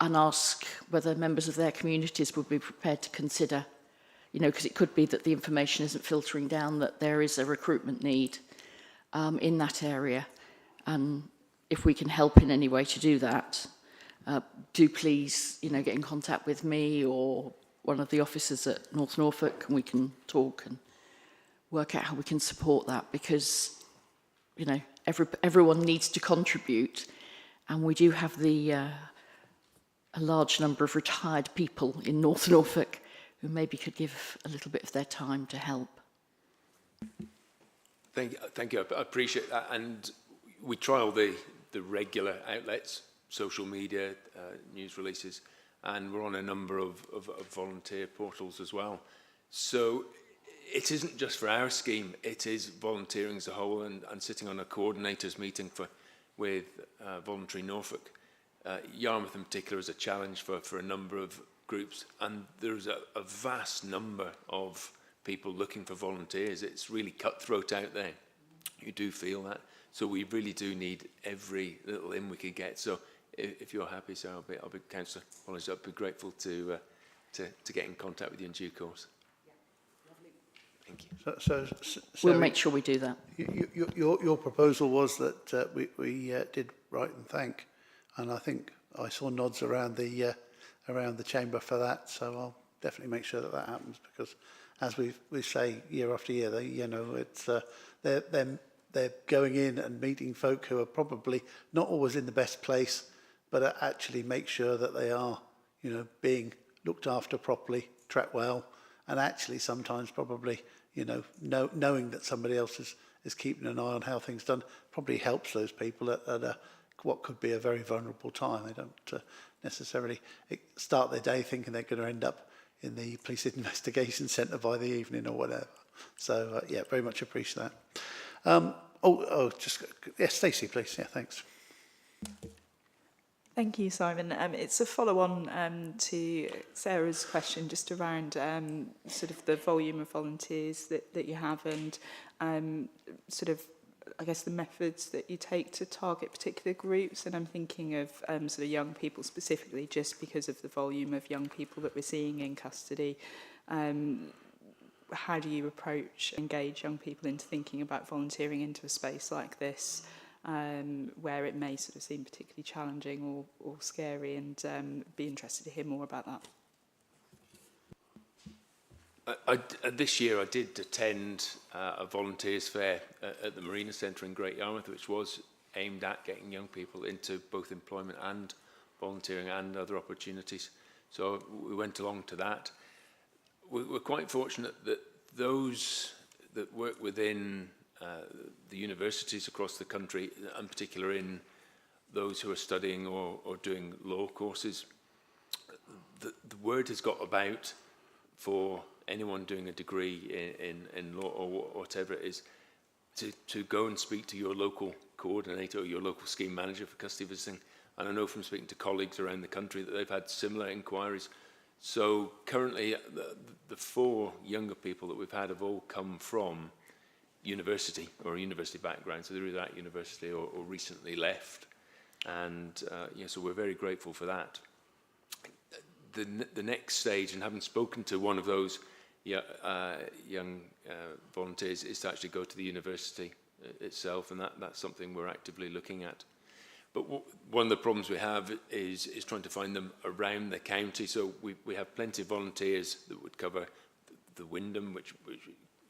S8: and ask whether members of their communities would be prepared to consider, because it could be that the information isn't filtering down, that there is a recruitment need in that area. And if we can help in any way to do that, do please, get in contact with me or one of the officers at North Norfolk, and we can talk and work out how we can support that, because, everyone needs to contribute, and we do have the a large number of retired people in North Norfolk who maybe could give a little bit of their time to help.
S13: Thank you. I appreciate that. And we trial the regular outlets, social media, news releases, and we're on a number of volunteer portals as well. So it isn't just for our scheme, it is volunteering as a whole, and sitting on a coordinators meeting with Voluntary Norfolk. Yarmouth in particular is a challenge for a number of groups, and there's a vast number of people looking for volunteers. It's really cutthroat out there. You do feel that. So we really do need every little in we could get. So if you're happy, sir, I'll be Councillor Collins, I'd be grateful to get in contact with you in due course. Thank you.
S1: So
S8: We'll make sure we do that.
S1: Your proposal was that we did write and thank, and I think I saw nods around the chamber for that. So I'll definitely make sure that happens, because as we say year after year, it's they're going in and meeting folk who are probably not always in the best place, but actually make sure that they are, being looked after properly, tracked well, and actually sometimes probably, knowing that somebody else is keeping an eye on how things done probably helps those people at what could be a very vulnerable time. They don't necessarily start their day thinking they're going to end up in the police investigation centre by the evening or whatever. So, yeah, very much appreciate that. Stacey, please. Yeah, thanks.
S6: Thank you, Simon. It's a follow-on to Sarah's question, just around sort of the volume of volunteers that you have, and sort of, I guess, the methods that you take to target particular groups. And I'm thinking of sort of young people specifically, just because of the volume of young people that we're seeing in custody. How do you engage young people into thinking about volunteering into a space like this, where it may sort of seem particularly challenging or scary, and be interested to hear more about that.
S13: This year I did attend a volunteers fair at the Marina Centre in Great Yarmouth, which was aimed at getting young people into both employment and volunteering and other opportunities. So we went along to that. We're quite fortunate that those that work within the universities across the country, in particular in those who are studying or doing law courses, the word has got about for anyone doing a degree in law or whatever it is, to go and speak to your local coordinator or your local scheme manager for custody visiting. And I know from speaking to colleagues around the country that they've had similar inquiries. So currently, the 4 younger people that we've had have all come from university or a university background. So they're either at university or recently left. And so we're very grateful for that. The next stage, and having spoken to one of those young volunteers, is to actually go to the university itself, and that's something we're actively looking at. But one of the problems we have is trying to find them around the county. So we have plenty of volunteers that would cover the Wyndham, which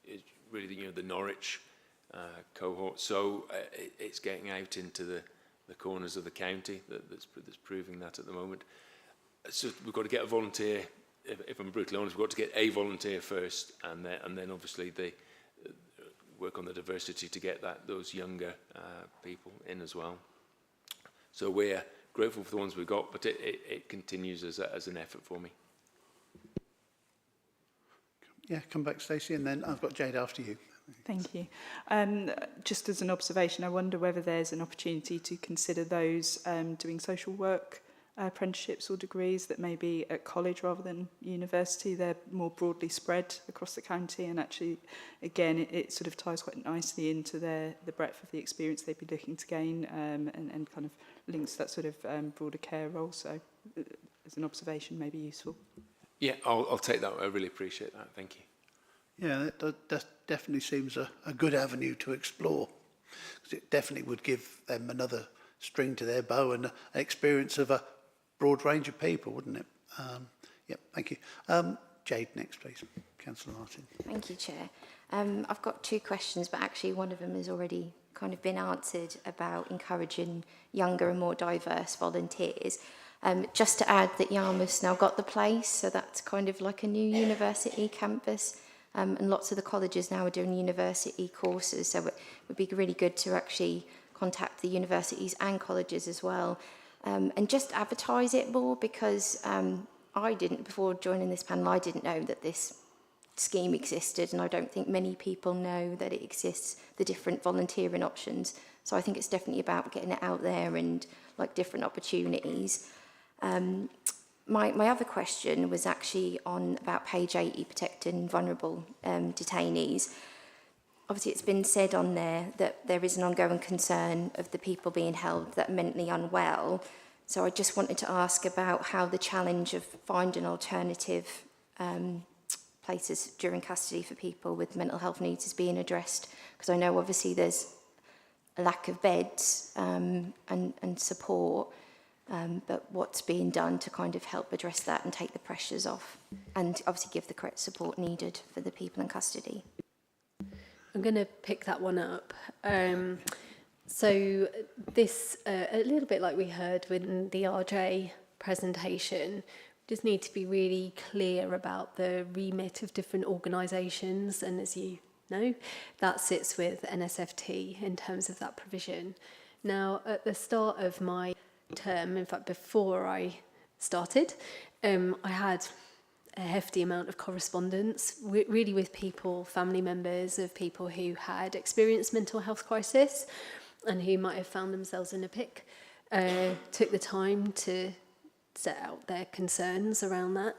S13: is really the Norwich cohort. So it's getting out into the corners of the county that's proving that at the moment. So we've got to get a volunteer. If I'm brutally honest, we've got to get a volunteer first, and then obviously they work on the diversity to get those younger people in as well. So we're grateful for the ones we've got, but it continues as an effort for me.
S1: Yeah, come back, Stacey, and then I've got Jade after you.
S6: Thank you. Just as an observation, I wonder whether there's an opportunity to consider those doing social work apprenticeships or degrees that may be at college rather than university. They're more broadly spread across the county, and actually, again, it sort of ties quite nicely into the breadth of the experience they'd be looking to gain, and kind of links to that sort of broader care role. So as an observation, may be useful.
S13: Yeah, I'll take that. I really appreciate that. Thank you.
S1: Yeah, that definitely seems a good avenue to explore, because it definitely would give them another string to their bow and an experience of a broad range of people, wouldn't it? Yeah, thank you. Jade, next, please. Councillor Martin.
S12: Thank you, Chair. I've got 2 questions, but actually one of them has already kind of been answered about encouraging younger and more diverse volunteers. Just to add that Yarmouth's now got the place, so that's kind of like a new university campus. And lots of the colleges now are doing university courses, so it would be really good to actually contact the universities and colleges as well, and just advertise it more, because I didn't, before joining this panel, I didn't know that this scheme existed, and I don't think many people know that it exists, the different volunteering options. So I think it's definitely about getting it out there and like different opportunities. My other question was actually on about page 80, protecting vulnerable detainees. Obviously, it's been said on there that there is an ongoing concern of the people being held that are mentally unwell. So I just wanted to ask about how the challenge of finding alternative places during custody for people with mental health needs is being addressed. Because I know obviously there's a lack of beds and support. But what's being done to kind of help address that and take the pressures off, and obviously give the correct support needed for the people in custody?
S3: I'm going to pick that one up. So this, a little bit like we heard in the RJ presentation, we just need to be really clear about the remit of different organisations, and as you know, that sits with NSFT in terms of that provision. Now, at the start of my term, in fact before I started, I had a hefty amount of correspondence really with people, family members of people who had experienced mental health crisis and who might have found themselves in a PIC, took the time to set out their concerns around that.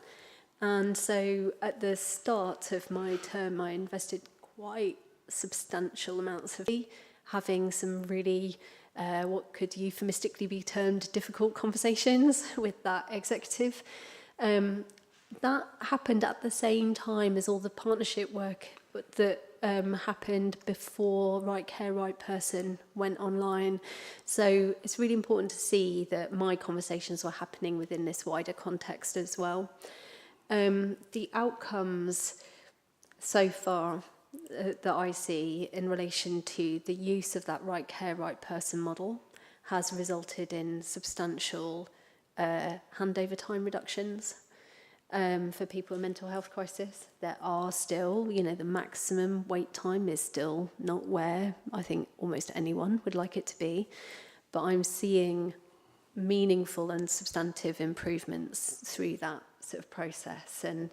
S3: And so at the start of my term, I invested quite substantial amounts of having some really what could euphemistically be termed difficult conversations with that executive. That happened at the same time as all the partnership work that happened before Right Care, Right Person went online. So it's really important to see that my conversations were happening within this wider context as well. The outcomes so far that I see in relation to the use of that Right Care, Right Person model has resulted in substantial handover time reductions for people with mental health crisis. There are still, the maximum wait time is still not where I think almost anyone would like it to be, but I'm seeing meaningful and substantive improvements through that sort of process, and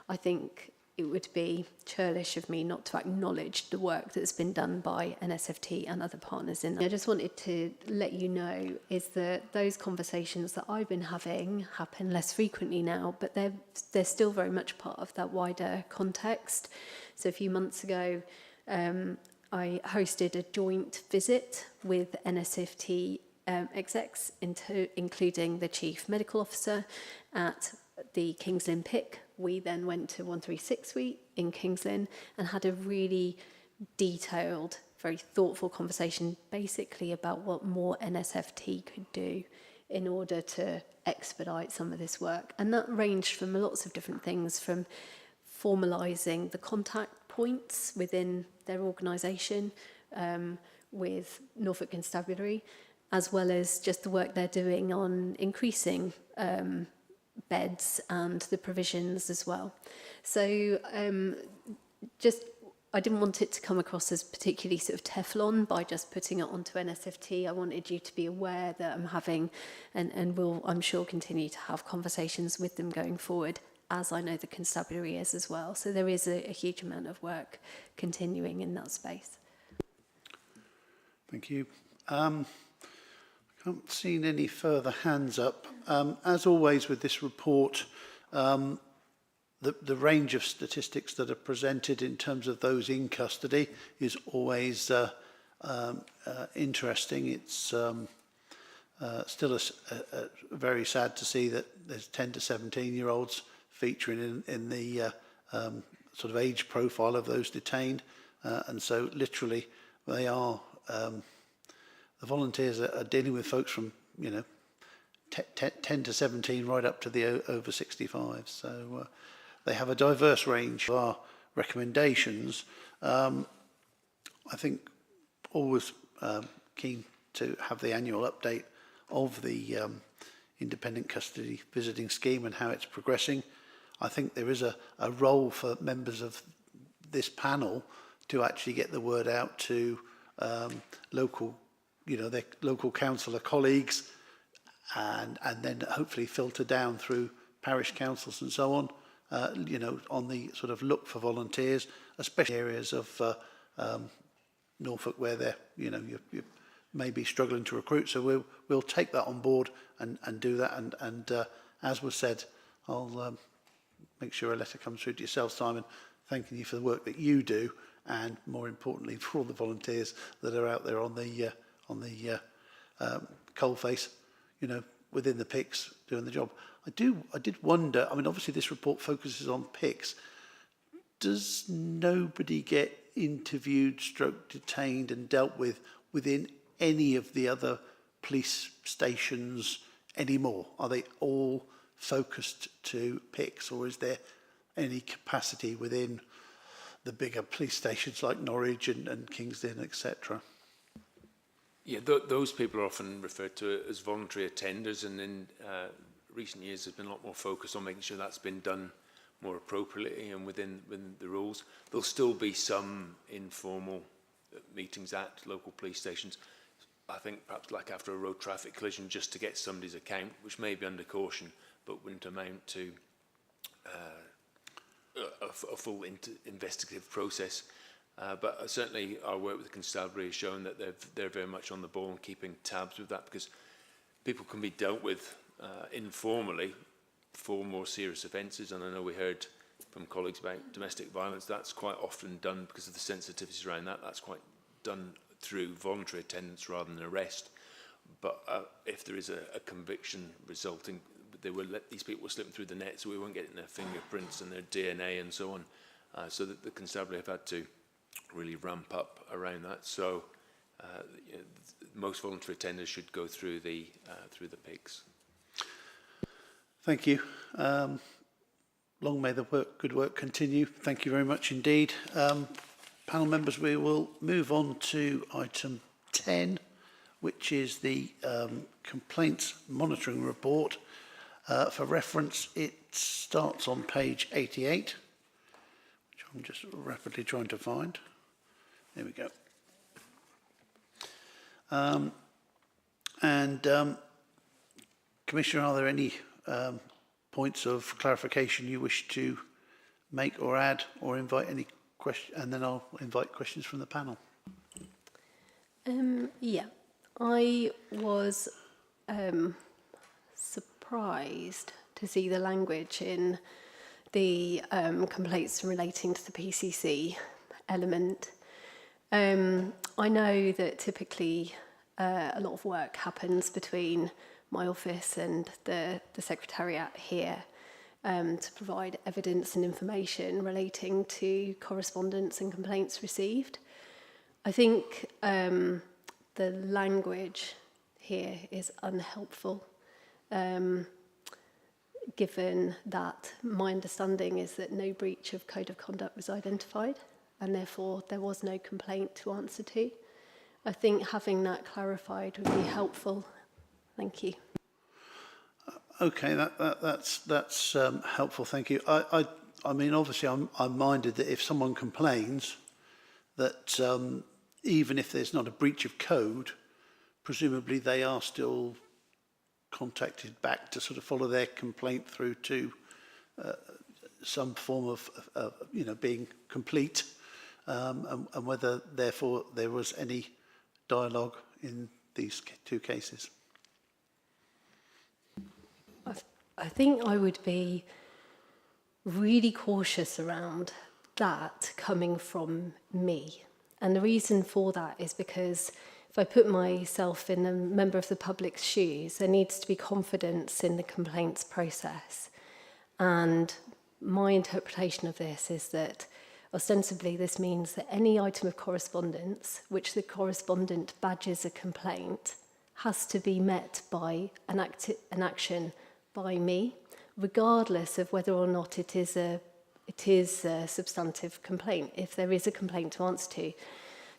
S3: I think it would be churlish of me not to acknowledge the work that's been done by NSFT and other partners in that. I just wanted to let you know is that those conversations that I've been having happen less frequently now, but they're still very much part of that wider context. So a few months ago, I hosted a joint visit with NSFT execs, including the Chief Medical Officer at the King's Lynn PIC. We then went to 136 Suite in King's Lynn and had a really detailed, very thoughtful conversation basically about what more NSFT could do in order to expedite some of this work. And that ranged from lots of different things, from formalising the contact points within their organisation with Norfolk Constabulary, as well as just the work they're doing on increasing beds and the provisions as well. So I didn't want it to come across as particularly sort of Teflon by just putting it onto NSFT. I wanted you to be aware that I'm having and will, I'm sure, continue to have conversations with them going forward, as I know the constabulary is as well. So there is a huge amount of work continuing in that space.
S1: Thank you. I haven't seen any further hands up. As always with this report, the range of statistics that are presented in terms of those in custody is always interesting. It's still very sad to see that there's 10 to 17-year-olds featuring in the sort of age profile of those detained. And so literally they are... the volunteers are dealing with folks from, 10 to 17 right up to the over 65. So they have a diverse range of our recommendations. I think always keen to have the annual update of the independent custody visiting scheme and how it's progressing. I think there is a role for members of this panel to actually get the word out to local, their local councillor colleagues, and then hopefully filter down through parish councils and so on, on the sort of look for volunteers, especially areas of Norfolk where they're, you may be struggling to recruit. So we'll take that on board and do that. And as was said, I'll make sure a letter comes through to yourself, Simon, thanking you for the work that you do, and more importantly for all the volunteers that are out there on the coalface, within the PICs doing the job. I did wonder, I mean, obviously this report focuses on PICs. Does nobody get interviewed, stroke detained and dealt with within any of the other police stations anymore? Are they all focused to PICs, or is there any capacity within the bigger police stations like Norwich and Kingston, etc.?
S13: Yeah, those people are often referred to as voluntary attenders, and in recent years there's been a lot more focus on making sure that's been done more appropriately and within the rules. There'll still be some informal meetings at local police stations, I think perhaps like after a road traffic collision, just to get somebody's account, which may be under caution, but wouldn't amount to a full investigative process. But certainly our work with the constabulary has shown that they're very much on the ball and keeping tabs with that, because people can be dealt with informally for more serious offences. And I know we heard from colleagues about domestic violence. That's quite often done, because of the sensitivities around that, that's quite done through voluntary attendance rather than arrest. But if there is a conviction resulting, they will let these people slip through the net, so we won't get in their fingerprints and their DNA and so on. So that the constabulary have had to really ramp up around that. So most voluntary attenders should go through the PICs.
S1: Thank you. Long may the good work continue. Thank you very much indeed. Panel members, we will move on to item 10, which is the complaints monitoring report. For reference, it starts on page 88, which I'm just rapidly trying to find. There we go. Commissioner, are there any points of clarification you wish to make or add, or invite any questions? And then I'll invite questions from the panel.
S3: Yeah, I was surprised to see the language in the complaints relating to the PCC element. I know that typically a lot of work happens between my office and the Secretariat here to provide evidence and information relating to correspondence and complaints received. I think the language here is unhelpful, given that my understanding is that no breach of code of conduct was identified, and therefore there was no complaint to answer to. I think having that clarified would be helpful. Thank you.
S1: Okay, that's helpful. Thank you. I mean, obviously, I'm minded that if someone complains, that even if there's not a breach of code, presumably they are still contacted back to sort of follow their complaint through to some form of being complete, and whether therefore there was any dialogue in these two cases.
S3: I think I would be really cautious around that coming from me. And the reason for that is because if I put myself in a member of the public's shoes, there needs to be confidence in the complaints process. And my interpretation of this is that ostensibly this means that any item of correspondence which the correspondent badges a complaint has to be met by an action by me, regardless of whether or not it is a substantive complaint, if there is a complaint to answer to.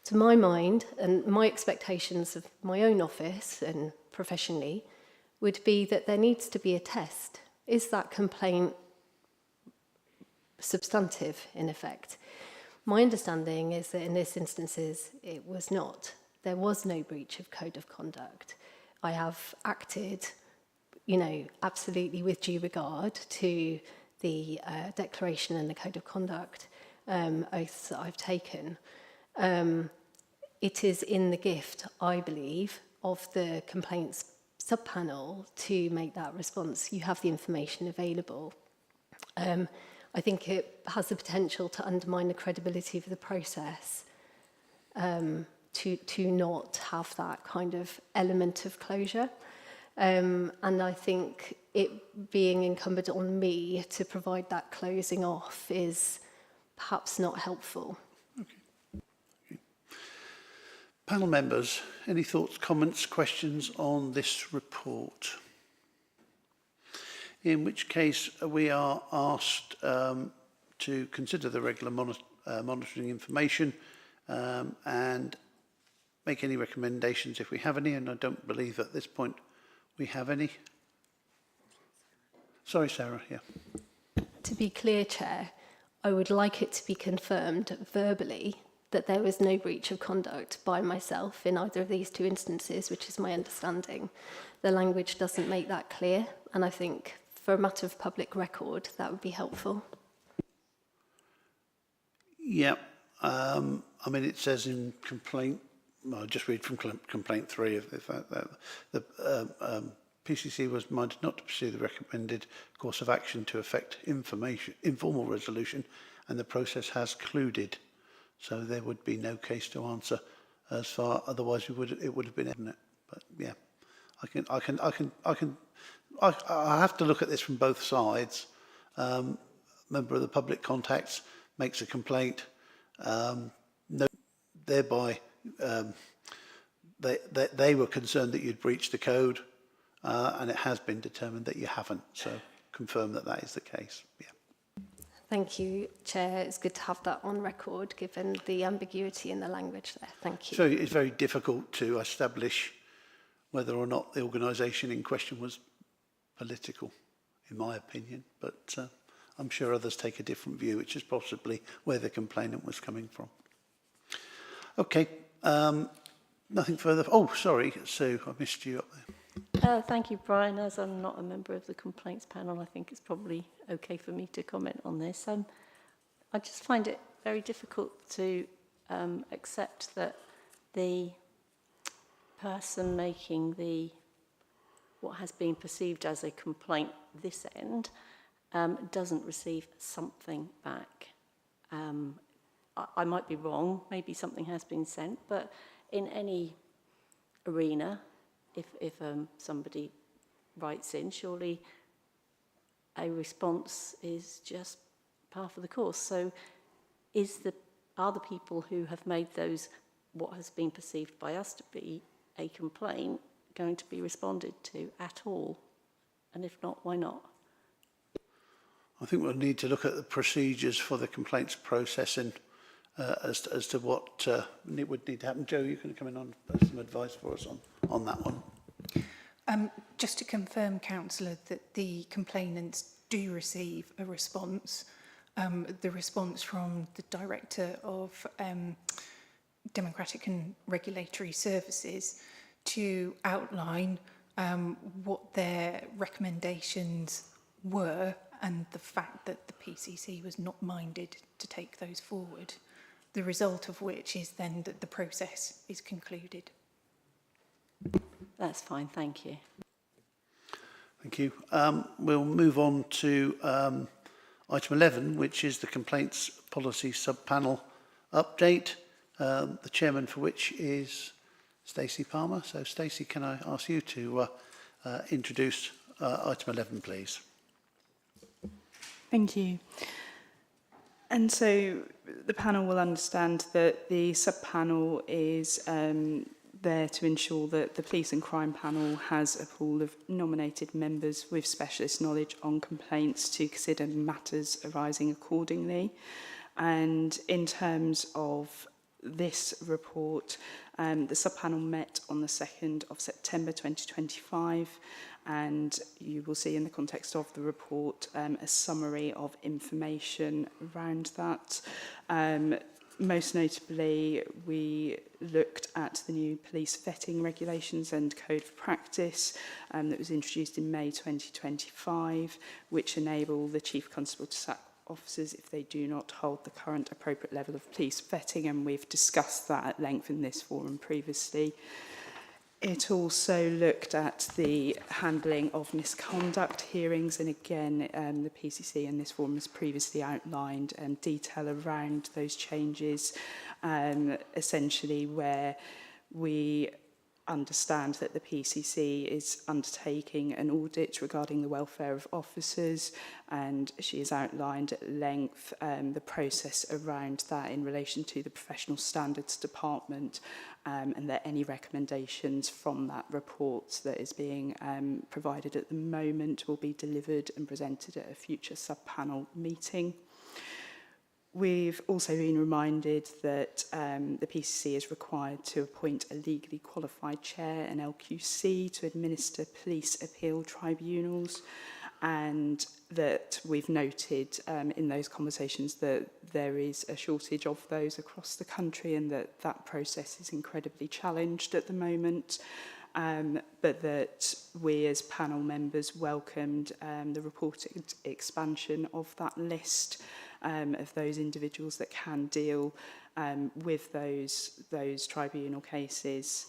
S3: To my mind, and my expectations of my own office and professionally, would be that there needs to be a test. Is that complaint substantive, in effect? My understanding is that in this instances, it was not. There was no breach of code of conduct. I have acted, you know, absolutely with due regard to the declaration and the code of conduct oaths that I've taken. It is in the gift, I believe, of the complaints subpanel to make that response. You have the information available. I think it has the potential to undermine the credibility of the process, to not have that kind of element of closure. And I think it being incumbent on me to provide that closing off is perhaps not helpful.
S1: Okay. Panel members, any thoughts, comments, questions on this report? In which case we are asked to consider the regular monitoring information and make any recommendations if we have any, and I don't believe at this point we have any. Sorry, Sarah, yeah.
S3: To be clear, Chair, I would like it to be confirmed verbally that there was no breach of conduct by myself in either of these two instances, which is my understanding. The language doesn't make that clear, and I think for a matter of public record, that would be helpful. Yeah, I mean, it says in complaint, well, I'll just read from complaint 3, if the PCC was minded not to pursue the recommended course of action to effect informal resolution, and the process has concluded. So there would be no case to answer as far, otherwise it would have been, isn't it? But yeah, I have to look at this from both sides. Member of the public contacts makes a complaint, thereby they were concerned that you'd breached the code, and it has been determined that you haven't. So confirm that that is the case. Yeah. Thank you, Chair. It's good to have that on record, given the ambiguity in the language there. Thank you.
S1: So it's very difficult to establish whether or not the organisation in question was political, in my opinion, but I'm sure others take a different view, which is possibly where the complainant was coming from. Okay, nothing further. Oh, sorry, Sue, I missed you up there.
S10: Thank you, Brian. As I'm not a member of the complaints panel, I think it's probably okay for me to comment on this. I just find it very difficult to accept that the person making what has been perceived as a complaint this end doesn't receive something back. I might be wrong, maybe something has been sent, but in any arena, if somebody writes in, surely a response is just par for the course. So are the people who have made those, what has been perceived by us to be a complaint, going to be responded to at all? And if not, why not?
S1: I think we'll need to look at the procedures for the complaints processing as to what would need to happen. Joe, you can come in on some advice for us on that one.
S14: Just to confirm, Councillor, that the complainants do receive a response. The response from the Director of Democratic and Regulatory Services to outline what their recommendations were, and the fact that the PCC was not minded to take those forward, the result of which is then that the process is concluded.
S10: That's fine, thank you.
S1: Thank you. We'll move on to item 11, which is the complaints policy sub-panel update, the chairman for which is Stacey Palmer. So Stacey, can I ask you to introduce item 11, please?
S6: Thank you. And so the panel will understand that the sub-panel is there to ensure that the Police and Crime Panel has a pool of nominated members with specialist knowledge on complaints to consider matters arising accordingly. And in terms of this report, the sub-panel met on the 2nd of September 2025, and you will see in the context of the report a summary of information around that. Most notably, we looked at the new police vetting regulations and code of practice that was introduced in May 2025, which enable the Chief Constable to sack officers if they do not hold the current appropriate level of police vetting, and we've discussed that at length in this forum previously. It also looked at the handling of misconduct hearings, and again, the PCC in this forum has previously outlined detail around those changes, essentially where we understand that the PCC is undertaking an audit regarding the welfare of officers, and she has outlined at length the process around that in relation to the Professional Standards Department, and that any recommendations from that report that is being provided at the moment will be delivered and presented at a future sub-panel meeting. We've also been reminded that the PCC is required to appoint a legally qualified chair, an LQC, to administer police appeal tribunals, and that we've noted in those conversations that there is a shortage of those across the country, and that that process is incredibly challenged at the moment. But that we as panel members welcomed the reported expansion of that list of those individuals that can deal with those tribunal cases.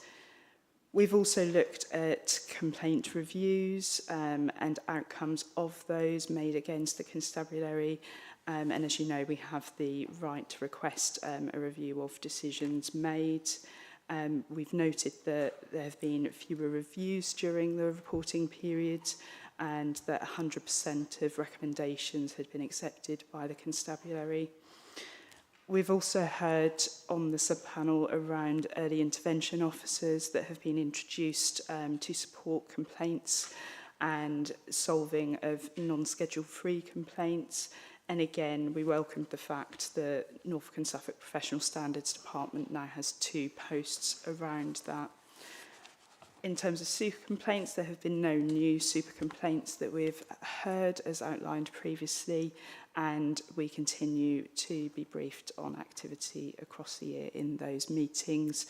S6: We've also looked at complaint reviews and outcomes of those made against the constabulary. And as you know, we have the right to request a review of decisions made. We've noted that there have been fewer reviews during the reporting period, and that 100% of recommendations had been accepted by the constabulary. We've also heard on the sub-panel around early intervention officers that have been introduced to support complaints and solving of non-schedule free complaints. And again, we welcomed the fact that Norfolk and Suffolk Professional Standards Department now has 2 posts around that. In terms of super complaints, there have been no new super complaints that we've heard as outlined previously, and we continue to be briefed on activity across the year in those meetings.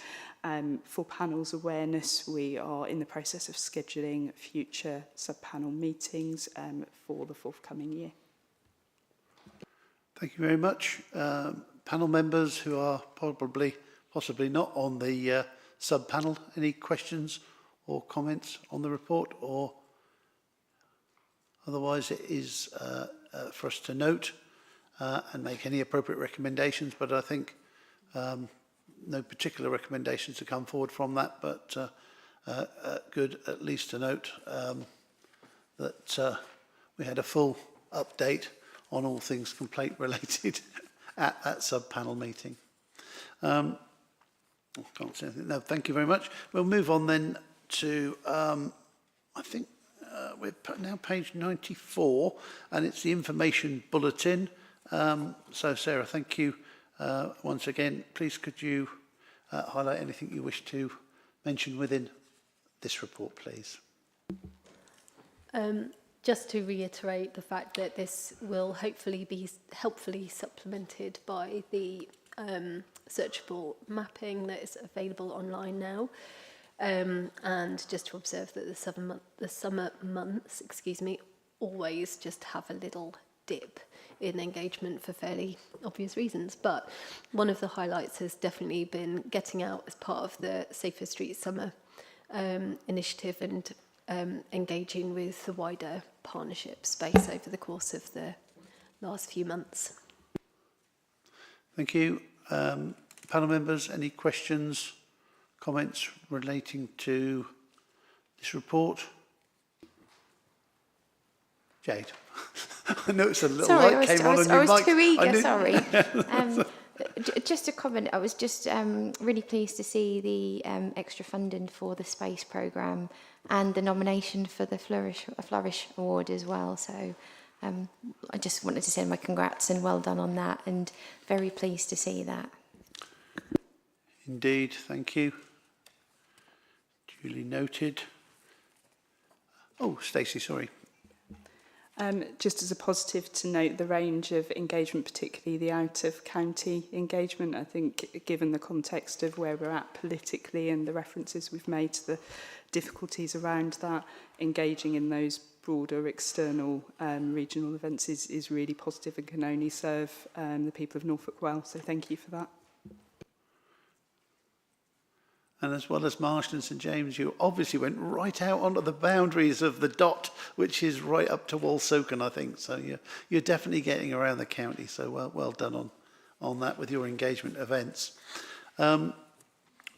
S6: For panels awareness, we are in the process of scheduling future sub-panel meetings for the forthcoming year.
S1: Thank you very much. Panel members who are possibly not on the sub-panel, any questions or comments on the report? Or otherwise it is for us to note and make any appropriate recommendations, but I think no particular recommendations to come forward from that, but good at least to note that we had a full update on all things complaint related at that sub-panel meeting. Can't say anything. No, thank you very much. We'll move on then to, I think we're now page 94, and it's the information bulletin. So Sarah, thank you once again. Please could you highlight anything you wish to mention within this report, please?
S3: Just to reiterate the fact that this will hopefully be helpfully supplemented by the searchable mapping that is available online now. And just to observe that the summer months, always just have a little dip in engagement for fairly obvious reasons. But one of the highlights has definitely been getting out as part of the Safer Streets Summer initiative and engaging with the wider partnership space over the course of the last few months.
S1: Thank you. Panel members, any questions, comments relating to this report? Jade. I noticed a little light came on on your mic.
S12: I was too eager, sorry. Just a comment, I was just really pleased to see the extra funding for the space programme and the nomination for the Flourish Award as well. So I just wanted to send my congrats and well done on that, and very pleased to see that.
S1: Indeed, thank you. Duly noted. Oh, Stacey, sorry.
S6: Just as a positive to note the range of engagement, particularly the out-of-county engagement. I think given the context of where we're at politically and the references we've made to the difficulties around that, engaging in those broader external regional events is really positive and can only serve the people of Norfolk well. So thank you for that.
S1: And as well as Marston and St James, you obviously went right out onto the boundaries of the dot, which is right up to Walsoken, I think. So you're definitely getting around the county. So well done on that with your engagement events. Don't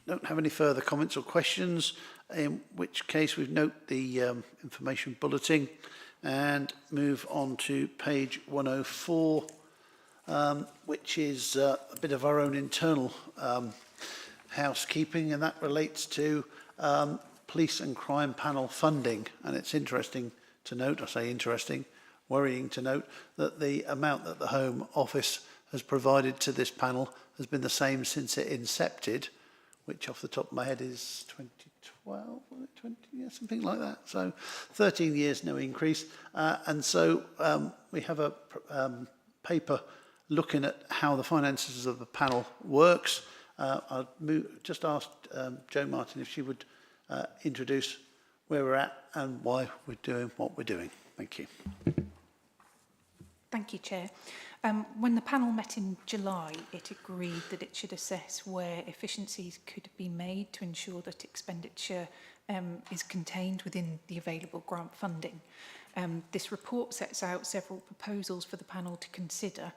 S1: have any further comments or questions, in which case we note the information bulletin and move on to page 104, which is a bit of our own internal housekeeping, and that relates to police and crime panel funding. And it's interesting to note, I say interesting, worrying to note, that the amount that the Home Office has provided to this panel has been the same since it incepted, which off the top of my head is 2012, yeah, something like that. So 13 years, no increase. And so we have a paper looking at how the finances of the panel works. I'll just ask Jo Martin if she would introduce where we're at and why we're doing what we're doing. Thank you.
S14: Thank you, Chair. When the panel met in July, it agreed that it should assess where efficiencies could be made to ensure that expenditure is contained within the available grant funding. This report sets out several proposals for the panel to consider.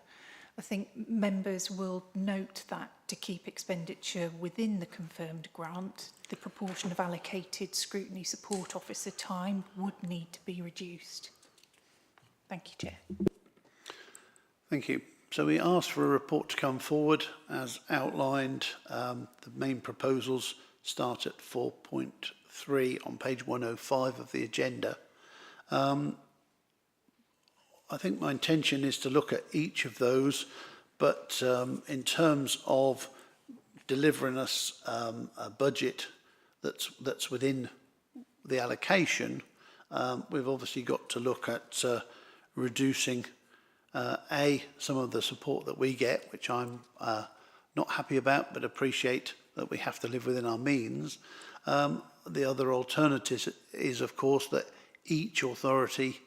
S14: I think members will note that to keep expenditure within the confirmed grant, the proportion of allocated scrutiny support officer time would need to be reduced. Thank you, Chair.
S1: Thank you. So we asked for a report to come forward as outlined. The main proposals start at 4.3 on page 105 of the agenda. I think my intention is to look at each of those, but in terms of delivering us a budget that's within the allocation, we've obviously got to look at reducing some of the support that we get, which I'm not happy about, but appreciate that we have to live within our means. The other alternative is, of course, that each authority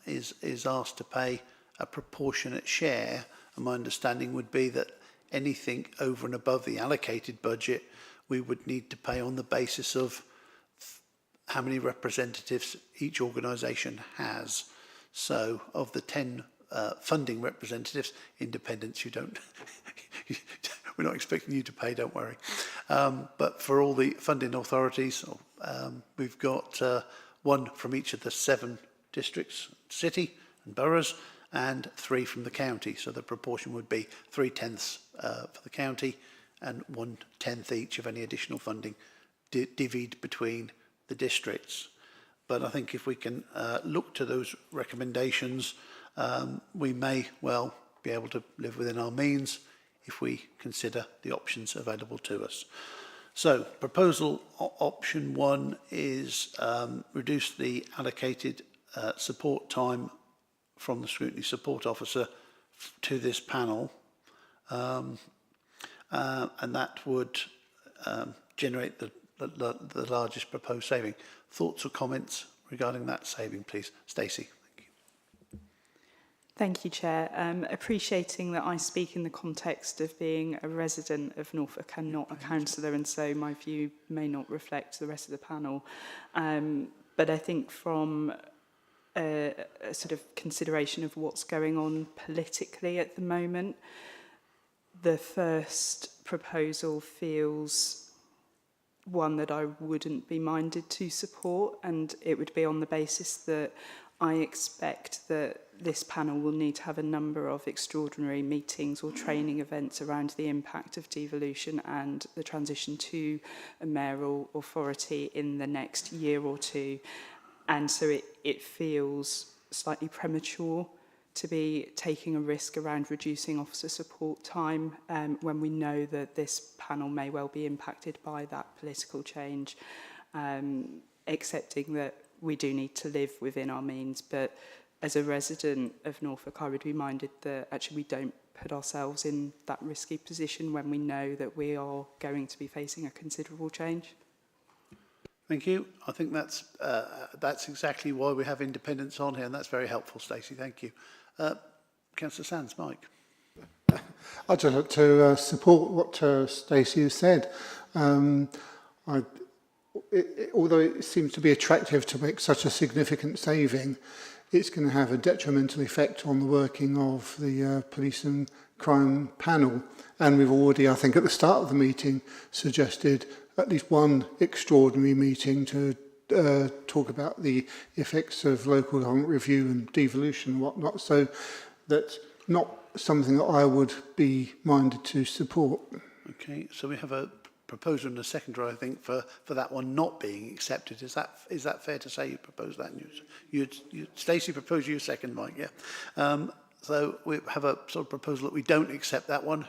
S1: is asked to pay a proportionate share, and my understanding would be that anything over and above the allocated budget we would need to pay on the basis of how many representatives each organisation has. So of the 10 funding representatives, independents, you don't we're not expecting you to pay, don't worry. But for all the funding authorities, we've got one from each of the 7 districts, city and boroughs, and 3 from the county. So the proportion would be 3/10 for the county and 1/10 each of any additional funding divvied between the districts. But I think if we can look to those recommendations, we may well be able to live within our means if we consider the options available to us. So proposal option 1 is reduce the allocated support time from the scrutiny support officer to this panel, and that would generate the largest proposed saving. Thoughts or comments regarding that saving, please? Stacey.
S6: Thank you, Chair. Appreciating that I speak in the context of being a resident of Norfolk and not a councillor, and so my view may not reflect the rest of the panel. But I think from a sort of consideration of what's going on politically at the moment, the first proposal feels one that I wouldn't be minded to support, and it would be on the basis that I expect that this panel will need to have a number of extraordinary meetings or training events around the impact of devolution and the transition to a mayoral authority in the next year or two. And so it feels slightly premature to be taking a risk around reducing officer support time when we know that this panel may well be impacted by that political change, accepting that we do need to live within our means. But as a resident of Norfolk, I would be minded that actually we don't put ourselves in that risky position when we know that we are going to be facing a considerable change.
S1: Thank you. I think that's exactly why we have independence on here, and that's very helpful, Stacey. Thank you. Councillor Sands, Mike.
S7: I'd just like to support what Stacey has said. Although it seems to be attractive to make such a significant saving, it's going to have a detrimental effect on the working of the Police and Crime panel. And we've already, I think, at the start of the meeting, suggested at least one extraordinary meeting to talk about the effects of local government review and devolution and whatnot. So that's not something that I would be minded to support.
S1: Okay, so we have a proposal and a seconder, I think, for that one not being accepted. Is that fair to say you propose that? You Stacey proposed, you second, Mike, yeah. So we have a sort of proposal that we don't accept that one.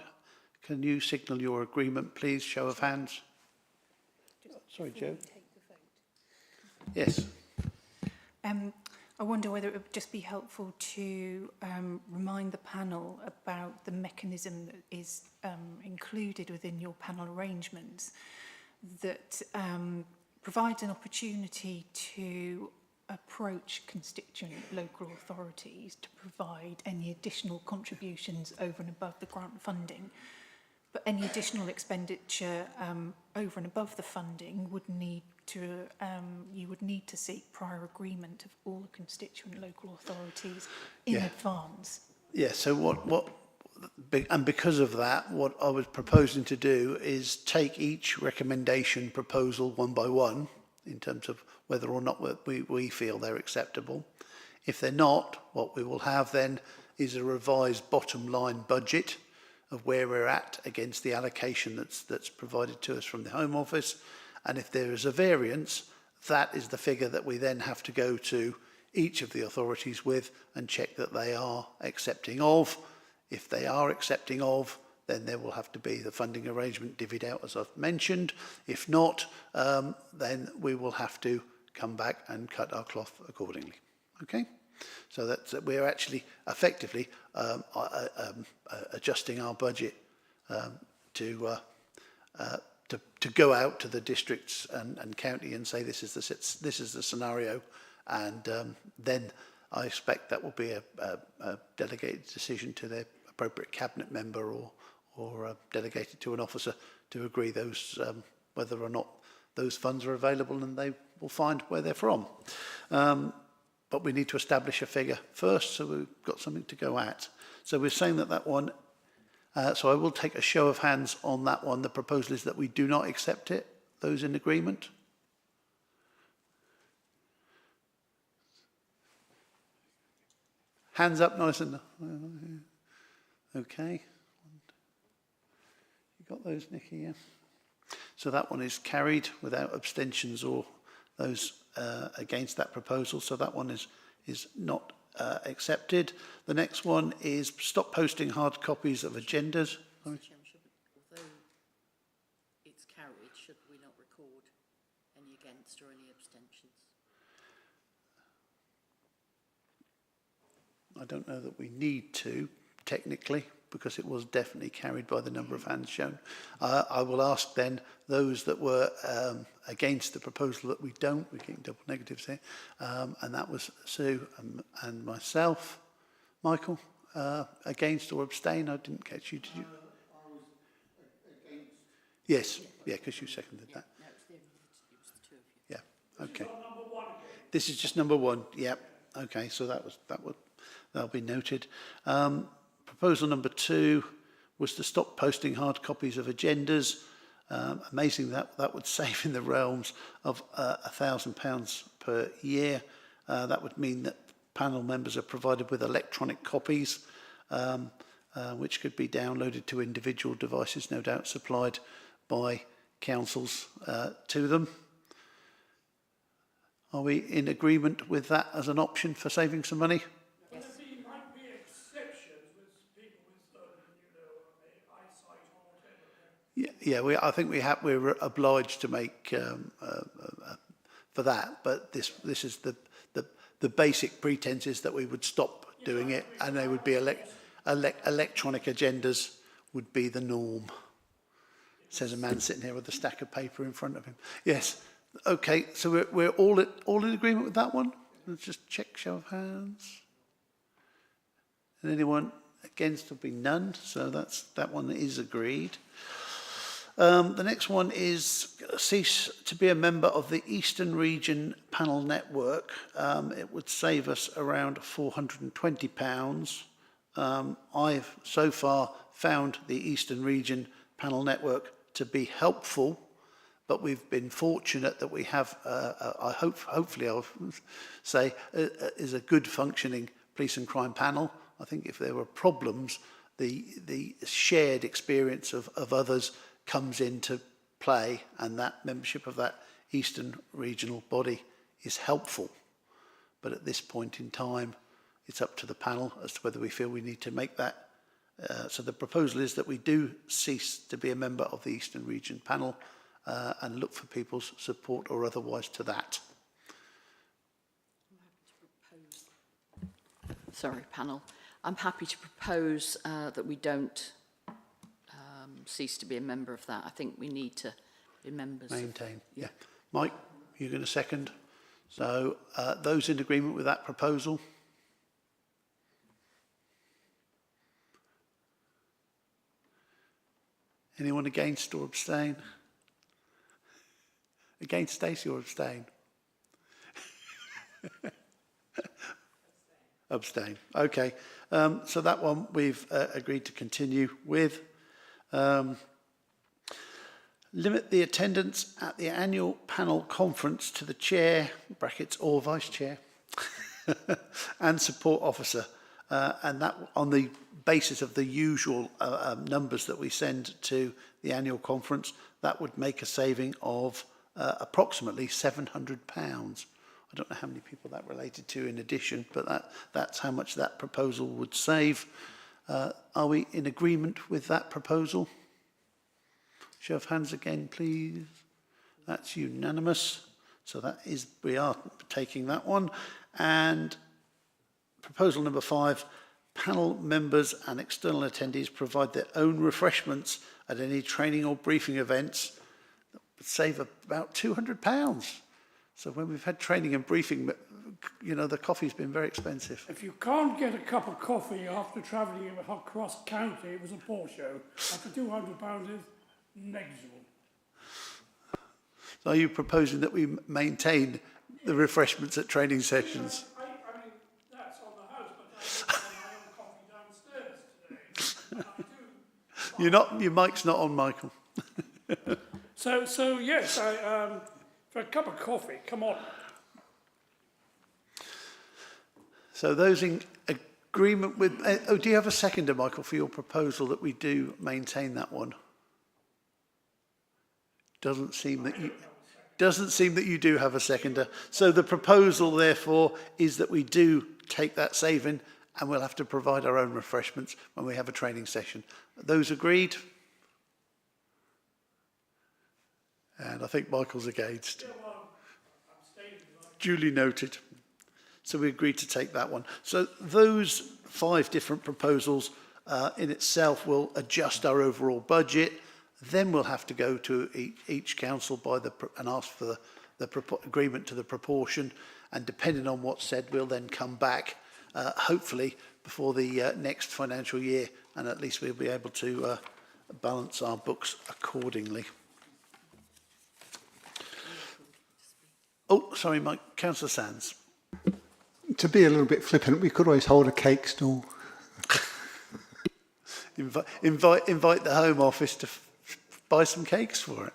S1: Can you signal your agreement, please? Show of hands. Sorry, Joe. Yes.
S14: I wonder whether it would just be helpful to remind the panel about the mechanism that is included within your panel arrangements that provides an opportunity to approach constituent local authorities to provide any additional contributions over and above the grant funding. But any additional expenditure over and above the funding would need to, you would need to seek prior agreement of all the constituent local authorities in advance.
S1: Yeah, so and because of that, what I was proposing to do is take each recommendation proposal one by one in terms of whether or not we feel they're acceptable. If they're not, what we will have then is a revised bottom line budget of where we're at against the allocation that's provided to us from the Home Office. And if there is a variance, that is the figure that we then have to go to each of the authorities with and check that they are accepting of. If they are accepting of, then there will have to be the funding arrangement divvied out, as I've mentioned. If not, then we will have to come back and cut our cloth accordingly. Okay? So that we're actually effectively adjusting our budget to go out to the districts and county and say this is the scenario, and then I expect that will be a delegated decision to the appropriate cabinet member or delegated to an officer to agree those whether or not those funds are available, and they will find where they're from. But we need to establish a figure first, so we've got something to go at. So we're saying that one, so I will take a show of hands on that one. The proposal is that we do not accept it. Those in agreement? Hands up nice and... Okay. You got those, Nikki, yeah? So that one is carried without abstentions or those against that proposal. So that one is not accepted. The next one is stop posting hard copies of agendas.
S8: Although it's carried, should we not record any against or any abstentions?
S1: I don't know that we need to, technically, because it was definitely carried by the number of hands shown. I will ask then those that were against the proposal that we don't, we're getting double negatives here, and that was Sue and myself. Michael, against or abstain? I didn't catch you, did you?
S7: I was against.
S1: Yes, yeah, because you seconded that.
S8: No, it was the two of you.
S1: Yeah, okay. This is just number one, yep. Okay, so that'll be noted. Proposal number 2 was to stop posting hard copies of agendas. Amazing that would save in the realms of £1,000 per year. That would mean that panel members are provided with electronic copies, which could be downloaded to individual devices, no doubt supplied by councils to them. Are we in agreement with that as an option for saving some money? Yeah, I think we're obliged to make for that. But this is the basic pretense is that we would stop doing it, and they would be electronic agendas would be the norm. Says a man sitting here with a stack of paper in front of him. Yes. Okay. So we're all in agreement with that one. Let's just check show of hands. And anyone against? Will be none. So that one is agreed. The next one is cease to be a member of the Eastern Region Panel Network. It would save us around £420. I've so far found the Eastern Region Panel Network to be helpful, but we've been fortunate that we have, hopefully I'll say, is a good functioning police and crime panel. I think if there were problems, the shared experience of others comes into play, and that membership of that Eastern regional body is helpful. But at this point in time, it's up to the panel as to whether we feel we need to make that. So the proposal is that we do cease to be a member of the Eastern Region panel and look for people's support or otherwise to that.
S8: Sorry, panel. I'm happy to propose that we don't cease to be a member of that. I think we need to be members.
S1: Maintain, yeah. Mike, you're going to second. So those in agreement with that proposal? Anyone against or abstain? Against Stacey or abstain? Abstain. Okay. So that one we've agreed to continue with. Limit the attendance at the annual panel conference to the chair, brackets, or vice chair, and support officer. And that on the basis of the usual numbers that we send to the annual conference, that would make a saving of approximately £700. I don't know how many people that related to in addition, but that's how much that proposal would save. Are we in agreement with that proposal? Show of hands again, please. That's unanimous. So that is, we are taking that one. And proposal number 5, panel members and external attendees provide their own refreshments at any training or briefing events. That would save about £200. So when we've had training and briefing, you know, the coffee's been very expensive.
S9: If you can't get a cup of coffee after travelling across county, it was a poor show. After £200 is negligible.
S1: So are you proposing that we maintain the refreshments at training sessions?
S9: I mean, that's on the house, but I have my own coffee downstairs today. And I do.
S1: Your mic's not on, Michael.
S9: So yes, for a cup of coffee, come on.
S1: So those in agreement with... do you have a seconder, Michael, for your proposal that we do maintain that one? Doesn't seem that you do have a seconder. So the proposal, therefore, is that we do take that saving and we'll have to provide our own refreshments when we have a training session. Those agreed? And I think Michael's against. Duly noted. So we agreed to take that one. So those 5 different proposals in itself will adjust our overall budget. Then we'll have to go to each council and ask for the agreement to the proportion. And depending on what's said, we'll then come back, hopefully, before the next financial year. And at least we'll be able to balance our books accordingly. Oh, sorry, Mike. Councillor Sands.
S7: To be a little bit flippant, we could always hold a cake stall.
S1: Invite the Home Office to buy some cakes for it.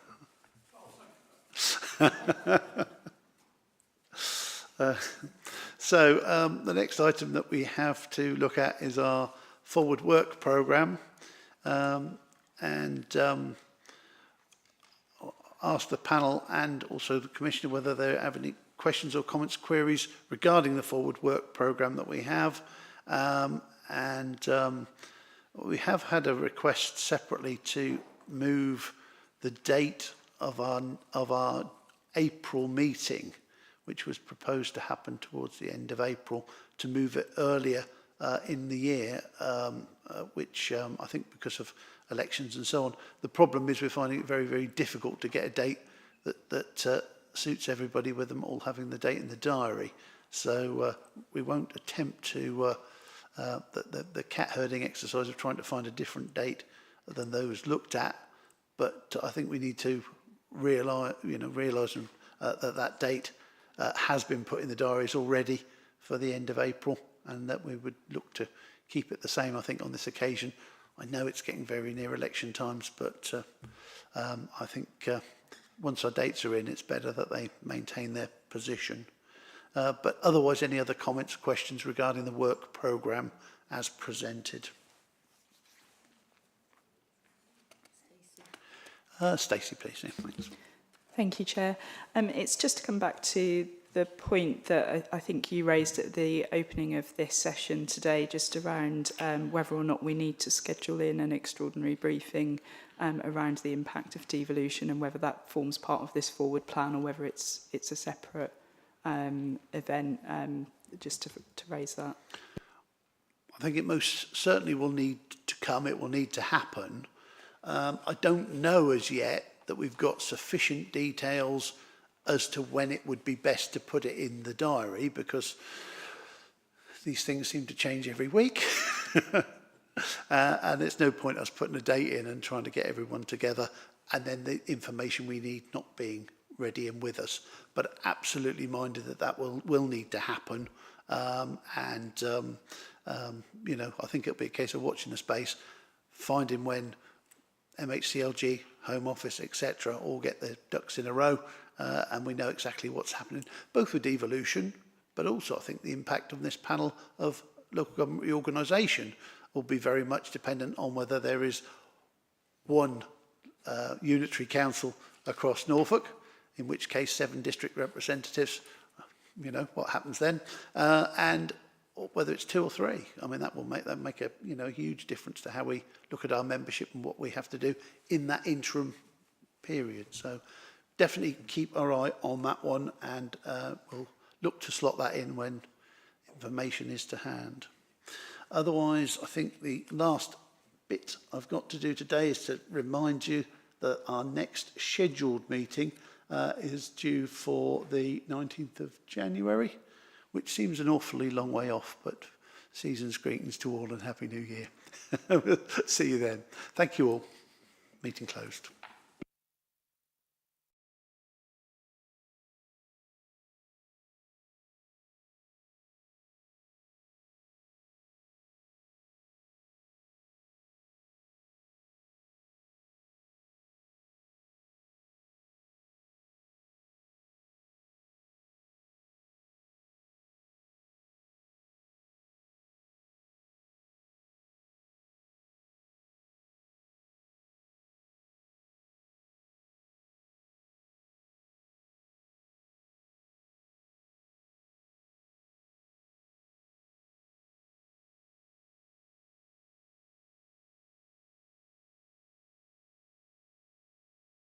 S1: So the next item that we have to look at is our forward work programme, and ask the panel and also the Commissioner whether they have any questions or comments, queries regarding the forward work programme that we have. We have had a request separately to move the date of our April meeting. which was proposed to happen towards the end of April, to move it earlier in the year, which I think because of elections and so on. The problem is we're finding it very, very difficult to get a date that suits everybody, with them all having the date in the diary. So we won't attempt to the cat herding exercise of trying to find a different date than those looked at. But I think we need to realise that date has been put in the diaries already for the end of April, and that we would look to keep it the same, I think, on this occasion. I know it's getting very near election times, but I think once our dates are in, it's better that they maintain their position. But otherwise, any other comments or questions regarding the work programme as presented? Stacey, please. Yeah, thanks.
S6: Thank you, Chair. It's just to come back to the point that I think you raised at the opening of this session today, just around whether or not we need to schedule in an extraordinary briefing around the impact of devolution, and whether that forms part of this forward plan or whether it's a separate event, just to raise that.
S1: I think it most certainly will need to come, it will need to happen. I don't know as yet that we've got sufficient details as to when it would be best to put it in the diary, because these things seem to change every week. And there's no point us putting a date in and trying to get everyone together and then the information we need not being ready and with us. But absolutely minded that will need to happen. You know, I think it'll be a case of watching the space, finding when MHCLG, Home Office, etc., all get their ducks in a row, and we know exactly what's happening, both with devolution, but also I think the impact on this panel of local government reorganisation will be very much dependent on whether there is one unitary council across Norfolk, in which case 7 district representatives, you know, what happens then, and whether it's 2 or 3. I mean, that will make a huge difference to how we look at our membership and what we have to do in that interim period. So definitely keep our eye on that one, and we'll look to slot that in when information is to hand. Otherwise, I think the last bit I've got to do today is to remind you that our next scheduled meeting is due for the 19th of January, which seems an awfully long way off, but season's greetings to all and Happy New Year. See you then. Thank you all. Meeting closed.